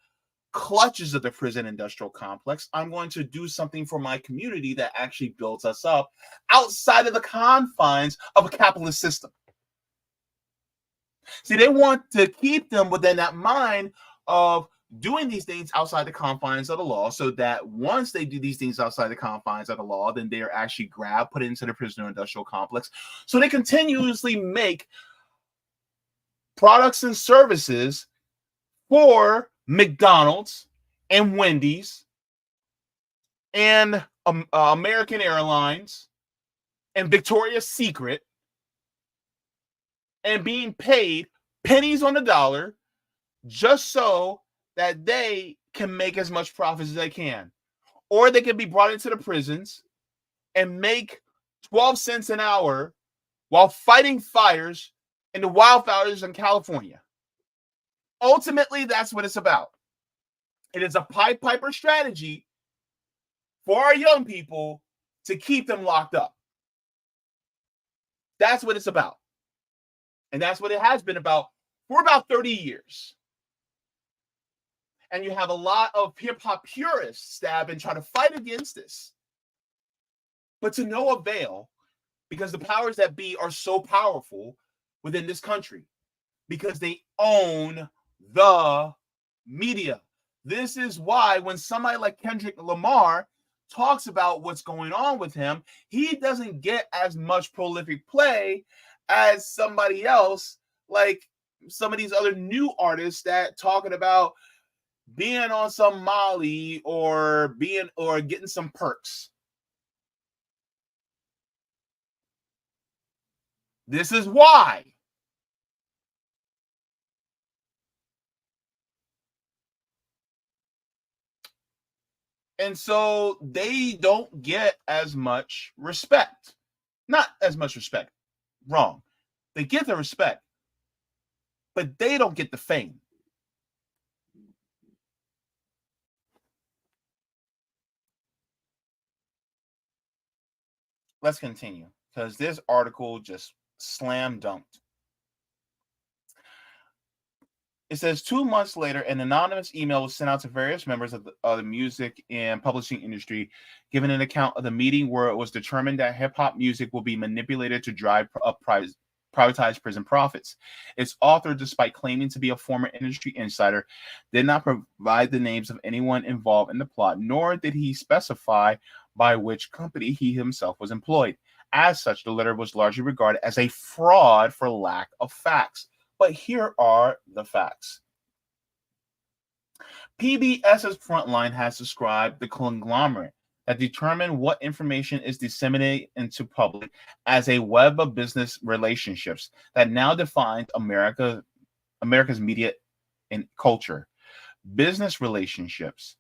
clutches of the prison industrial complex. I'm going to do something for my community that actually builds us up outside of the confines of a capitalist system. See, they want to keep them within that mind of doing these things outside the confines of the law, so that once they do these things outside the confines of the law, then they are actually grabbed, put into the prison industrial complex. So they continuously make products and services for McDonald's and Wendy's and American Airlines and Victoria's Secret, and being paid pennies on the dollar just so that they can make as much profit as they can. Or they can be brought into the prisons and make 12 cents an hour while fighting fires in the wildfires in California. Ultimately, that's what it's about. It is a Pied Piper strategy for our young people to keep them locked up. That's what it's about. And that's what it has been about for about 30 years. And you have a lot of hip-hop purists that have been trying to fight against this, but to no avail, because the powers that be are so powerful within this country, because they own the media. This is why when somebody like Kendrick Lamar talks about what's going on with him, he doesn't get as much prolific play as somebody else, like some of these other new artists that talking about being on some Molly or getting some perks. This is why. And so they don't get as much respect. Not as much respect. Wrong. They get the respect, but they don't get the fame. Let's continue, because this article just slam dunked. It says 2 months later, an anonymous email was sent out to various members of the music and publishing industry, giving an account of the meeting where it was determined that hip-hop music will be manipulated to drive up privatized prison profits. Its author, despite claiming to be a former industry insider, did not provide the names of anyone involved in the plot, nor did he specify by which company he himself was employed. As such, the letter was largely regarded as a fraud for lack of facts. But here are the facts. PBS's Frontline has described the conglomerate that determine what information is disseminated into public as a web of business relationships that now defines America's media and culture. Business relationships.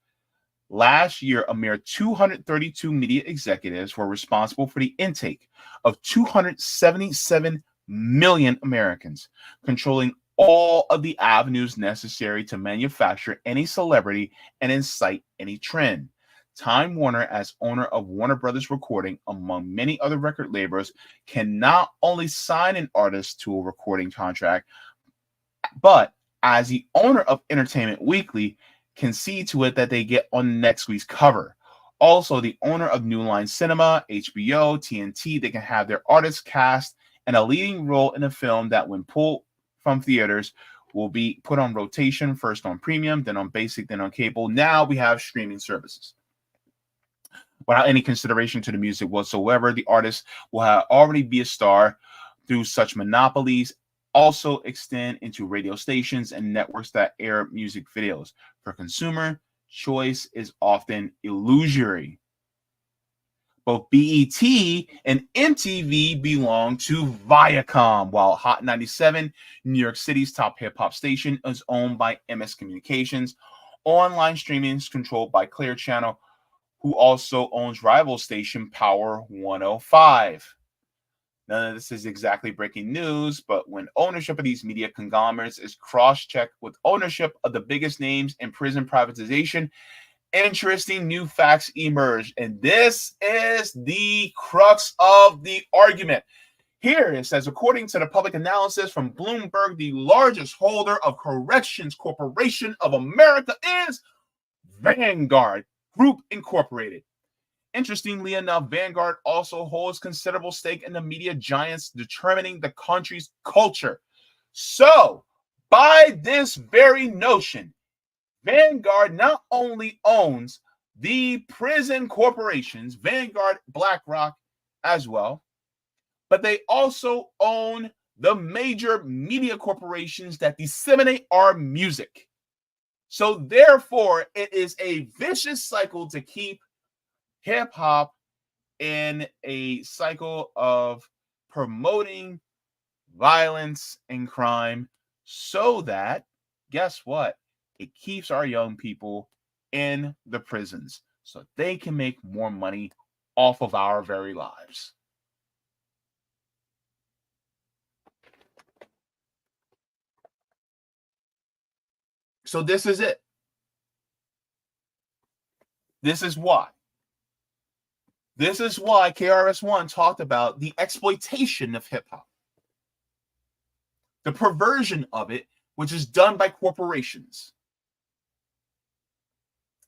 Last year, a mere 232 media executives were responsible for the intake of 277 million Americans, controlling all of the avenues necessary to manufacture any celebrity and incite any trend. Time Warner, as owner of Warner Brothers Recording, among many other record labels, can not only sign an artist to a recording contract, but as the owner of Entertainment Weekly, can see to it that they get on next week's cover. Also, the owner of New Line Cinema, HBO, TNT, they can have their artists cast in a leading role in a film that, when pulled from theaters, will be put on rotation, first on premium, then on basic, then on cable. Now we have streaming services. Without any consideration to the music whatsoever, the artist will already be a star through such monopolies also extend into radio stations and networks that air music videos. For consumer, choice is often illusory. Both BET and MTV belong to Viacom, while Hot 97, New York City's top hip-hop station, is owned by MS Communications. Online streaming is controlled by Clear Channel, who also owns rival station Power 105. None of this is exactly breaking news, but when ownership of these media conglomerates is cross-checked with ownership of the biggest names in prison privatization, interesting new facts emerge. And this is the crux of the argument. Here it says, according to the public analysis from Bloomberg, the largest holder of Corrections Corporation of America is Vanguard Group Incorporated. Interestingly enough, Vanguard also holds considerable stake in the media giants determining the country's culture. So, by this very notion, Vanguard not only owns the prison corporations, Vanguard, BlackRock as well, but they also own the major media corporations that disseminate our music. So therefore, it is a vicious cycle to keep hip hop in a cycle of promoting violence and crime so that, guess what? It keeps our young people in the prisons so they can make more money off of our very lives. So this is it. This is why. This is why KRS-One talked about the exploitation of hip-hop. The perversion of it, which is done by corporations.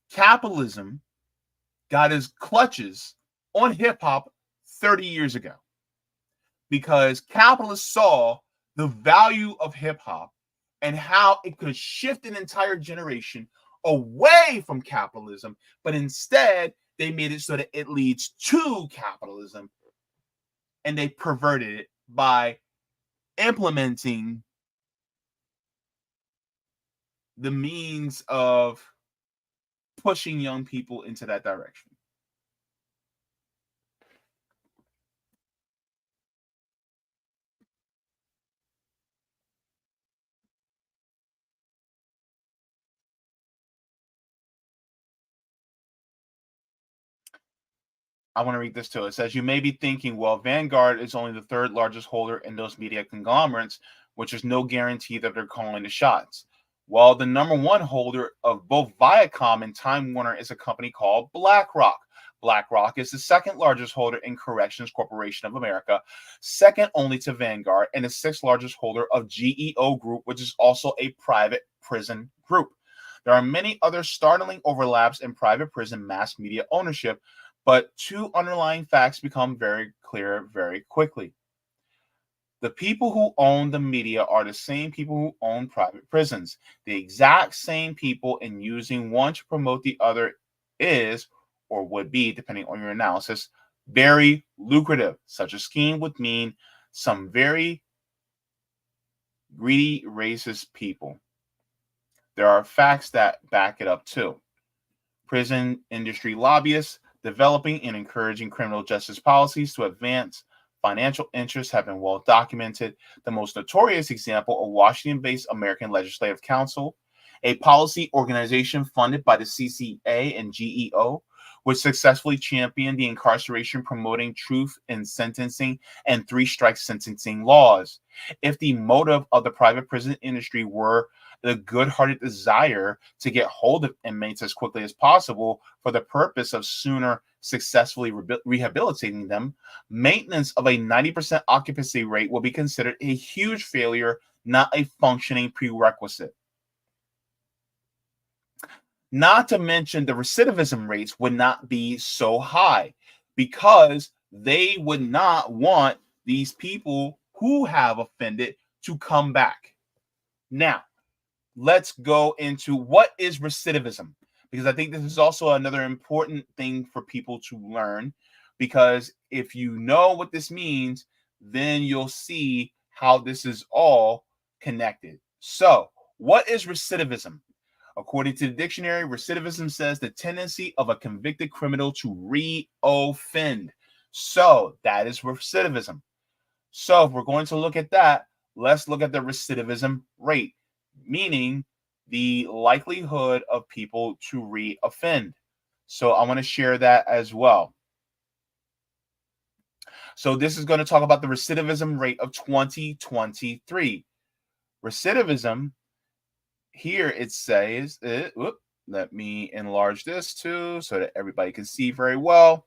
Capitalism got his clutches on hip-hop 30 years ago because capitalists saw the value of hip-hop and how it could shift an entire generation away from capitalism, but instead they made it so that it leads to capitalism, and they perverted it by implementing the means of pushing young people into that direction. I want to read this too. It says, you may be thinking, well, Vanguard is only the third largest holder in those media conglomerates, which is no guarantee that they're calling the shots. Well, the number one holder of both Viacom and Time Warner is a company called BlackRock. BlackRock is the second largest holder in Corrections Corporation of America, second only to Vanguard, and the sixth largest holder of GEO Group, which is also a private prison group. There are many other startling overlaps in private prison mass media ownership, but two underlying facts become very clear very quickly. The people who own the media are the same people who own private prisons. The exact same people, and using one to promote the other is, or would be, depending on your analysis, very lucrative. Such a scheme would mean some very greedy, racist people. There are facts that back it up too. Prison industry lobbyists developing and encouraging criminal justice policies to advance financial interests have been well documented. The most notorious example of Washington-based American Legislative Council, a policy organization funded by the CCA and GEO, which successfully championed the incarceration promoting truth in sentencing and three-strike sentencing laws. If the motive of the private prison industry were the good-hearted desire to get hold of inmates as quickly as possible for the purpose of sooner successfully rehabilitating them, maintenance of a 90% occupancy rate will be considered a huge failure, not a functioning prerequisite. Not to mention the recidivism rates would not be so high because they would not want these people who have offended to come back. Now, let's go into what is recidivism, because I think this is also another important thing for people to learn, because if you know what this means, then you'll see how this is all connected. So, what is recidivism? According to the dictionary, recidivism says the tendency of a convicted criminal to re-offend. So, that is recidivism. So, if we're going to look at that, let's look at the recidivism rate, meaning the likelihood of people to re-offend. So, I want to share that as well. So, this is going to talk about the recidivism rate of 2023. Recidivism, here it says, let me enlarge this too so that everybody can see very well.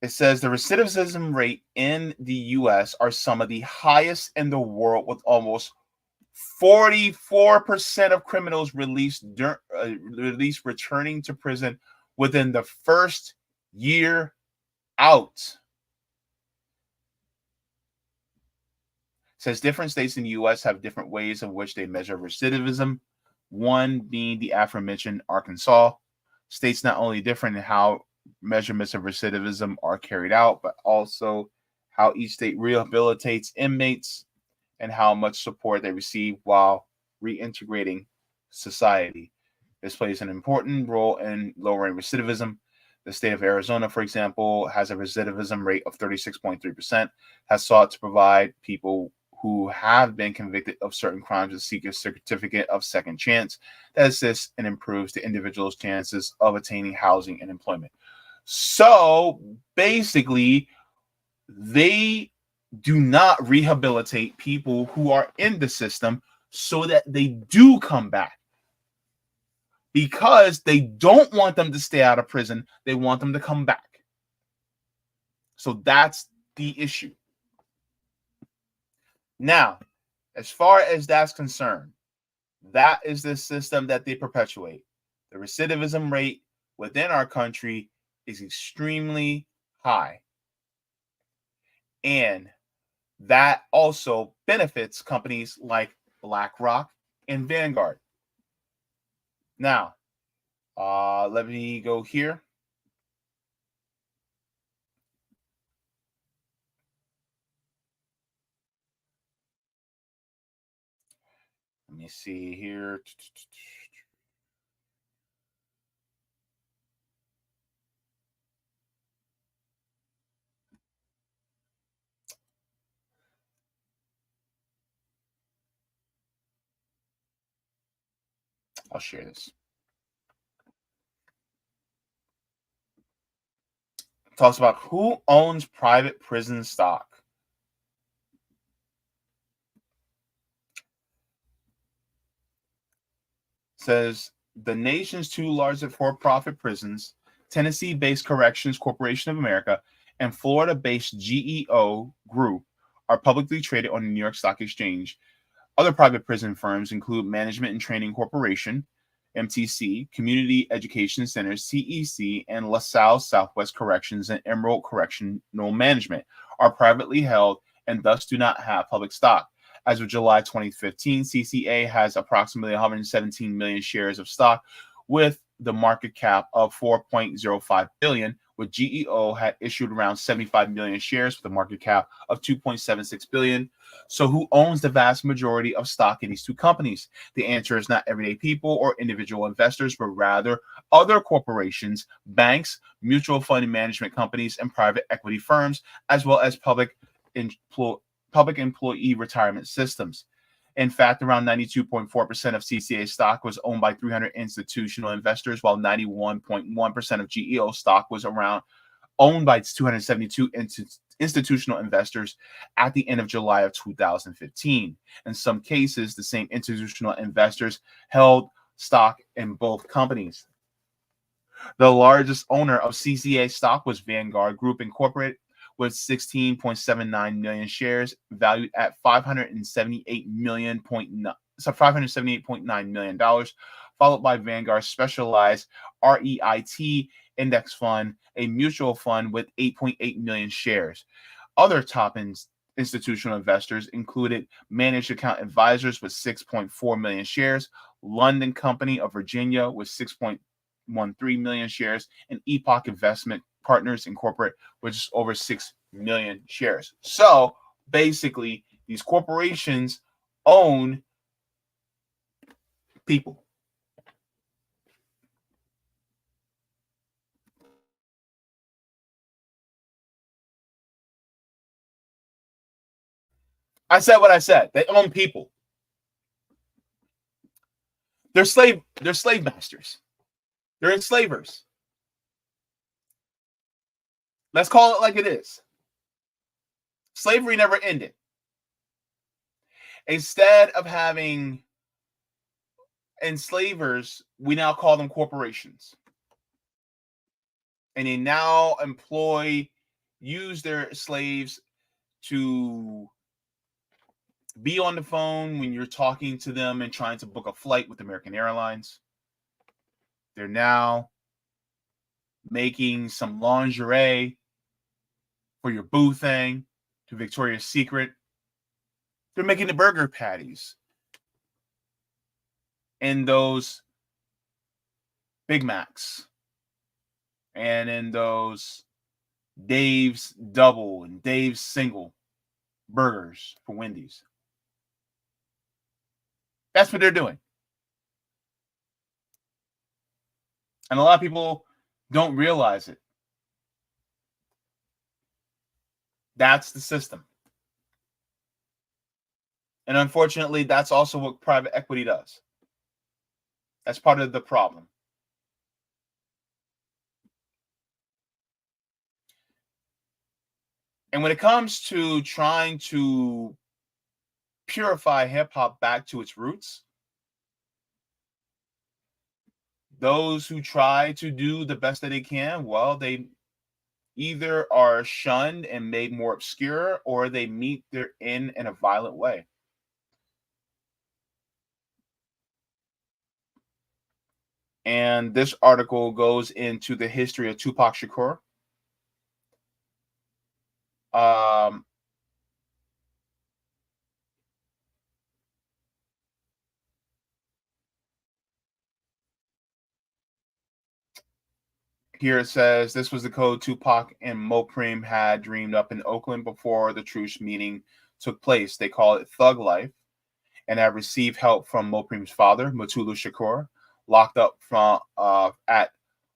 It says the recidivism rate in the US are some of the highest in the world, with almost 44% of criminals released returning to prison within the first year out. Says different states in the U.S. have different ways in which they measure recidivism, one being the aforementioned Arkansas. States not only different in how measurements of recidivism are carried out, but also how each state rehabilitates inmates and how much support they receive while reintegrating society. This plays an important role in lowering recidivism. The state of Arizona, for example, has a recidivism rate of 36.3%, has sought to provide people who have been convicted of certain crimes to seek a certificate of second chance that assists and improves the individual's chances of attaining housing and employment. So basically, they do not rehabilitate people who are in the system so that they do come back, because they don't want them to stay out of prison. They want them to come back. So that's the issue. Now, as far as that's concerned, that is the system that they perpetuate. The recidivism rate within our country is extremely high. And that also benefits companies like BlackRock and Vanguard. Now, let me go here. Let me see here. I'll share this. It talks about who owns private prison stock. Says the nation's two largest for-profit prisons, Tennessee-based Corrections Corporation of America and Florida-based GEO Group, are publicly traded on the New York Stock Exchange. Other private prison firms include Management and Training Corporation, MTC, Community Education Centers, CEC, and LaSalle Southwest Corrections and Emerald Correctional Management are privately held and thus do not have public stock. As of July 2015, CCA has approximately 117 million shares of stock with the market cap of $4.05 billion, with GEO had issued around 75 million shares with a market cap of $2.76 billion. So who owns the vast majority of stock in these two companies? The answer is not everyday people or individual investors, but rather other corporations, banks, mutual fund management companies, and private equity firms, as well as public employee retirement systems. In fact, around 92.4% of CCA stock was owned by 300 institutional investors, while 91.1% of GEO stock was owned by 272 institutional investors at the end of July of 2015. In some cases, the same institutional investors held stock in both companies. The largest owner of CCA stock was Vanguard Group Incorporated, with 16.79 million shares valued at $578.9 million, followed by Vanguard Specialized REIT Index Fund, a mutual fund with 8.8 million shares. Other top institutional investors included Managed Account Advisors with 6.4 million shares, London Company of Virginia with 6.13 million shares, and Epoch Investment Partners Incorporated, which is over 6 million shares. So basically, these corporations own people. I said what I said. They own people. They're slave masters. They're enslavers. Let's call it like it is. Slavery never ended. Instead of having enslavers, we now call them corporations. And they now use their slaves to be on the phone when you're talking to them and trying to book a flight with American Airlines. They're now making some lingerie for your boo thing to Victoria's Secret. They're making the burger patties and those Big Macs and in those Dave's double and Dave's single burgers for Wendy's. That's what they're doing. And a lot of people don't realize it. That's the system. And unfortunately, that's also what private equity does. That's part of the problem. And when it comes to trying to purify hip hop back to its roots, those who try to do the best that they can, well, they either are shunned and made more obscure, or they meet their end in a violent way. And this article goes into the history of Tupac Shakur. Here it says, this was the code Tupac and Mopreme had dreamed up in Oakland before the truce meeting took place. They call it Thug Life, and have received help from Mopreme's father, Mutulu Shakur, locked up at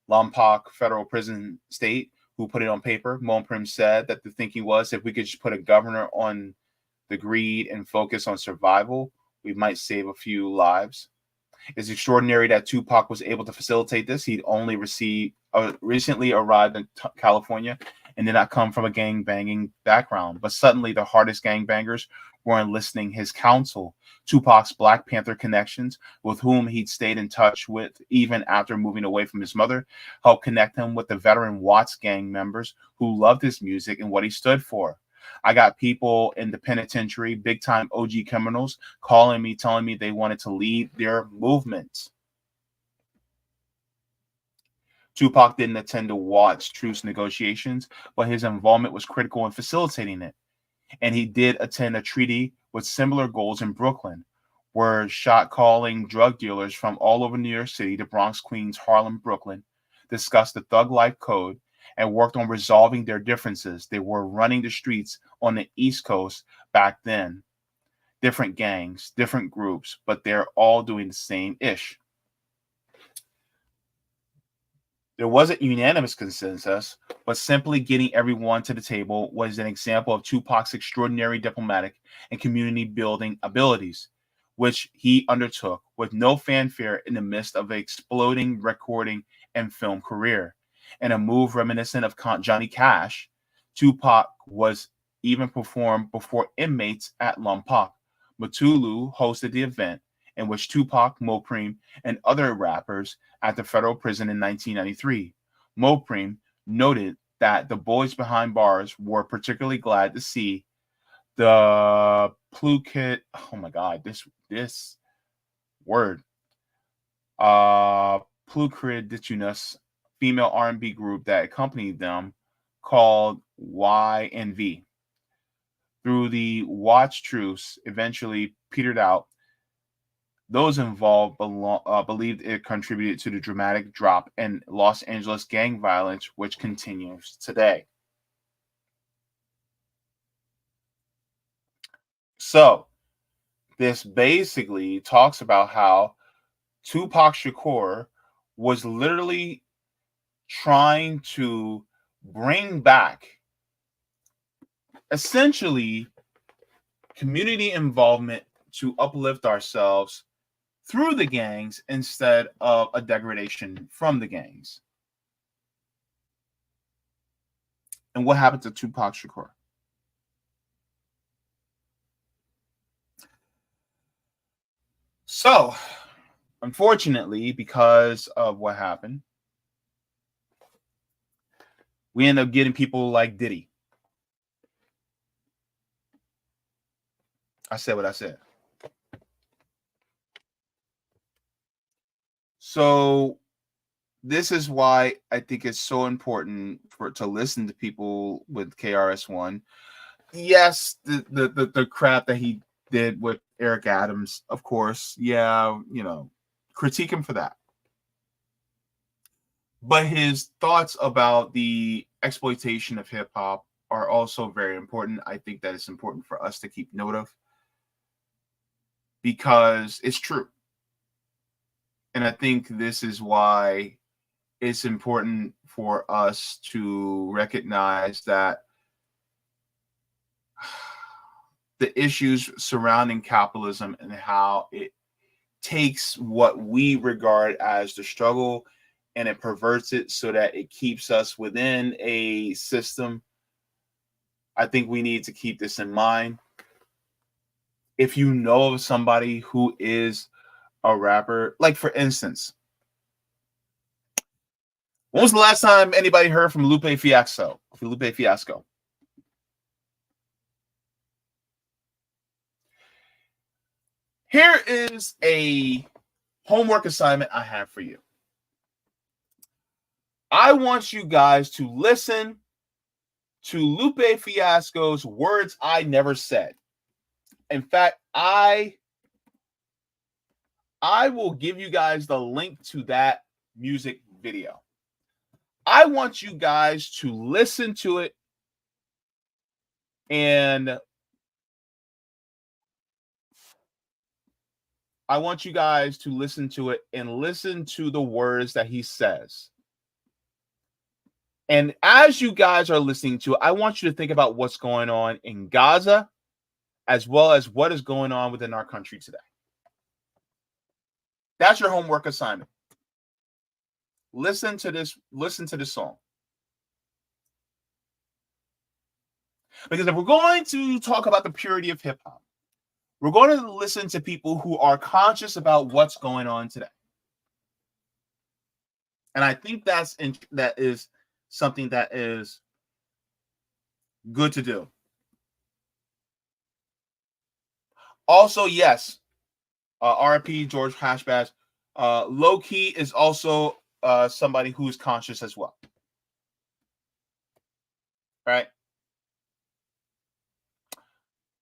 Lompoc Federal Prison State, who put it on paper. Mopreme said that the thinking was, if we could just put a governor on the greed and focus on survival, we might save a few lives. It's extraordinary that Tupac was able to facilitate this. He'd only recently arrived in California and did not come from a gang-banging background. But suddenly the hardest gangbangers were enlisting his counsel. Tupac's Black Panther connections, with whom he'd stayed in touch with even after moving away from his mother, helped connect him with the veteran Watts gang members who loved his music and what he stood for. I got people in the penitentiary, big-time OG criminals, calling me, telling me they wanted to lead their movement. Tupac didn't attend to Watts' truce negotiations, but his involvement was critical in facilitating it. And he did attend a treaty with similar goals in Brooklyn, where shot-calling drug dealers from all over New York City, the Bronx, Queens, Harlem, Brooklyn, discussed the Thug Life Code and worked on resolving their differences. They were running the streets on the East Coast back then. Different gangs, different groups, but they're all doing the same ish. There wasn't unanimous consensus, but simply getting everyone to the table was an example of Tupac's extraordinary diplomatic and community building abilities, which he undertook with no fanfare in the midst of an exploding recording and film career. In a move reminiscent of Johnny Cash, Tupac was even performed before inmates at Lompoc. Mutulu hosted the event, in which Tupac, Mopreme, and other rappers at the federal prison in 1993. Mopreme noted that the boys behind bars were particularly glad to see the Plukit, oh my God, this word, Plukriditunus female R&B group that accompanied them called YNV. Through the Watts truce eventually petered out, those involved believed it contributed to the dramatic drop in Los Angeles gang violence, which continues today. So this basically talks about how Tupac Shakur was literally trying to bring back essentially community involvement to uplift ourselves through the gangs instead of a degradation from the gangs. And what happened to Tupac Shakur? So, unfortunately, because of what happened, we end up getting people like Diddy. I said what I said. So this is why I think it's so important to listen to people with KRS-One. Yes, the crap that he did with Eric Adams, of course. Yeah, critique him for that. But his thoughts about the exploitation of hip hop are also very important. I think that it's important for us to keep note of because it's true. And I think this is why it's important for us to recognize that the issues surrounding capitalism and how it takes what we regard as the struggle and it perverts it so that it keeps us within a system. I think we need to keep this in mind. If you know of somebody who is a rapper, like for instance, when was the last time anybody heard from Lupe Fiasco? Here is a homework assignment I have for you. I want you guys to listen to Lupe Fiasco's Words I Never Said. In fact, I will give you guys the link to that music video. I want you guys to listen to it and listen to the words that he says. And as you guys are listening to it, I want you to think about what's going on in Gaza, as well as what is going on within our country today. That's your homework assignment. Listen to this song. Because if we're going to talk about the purity of hip hop, we're going to listen to people who are conscious about what's going on today. And I think that is something that is good to do. Also, yes, RIP George Hashbash. Low Key is also somebody who is conscious as well. All right.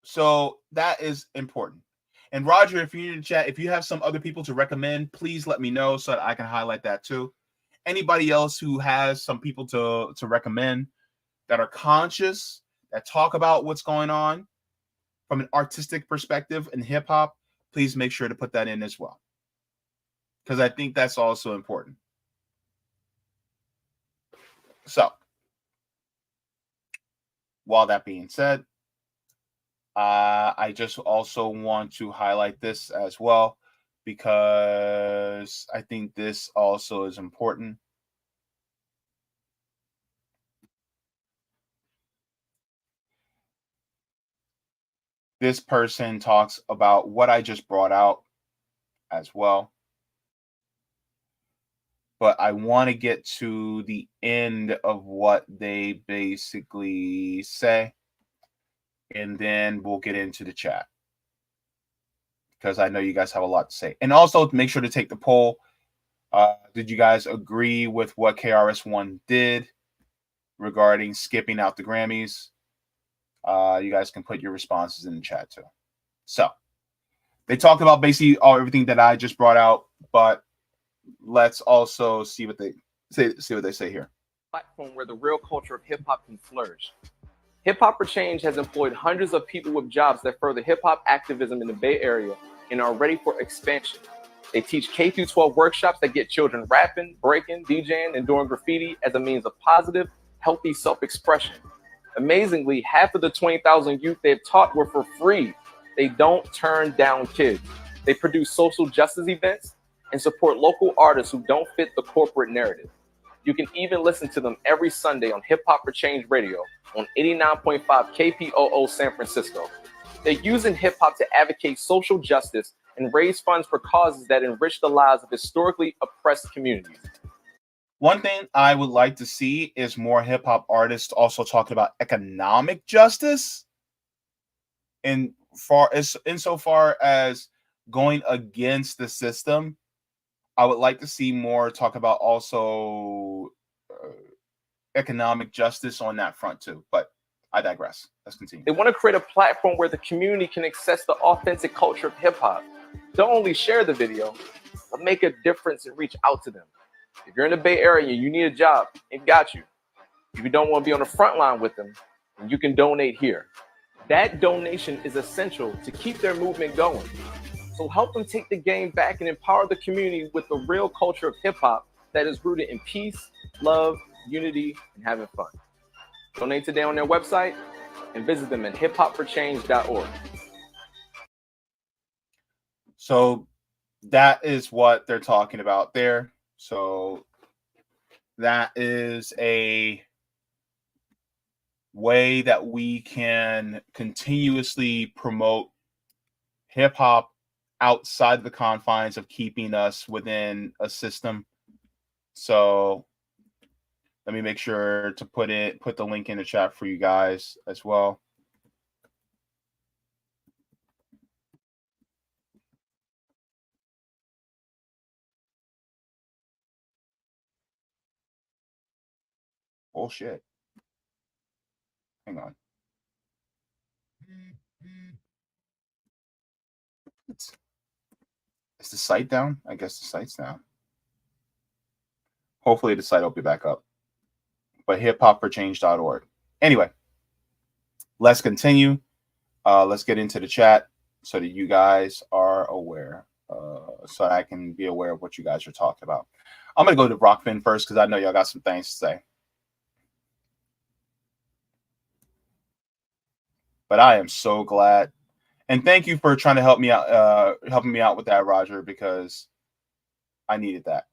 So that is important. And Roger, if you need to chat, if you have some other people to recommend, please let me know so that I can highlight that too. Anybody else who has some people to recommend that are conscious, that talk about what's going on from an artistic perspective in hip hop, please make sure to put that in as well. Because I think that's also important. So, while that being said, I just also want to highlight this as well, because I think this also is important. This person talks about what I just brought out as well. But I want to get to the end of what they basically say. And then we'll get into the chat, because I know you guys have a lot to say. And also make sure to take the poll. Did you guys agree with what KRS-One did regarding skipping out the Grammys? You guys can put your responses in the chat too. So they talked about basically everything that I just brought out, but let's also see what they say here. Platform where the real culture of hip hop can flourish. Hip Hop for Change has employed hundreds of people with jobs that further hip hop activism in the Bay Area and are ready for expansion. They teach K-12 workshops that get children rapping, breaking, DJing, and doing graffiti as a means of positive, healthy self-expression. Amazingly, half of the 20,000 youth they've taught were for free. They don't turn down kids. They produce social justice events and support local artists who don't fit the corporate narrative. You can even listen to them every Sunday on Hip Hop for Change Radio on 89.5 KPOO San Francisco. They're using hip hop to advocate social justice and raise funds for causes that enrich the lives of historically oppressed communities. One thing I would like to see is more hip hop artists also talking about economic justice, and insofar as going against the system. I would like to see more talk about also economic justice on that front too. But I digress. Let's continue. They want to create a platform where the community can access the authentic culture of hip hop. Don't only share the video, but make a difference and reach out to them. If you're in the Bay Area and you need a job, it got you. If you don't want to be on the front line with them, then you can donate here. That donation is essential to keep their movement going. So help them take the game back and empower the community with the real culture of hip hop that is rooted in peace, love, unity, and having fun. Donate today on their website and visit them at hiphopforchange.org. So that is what they're talking about there. So that is a way that we can continuously promote hip hop outside the confines of keeping us within a system. So let me make sure to put the link in the chat for you guys as well. Bullshit. Hang on. Is the site down? I guess the site's down. Hopefully the site will be back up. But hiphopforchange.org. Anyway, let's continue. Let's get into the chat so that you guys are aware. So I can be aware of what you guys are talking about. I'm going to go to Rockfin first because I know y'all got some things to say. But I am so glad. And thank you for trying to help me out, helping me out with that, Roger, because I needed that.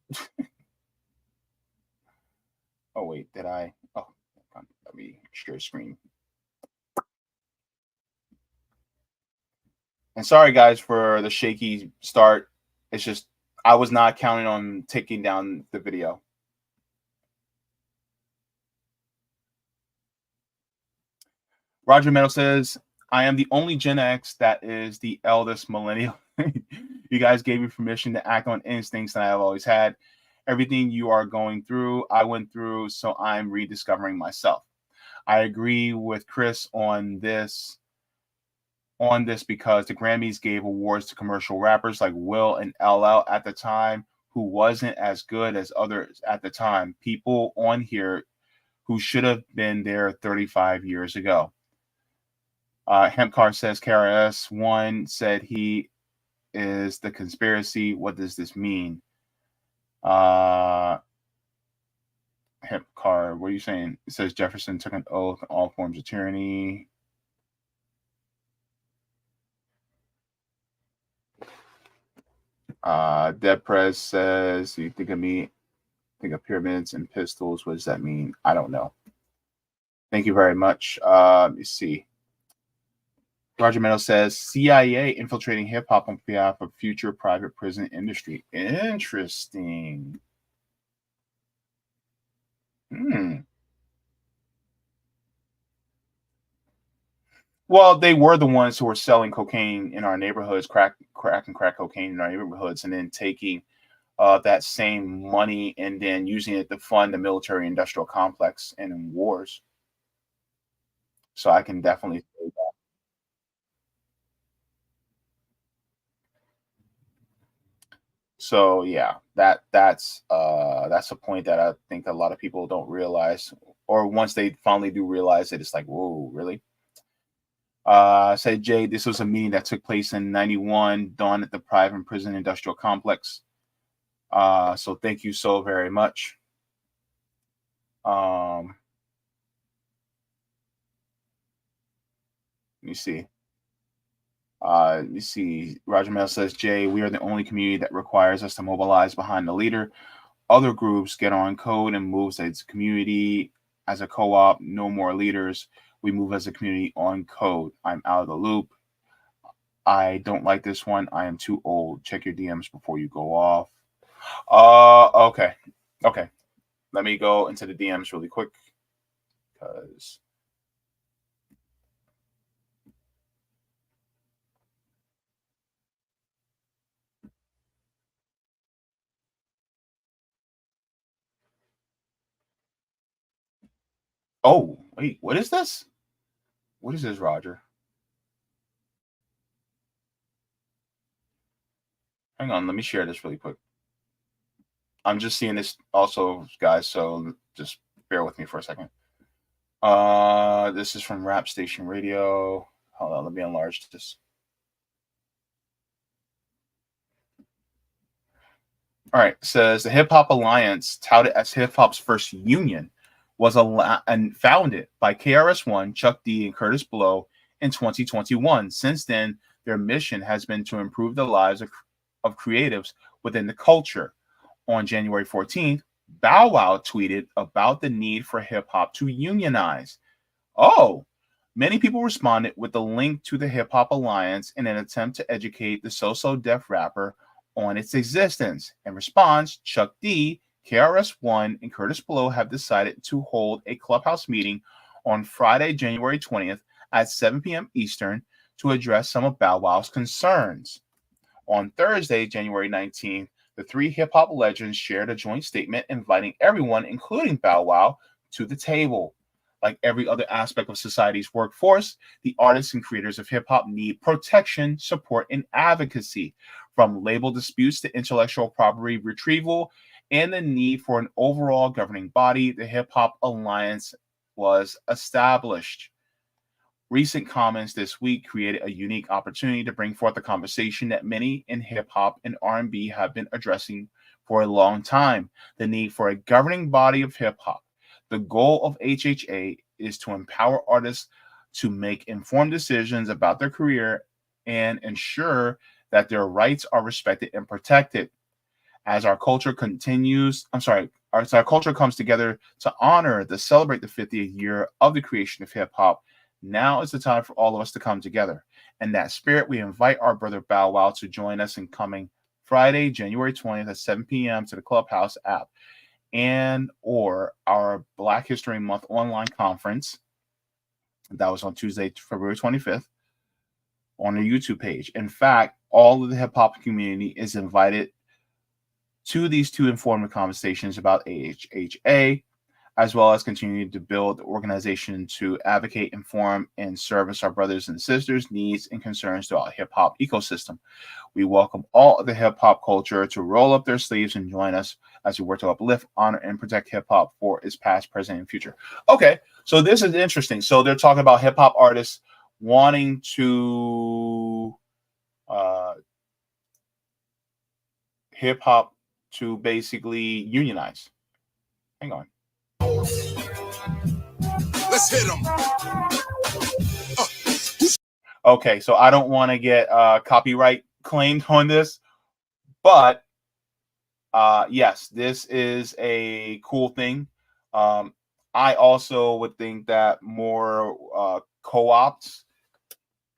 Oh, wait, did I? Oh, let me share screen. And sorry, guys, for the shaky start. It's just I was not counting on taking down the video. Roger Meadow says, I am the only Gen X that is the eldest millennial. You guys gave me permission to act on instincts that I have always had. Everything you are going through, I went through, so I'm rediscovering myself. I agree with Chris on this because the Grammys gave awards to commercial rappers like Will and LL at the time who wasn't as good as others at the time. People on here who should have been there 35 years ago. Hempcar says KRS-One said he is the conspiracy. What does this mean? Hempcar, what are you saying? It says Jefferson took an oath on all forms of tyranny. Deb Prez says, you think of me, think of pyramids and pistols. What does that mean? I don't know. Thank you very much. Let me see. Roger Meadow says, CIA infiltrating hip-hop on behalf of future private prison industry. Interesting. Well, they were the ones who were selling cocaine in our neighborhoods, crack cocaine in our neighborhoods, and then taking that same money and then using it to fund the military-industrial complex and in wars. So I can definitely say that. So yeah, that's a point that I think a lot of people don't realize. or once they finally do realize it, it's like, whoa, really? Said Jay, this was a meeting that took place in 91, done at the private prison industrial complex. So thank you so very much. Let me see. You see, Roger Mel says, Jay, we are the only community that requires us to mobilize behind the leader. Other groups get on code and moves as a community, as a co-op, no more leaders. We move as a community on code. I'm out of the loop. I don't like this one. I am too old. Check your DMs before you go off. Okay. Let me go into the DMs really quick because oh, wait, what is this? What is this, Roger? Hang on, let me share this really quick. I'm just seeing this also, guys, so just bear with me for a second. This is from Rap Station Radio. Hold on, let me enlarge this. All right, it says the Hip Hop Alliance, touted as hip hop's first union, was founded by KRS-One, Chuck D, and Curtis Blow in 2021. Since then, their mission has been to improve the lives of creatives within the culture. On January 14th, Bow Wow tweeted about the need for hip hop to unionize. Oh, many people responded with a link to the Hip Hop Alliance in an attempt to educate the so-so deaf rapper on its existence. In response, Chuck D, KRS-One, and Curtis Blow have decided to hold a clubhouse meeting on Friday, January 20th at 7 p.m. Eastern to address some of Bow Wow's concerns. On Thursday, January 19th, the three hip-hop legends shared a joint statement inviting everyone, including Bow Wow, to the table. Like every other aspect of society's workforce, the artists and creators of hip-hop need protection, support, and advocacy, from label disputes to intellectual property retrieval, and the need for an overall governing body. The Hip Hop Alliance was established. Recent comments this week created a unique opportunity to bring forth a conversation that many in hip-hop and R&B have been addressing for a long time: the need for a governing body of hip-hop. The goal of HHA is to empower artists to make informed decisions about their career and ensure that their rights are respected and protected. As our culture comes together to honor, to celebrate the 50th year of the creation of hip-hop, now is the time for all of us to come together. In that spirit, we invite our brother Bow Wow to join us in coming Friday, January 20th at 7 p.m. to the Clubhouse app and or our Black History Month online conference. That was on Tuesday, February 25th on the YouTube page. In fact, all of the hip-hop community is invited to these two informative conversations about AHHA, as well as continuing to build the organization to advocate, inform, and service our brothers and sisters' needs and concerns throughout the hip-hop ecosystem. We welcome all of the hip-hop culture to roll up their sleeves and join us as we work to uplift, honor, and protect hip-hop for its past, present, and future. Okay, so this is interesting. So they're talking about hip-hop artists wanting to hip-hop to basically unionize. Hang on. Let's hit them. Okay, so I don't want to get copyright claimed on this, but yes, this is a cool thing. I also would think that more co-ops,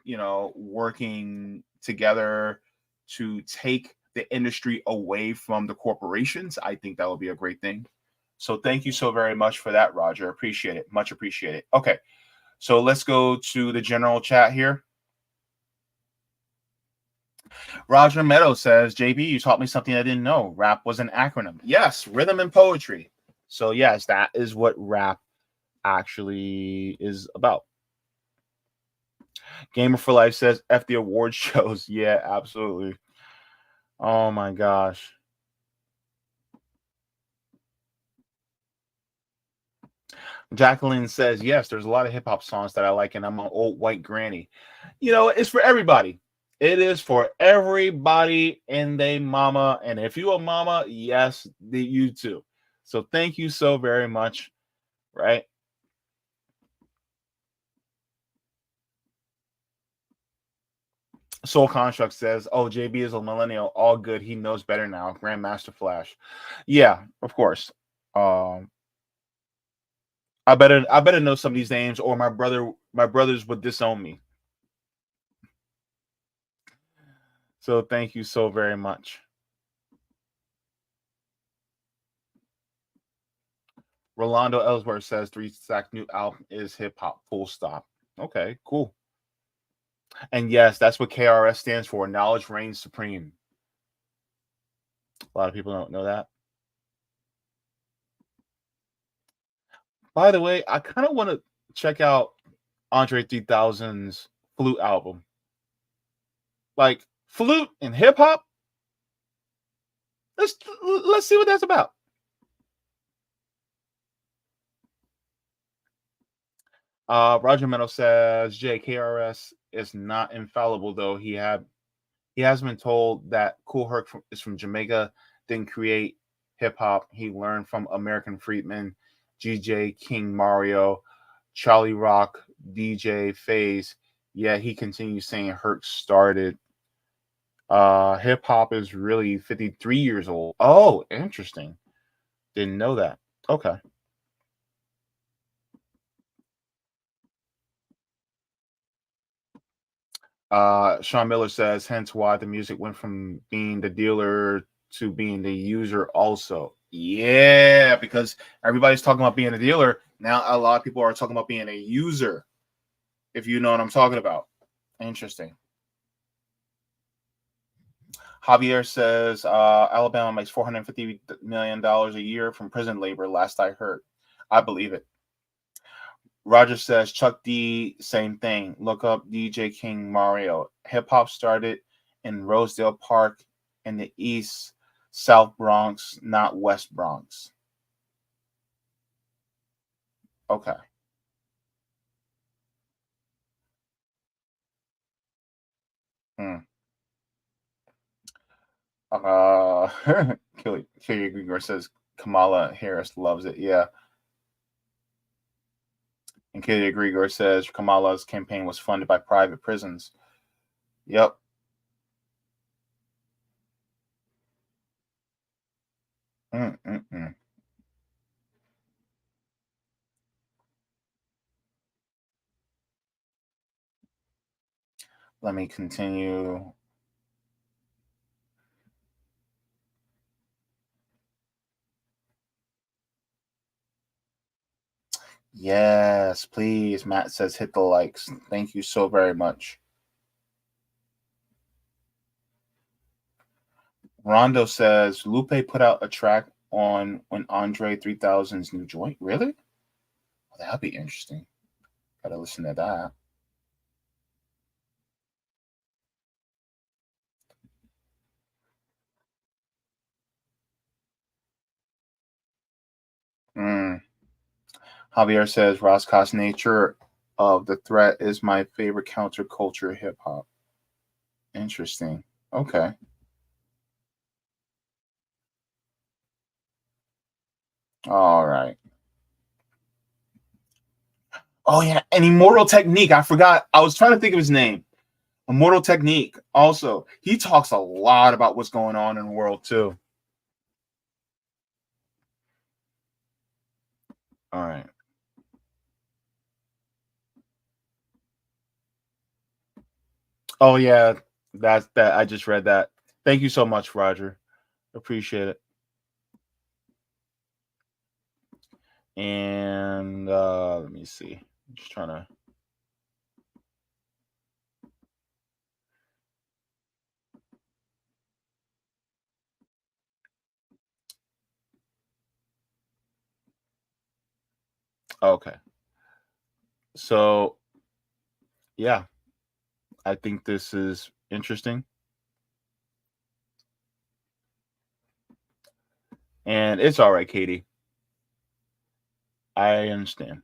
working together to take the industry away from the corporations, I think that would be a great thing. So thank you so very much for that, Roger. Appreciate it. Much appreciated. Okay, so let's go to the general chat here. Roger Meadows says, JB, you taught me something I didn't know. Rap was an acronym. Yes, rhythm and poetry. So yes, that is what rap actually is about. Gamer for Life says, F the award shows. Yeah, absolutely. Oh my gosh. Jacqueline says, yes, there's a lot of hip hop songs that I like, and I'm an old white granny. You know, it's for everybody. It is for everybody and they mama. And if you a mama, yes, you too. So thank you so very much. Right. Soul Construct says, oh, JB is a millennial. All good. He knows better now. Grandmaster Flash. Yeah, of course. I better know some of these names, or my brothers would disown me. So thank you so very much. Rolando Ellsworth says 3 Stack new album is hip hop. Full stop. Okay, cool. And yes, that's what KRS stands for. Knowledge reigns supreme. A lot of people don't know that. By the way, I kind of want to check out Andre 3000's flute album. Like flute and hip hop. Let's see what that's about. Roger Meadow says KRS is not infallible though. He has been told that Kool Herc is from Jamaica, didn't create hip hop. He learned from American Freedman, GJ King Mario, Charlie Rock, DJ Phase. Yeah, he continues saying Herc started. Hip hop is really 53 years old. Oh, interesting. Didn't know that. Okay. Sean Miller says, hence why the music went from being the dealer to being the user also. Yeah, because everybody's talking about being a dealer. Now a lot of people are talking about being a user, if you know what I'm talking about. Interesting. Javier says, Alabama makes $450 million a year from prison labor, last I heard. I believe it. Roger says, Chuck D, same thing. Look up DJ King Mario. Hip hop started in Rosedale Park in the East South Bronx, not West Bronx. Okay. Kelly Grigor says Kamala Harris loves it. Yeah. And Kelly Grigor says Kamala's campaign was funded by private prisons. Yep. Let me continue. Yes, please. Matt says hit the likes. Thank you so very much. Rondo says Lupe put out a track on when Andre 3000's new joint. Really? Well, that'd be interesting. Gotta listen to that. Javier says Roscoe's nature of the threat is my favorite counterculture hip hop. Interesting. Okay. All right. Oh yeah, and Immortal Technique. I forgot. I was trying to think of his name. Immortal Technique. Also, he talks a lot about what's going on in the world too. All right. Oh yeah, that's that. I just read that. Thank you so much, Roger. Appreciate it. And let me see. I'm just trying to. Okay. So, yeah, I think this is interesting. And it's all right, Katie. I understand.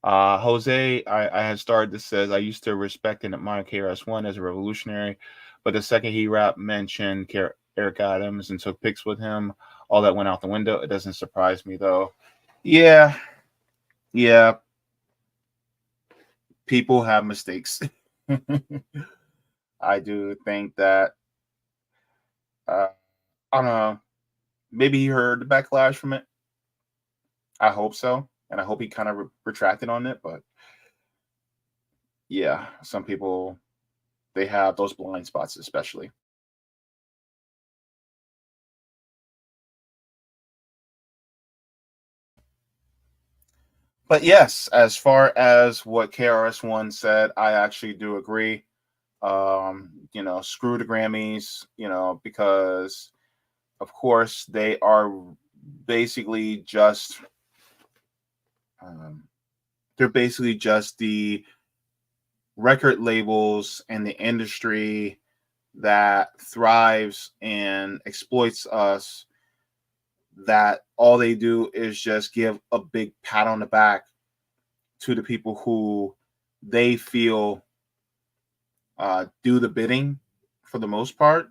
Jose, I had started this says I used to respect and admire KRS-One as a revolutionary, but the second he rap mentioned Eric Adams and took pics with him, all that went out the window. It doesn't surprise me though. Yeah, yeah. People have mistakes. I do think that I don't know. Maybe he heard the backlash from it. I hope so, and I hope he kind of retracted on it. But yeah, some people they have those blind spots, especially. But yes, as far as what KRS-One said, I actually do agree. Screw the Grammys, because of course they are basically just they're basically just the record labels and the industry that thrives and exploits us, that all they do is just give a big pat on the back to the people who they feel do the bidding for the most part.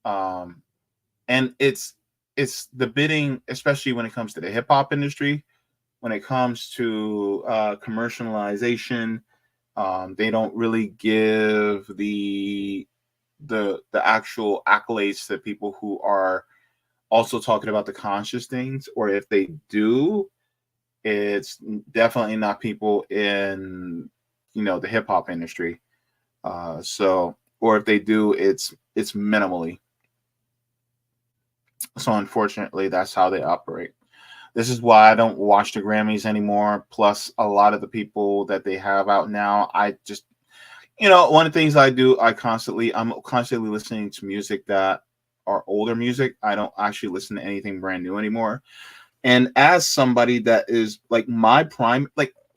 And it's the bidding, especially when it comes to the hip hop industry, when it comes to commercialization. They don't really give the actual accolades to people who are also talking about the conscious things, or if they do, it's definitely not people in the hip hop industry. Or if they do, it's minimally. So unfortunately, that's how they operate. This is why I don't watch the Grammys anymore. Plus, a lot of the people that they have out now, I just, one of the things I do, I'm constantly listening to music that are older music. I don't actually listen to anything brand new anymore. And as somebody that is like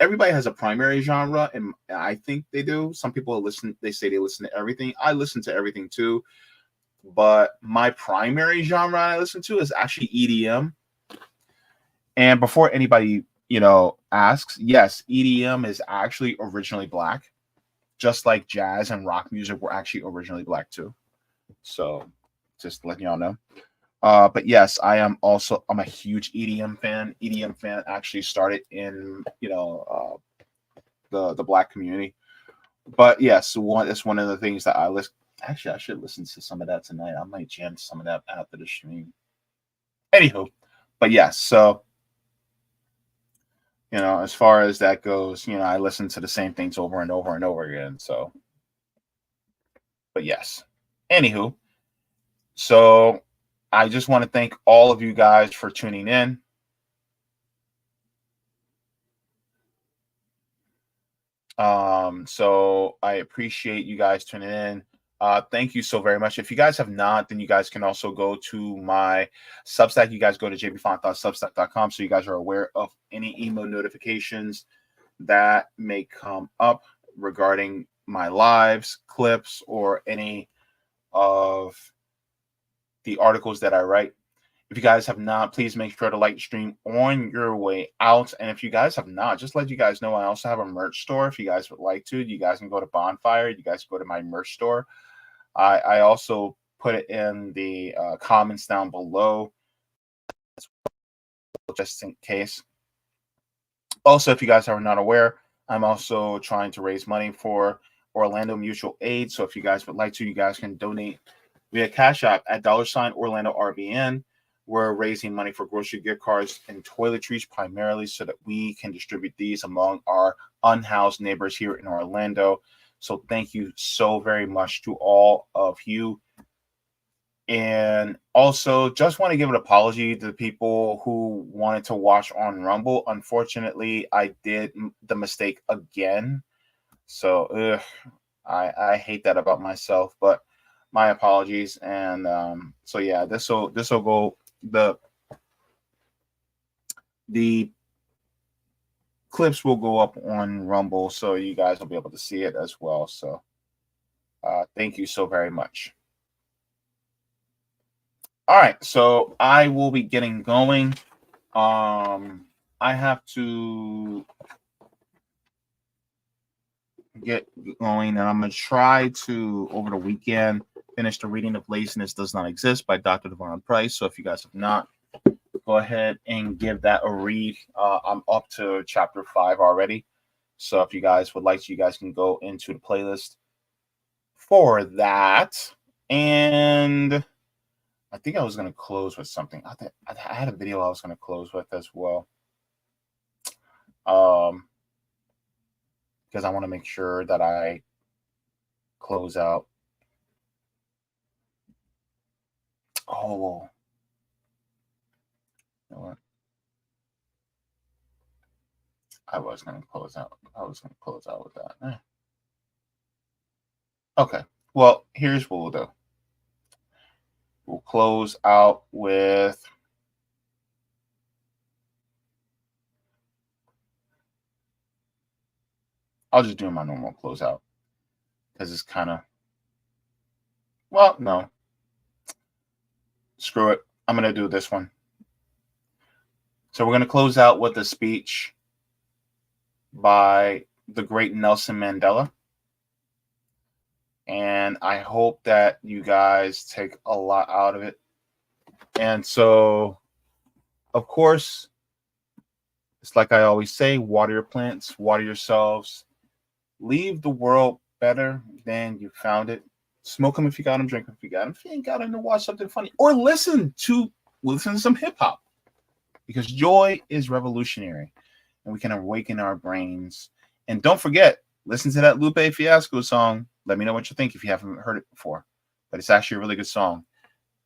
everybody has a primary genre, and I think they do. Some people they say they listen to everything. I listen to everything too. But my primary genre I listen to is actually EDM. And before anybody, asks, yes, EDM is actually originally black, just like jazz and rock music were actually originally black too. So just letting y'all know. But yes, I'm a huge EDM fan. EDM fan actually started in, the black community. But yes, it's one of the things that I listen. Actually, I should listen to some of that tonight. I might jam some of that after the stream. Anywho, but yes, so as far as that goes, I listen to the same things over and over and over again. So, but yes, anywho, so I just want to thank all of you guys for tuning in. So I appreciate you guys tuning in. Thank you so very much. If you guys have not, then you guys can also go to my Substack. You guys go to jaybefaunt.substack.com so you guys are aware of any email notifications that may come up regarding my lives, clips, or any of the articles that I write. If you guys have not, please make sure to like the stream on your way out. And if you guys have not, just let you guys know I also have a merch store. If you guys would like to, you guys can go to Bonfire. You guys can go to my merch store. I also put it in the comments down below, just in case. Also, if you guys are not aware, I'm also trying to raise money for Orlando Mutual Aid. So if you guys would like to, you guys can donate via Cash App at $OrlandoRBN. We're raising money for grocery gift cards and toiletries primarily so that we can distribute these among our unhoused neighbors here in Orlando. So thank you so very much to all of you. And also just want to give an apology to the people who wanted to watch on Rumble. Unfortunately, I did the mistake again. So I hate that about myself, but my apologies. And so yeah, this will go, the clips will go up on Rumble, so you guys will be able to see it as well. So thank you so very much. All right, so I will be getting going. I'm I have to get going, and I'm going to try to, over the weekend, finish the reading of Laziness Does Not Exist by Dr. Devon Price. So if you guys have not, go ahead and give that a read. I'm up to chapter 5 already. So if you guys would like to, you guys can go into the playlist for that. And I think I was going to close with something. I had a video I was going to close with as well. Because I want to make sure that I close out. Oh, you know what? I was going to close out. With that. Okay. Well, here's what we'll do. We'll close out with I'll just do my normal closeout because it's kind of, well, no. Screw it. I'm going to do this one. So we're going to close out with a speech by the great Nelson Mandela. And I hope that you guys take a lot out of it. And so, of course, it's like I always say, water your plants, water yourselves. Leave the world better than you found it. Smoke them if you got them, drink them if you got them. If you ain't got them, then watch something funny. Or listen to some hip-hop. Because joy is revolutionary. And we can awaken our brains. And don't forget, listen to that Lupe Fiasco song. Let me know what you think if you haven't heard it before. But it's actually a really good song.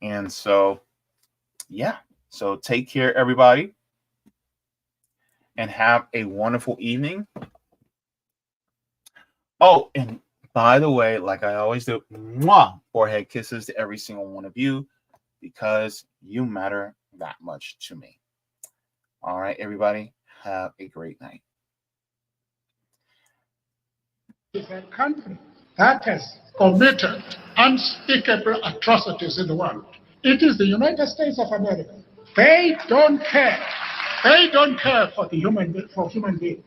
And so, yeah. So take care, everybody. And have a wonderful evening. Oh, and by the way, like I always do, mwah, forehead kisses to every single one of you because you matter that much to me. All right, everybody, have a great night. It's a country that has committed unspeakable atrocities in the world. It is the United States of America. They don't care. They don't care for human beings.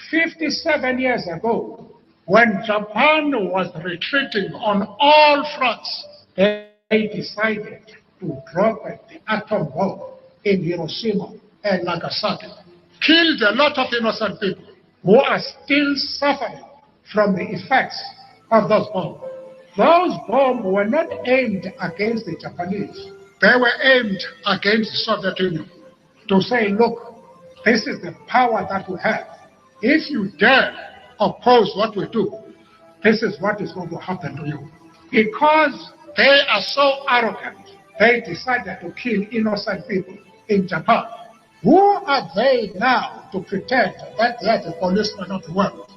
57 years ago, when Japan was retreating on all fronts, they decided to drop the atom bomb in Hiroshima and Nagasaki. Killed a lot of innocent people who are still suffering from the effects of those bombs. Those bombs were not aimed against the Japanese. They were aimed against the Soviet Union to say, look, this is the power that we have. If you dare oppose what we do, this is what is going to happen to you. Because they are so arrogant, they decided to kill innocent people in Japan. Who are they now to pretend that they are the policemen of the world?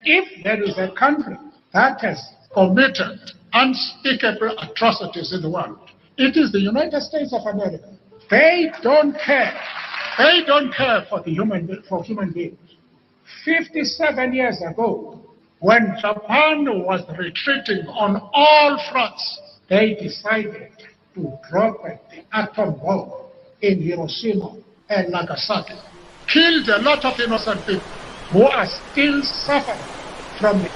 If there is a country that has committed unspeakable atrocities in the world, it is the United States of America. They don't care. They don't care for human beings. 57 years ago, when Japan was retreating on all fronts, they decided to drop the atom bomb in Hiroshima and Nagasaki. Killed a lot of innocent people who are still suffering from the